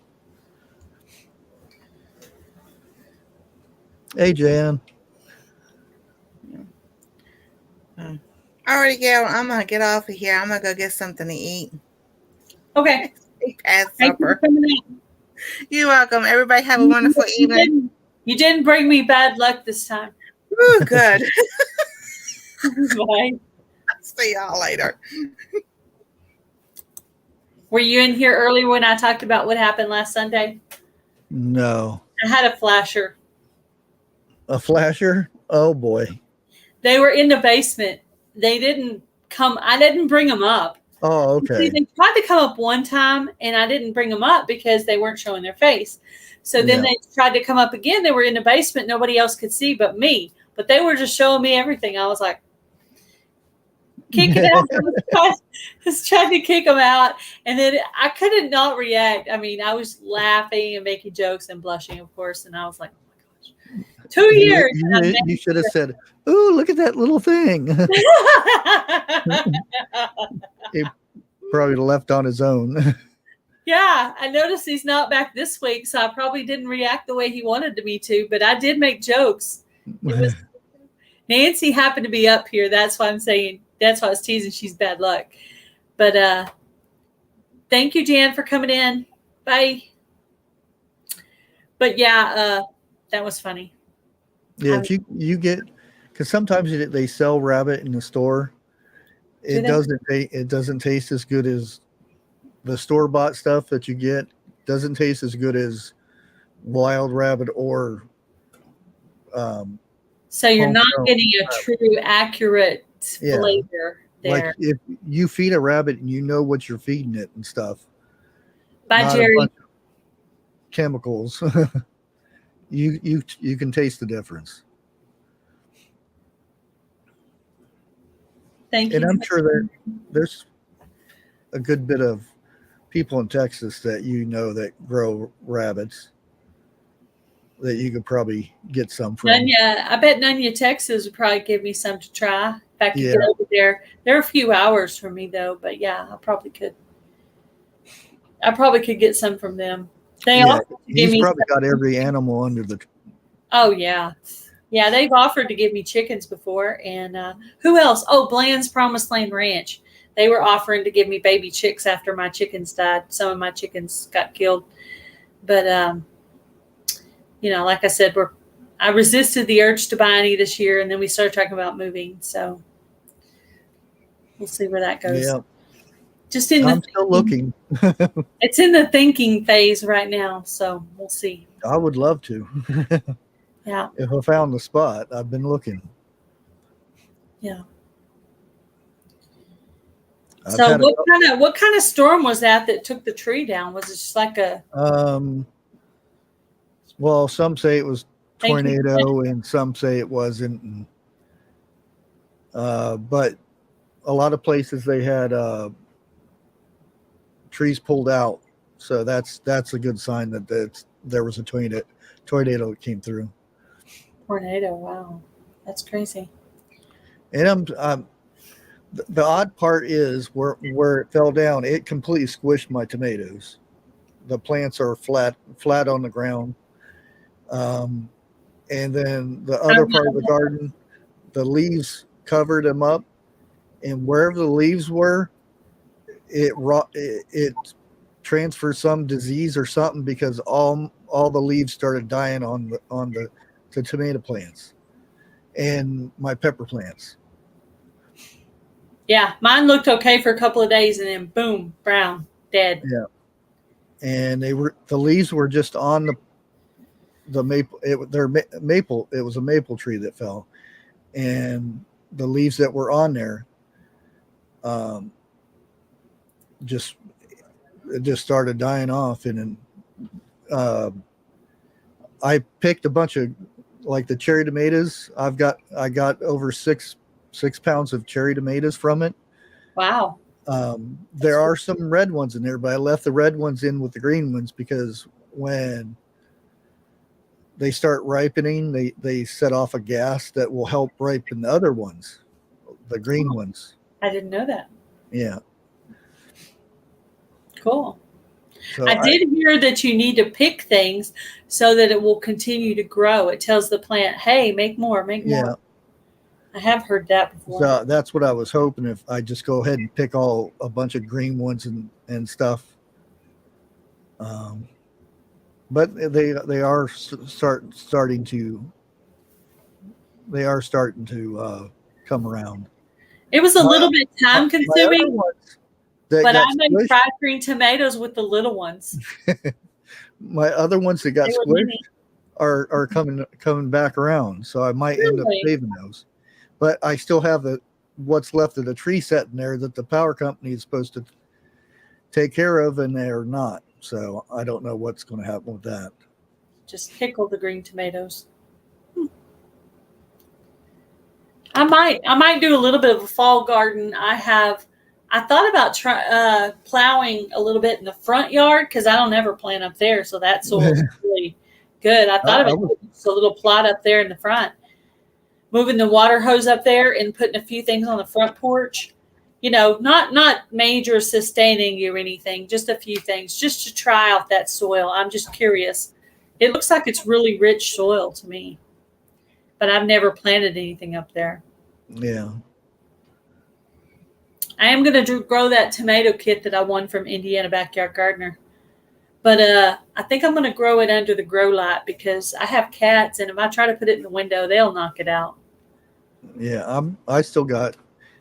Hey, Jan. Alrighty, Gail, I'm gonna get off of here. I'm gonna go get something to eat. Okay. Past Thank you for supper. coming in. You're welcome. Everybody have a wonderful evening. You didn't bring me bad luck this time. Ooh, good. Bye. See y'all later. Were you in here early when I talked about what happened last Sunday? No. I had a flasher. A flasher? Oh boy. They were in the basement. They didn't come. I didn't bring them up. Oh, okay. See, they tried to come up one time, and I didn't bring them up because they weren't showing their face. So then they tried to come up again. They were in the basement. Nobody else could see but me. But they were just showing me everything. I was like, kicking out. I was trying to kick them out, and then I couldn't not react. I mean, I was laughing and making jokes and blushing, of course, and I was like, oh my gosh, 2 years. You should have said, "Ooh, look at that little thing." He probably left on his own. Yeah, I noticed he's not back this week, so I probably didn't react the way he wanted me to, but I did make jokes. It was Nancy happened to be up here. That's why I'm saying, that's why I was teasing she's bad luck. But thank you, Jan, for coming in. Bye. But yeah, that was funny. Yeah, if you get, because sometimes they sell rabbit in the store. It doesn't taste as good as the store-bought stuff that you get. Doesn't taste as good as wild rabbit or so you're not getting a true accurate flavor there. Like if you feed a rabbit and you know what you're feeding it and stuff. Bye, Jerry. Chemicals. you can taste the difference. Thank you. And I'm sure there's a good bit of people in Texas that that grow rabbits that you could probably get some from. Nunya, I bet Nunya, Texas would probably give me some to try if I could get over there. They're a few hours from me though, but yeah, I probably could get some from them. He's probably got every animal under the. Oh yeah. Yeah, they've offered to give me chickens before. And who else? Oh, Bland's Promised Land Ranch. They were offering to give me baby chicks after my chickens died. Some of my chickens got killed. But, like I said, I resisted the urge to buy any this year. And then we started talking about moving. So we'll see where that goes. Yeah. I'm still looking. It's in the thinking phase right now. So we'll see. I would love to. Yeah. If I found the spot, I've been looking. Yeah. So what kind of storm was that took the tree down? Was it just like a well, some say it was tornado and some say it wasn't. But a lot of places they had trees pulled out. So that's a good sign that there was a tornado that came through. Tornado, wow, that's crazy. And the odd part is where it fell down, it completely squished my tomatoes. The plants are flat on the ground, and then the other part of the garden, the leaves covered them up, and wherever the leaves were, it transferred some disease or something because all the leaves started dying on the tomato plants and my pepper plants. Yeah, mine looked okay for a couple of days and then boom, brown, dead. Yeah. And the leaves were just on the maple. Maple. It was a maple tree that fell, and the leaves that were on there, just started dying off. And I picked a bunch of like the cherry tomatoes. I got over 6 pounds of cherry tomatoes from it. Wow. There are some red ones in there, but I left the red ones in with the green ones because when they start ripening, they set off a gas that will help ripen the other ones, the green ones. I didn't know that. Yeah. Cool. So I did hear that you need to pick things so that it will continue to grow. It tells the plant, hey, make more. Yeah. I have heard that before. So that's what I was hoping, if I just go ahead and pick a bunch of green ones and stuff. But they are starting to come around. It was a little bit time consuming, but I made fried green tomatoes with the little ones. My other ones that got squished are coming back around, so I might end up saving those. But I still have what's left of the tree sitting there that the power company is supposed to take care of, and they're not. So I don't know what's going to happen with that. Just pickle the green tomatoes. I might do a little bit of a fall garden. I thought about plowing a little bit in the front yard because I don't ever plant up there, so that soil's really good. I thought about putting a little plot up there in the front, moving the water hose up there, and putting a few things on the front porch. You know, not major sustaining or anything, just a few things, just to try out that soil. I'm just curious. It looks like it's really rich soil to me, but I've never planted anything up there. Yeah. I am going to grow that tomato kit that I won from Indiana Backyard Gardener. But I think I'm going to grow it under the grow light because I have cats, and if I try to put it in the window, they'll knock it out. Yeah, I still got.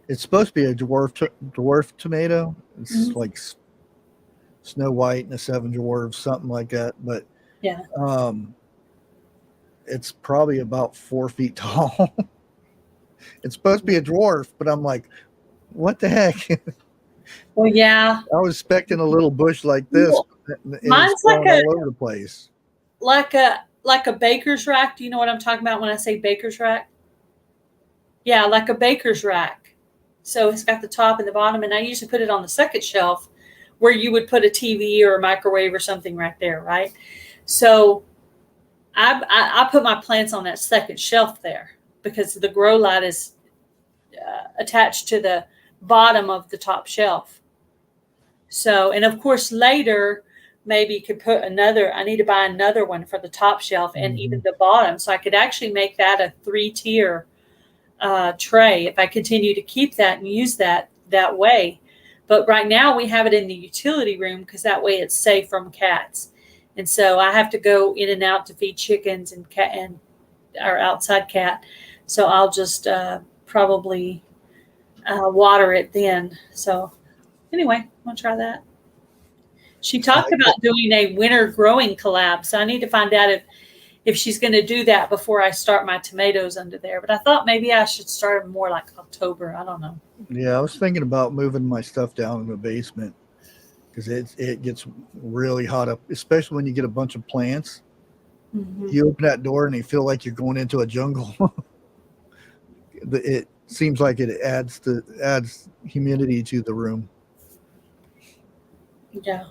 It's supposed to be a dwarf tomato. It's like Snow White and the Seven Dwarfs, something like that. But yeah, it's probably about 4 feet tall. It's supposed to be a dwarf, but I'm like, what the heck? Well, yeah. I was expecting a little bush like this. Well, mine's like all over the place. Like a baker's rack. Do you know what I'm talking about when I say baker's rack? Yeah, like a baker's rack. So it's got the top and the bottom, and I usually put it on the second shelf where you would put a TV or a microwave or something right there, right? So I put my plants on that second shelf there because the grow light is attached to the bottom of the top shelf. So, and of course later maybe you could put I need to buy another one for the top shelf and even the bottom. So I could actually make that a 3-tier tray if I continue to keep that and use that way. But right now we have it in the utility room because that way it's safe from cats. And so I have to go in and out to feed chickens and our outside cat. So I'll just probably water it then. So anyway, I'm going to try that. She talked about doing a winter growing collab. So I need to find out if she's going to do that before I start my tomatoes under there. But I thought maybe I should start them more like October. I don't know. Yeah, I was thinking about moving my stuff down in the basement because it gets really hot up, especially when you get a bunch of plants. You open that door and you feel like you're going into a jungle. It seems like it adds humidity to the room. Yeah.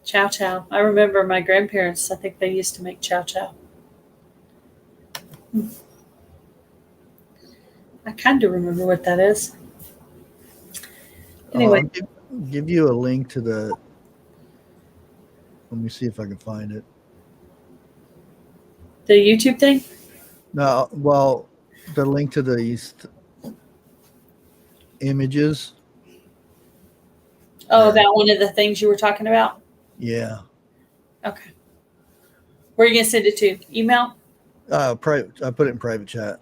Chow chow. I remember my grandparents, I think they used to make chow chow. I kind of remember what that is. Anyway. I'll give you a link to the. Let me see if I can find it. The YouTube thing? No, well, the link to these images. Oh, that one of the things you were talking about? Yeah. Okay. Where are you going to send it to? Email? Private. I put it in private chat.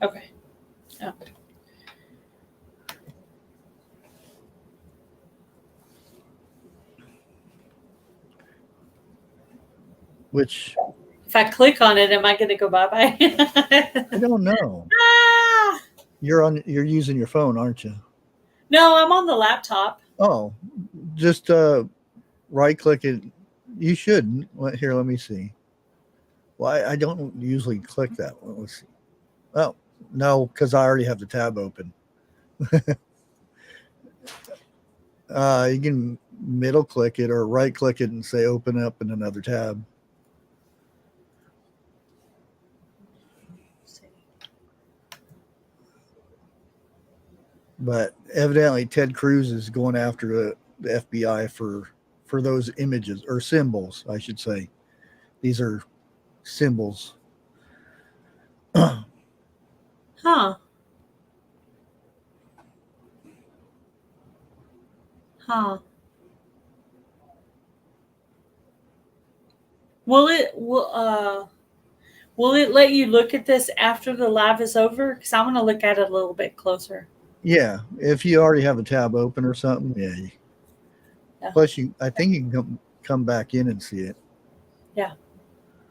Okay. Oh. Which, if I click on it, am I going to go bye-bye? I don't know. Ah! You're using your phone, aren't you? No, I'm on the laptop. Oh, just right click it. You should. Here, let me see. Well, I don't usually click that one. Let's see. Oh, no, because I already have the tab open. You can middle click it or right click it and say open up in another tab. But evidently Ted Cruz is going after the FBI for those images or symbols, I should say. These are symbols. Huh. Huh. Will it let you look at this after the live is over? Because I want to look at it a little bit closer. Yeah, if you already have a tab open or something, yeah. Plus, I think you can come back in and see it. Yeah.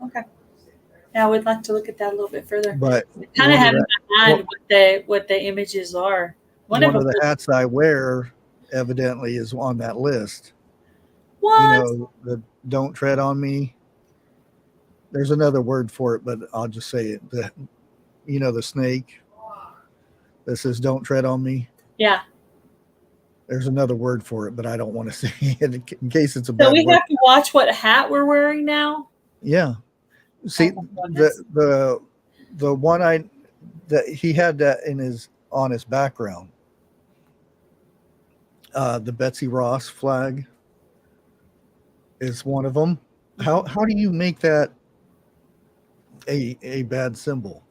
Okay. Yeah, I would like to look at that a little bit further. But kind of have in my mind what the images are. One of the hats I wear evidently is on that list. What? You know, the "Don't Tread on Me." There's another word for it, but I'll just say it. the snake that says "Don't tread on me." Yeah. There's another word for it, but I don't want to say it in case it's a So bad we word. have to watch what hat we're wearing now. Yeah. See, Oh my goodness. the one that he had that on his background. The Betsy Ross flag is one of them. How do you make that a bad symbol?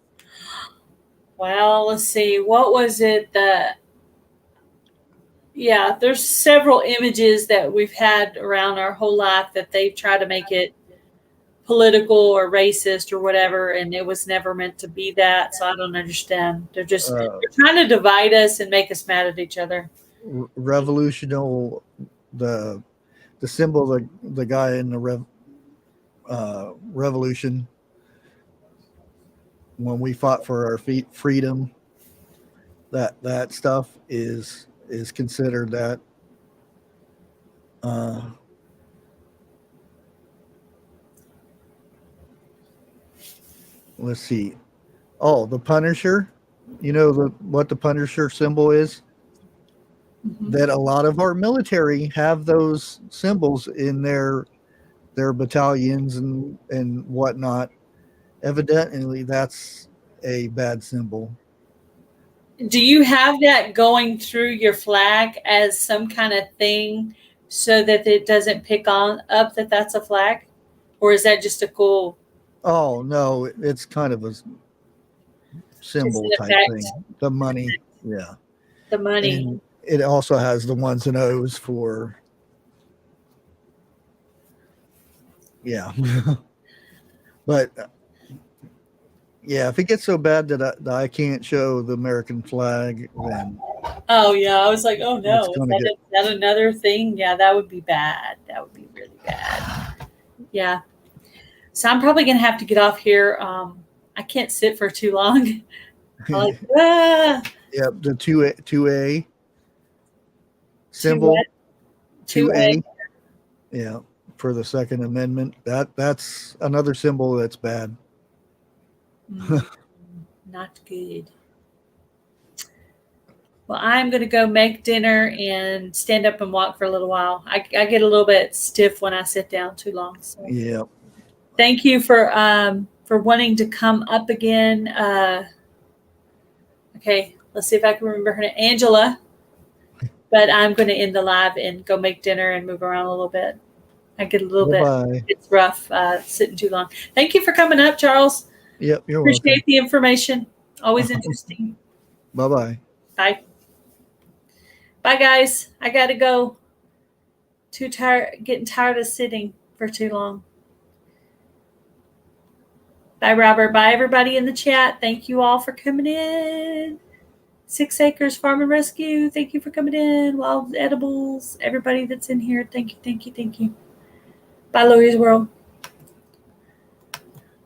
Well, let's see. What was it that? Yeah, there's several images that we've had around our whole life that they try to make it political or racist or whatever, and it was never meant to be that. So I don't understand. They're trying to divide us and make us mad at each other. Revolutional, the symbol, the guy in the revolution when we fought for our freedom. That stuff is considered that. Let's see. Oh, the Punisher. You know what the Punisher symbol is? Mm-hmm. That a lot of our military have those symbols in their battalions and whatnot. Evidently, that's a bad symbol. Do you have that going through your flag as some kind of thing so that it doesn't pick on up that that's a flag? Or is that just a cool? Oh, no, it's kind of a symbol type thing. The money. Yeah. The money. And it also has the ones and O's for. Yeah. But yeah, if it gets so bad that I can't show the American flag, then. Oh, yeah. I was like, oh, no. Is that another thing? Yeah, that would be bad. That would be really bad. Yeah. So I'm probably going to have to get off here. I can't sit for too long. Yep, the 2A symbol. 2A. Yeah, for the Second Amendment. That's another symbol that's bad. Not good. Well, I'm going to go make dinner and stand up and walk for a little while. I get a little bit stiff when I sit down too long. So. Yeah. Thank you for wanting to come up again. Okay, let's see if I can remember her name, Angela. But I'm going to end the live and go make dinner and move around a little bit. I get a little bit. It's rough sitting too long. Thank you for coming up, Charles. Yep, you're welcome. Appreciate the information. Always interesting. Bye-bye. Bye. Bye, guys. I got to go. Too tired, getting tired of sitting for too long. Bye, Robert. Bye, everybody in the chat. Thank you all for coming in. 6 Acres Farm and Rescue. Thank you for coming in. Wild Edibles. Everybody that's in here. Thank you, thank you, thank you. Bye, Laurie's World.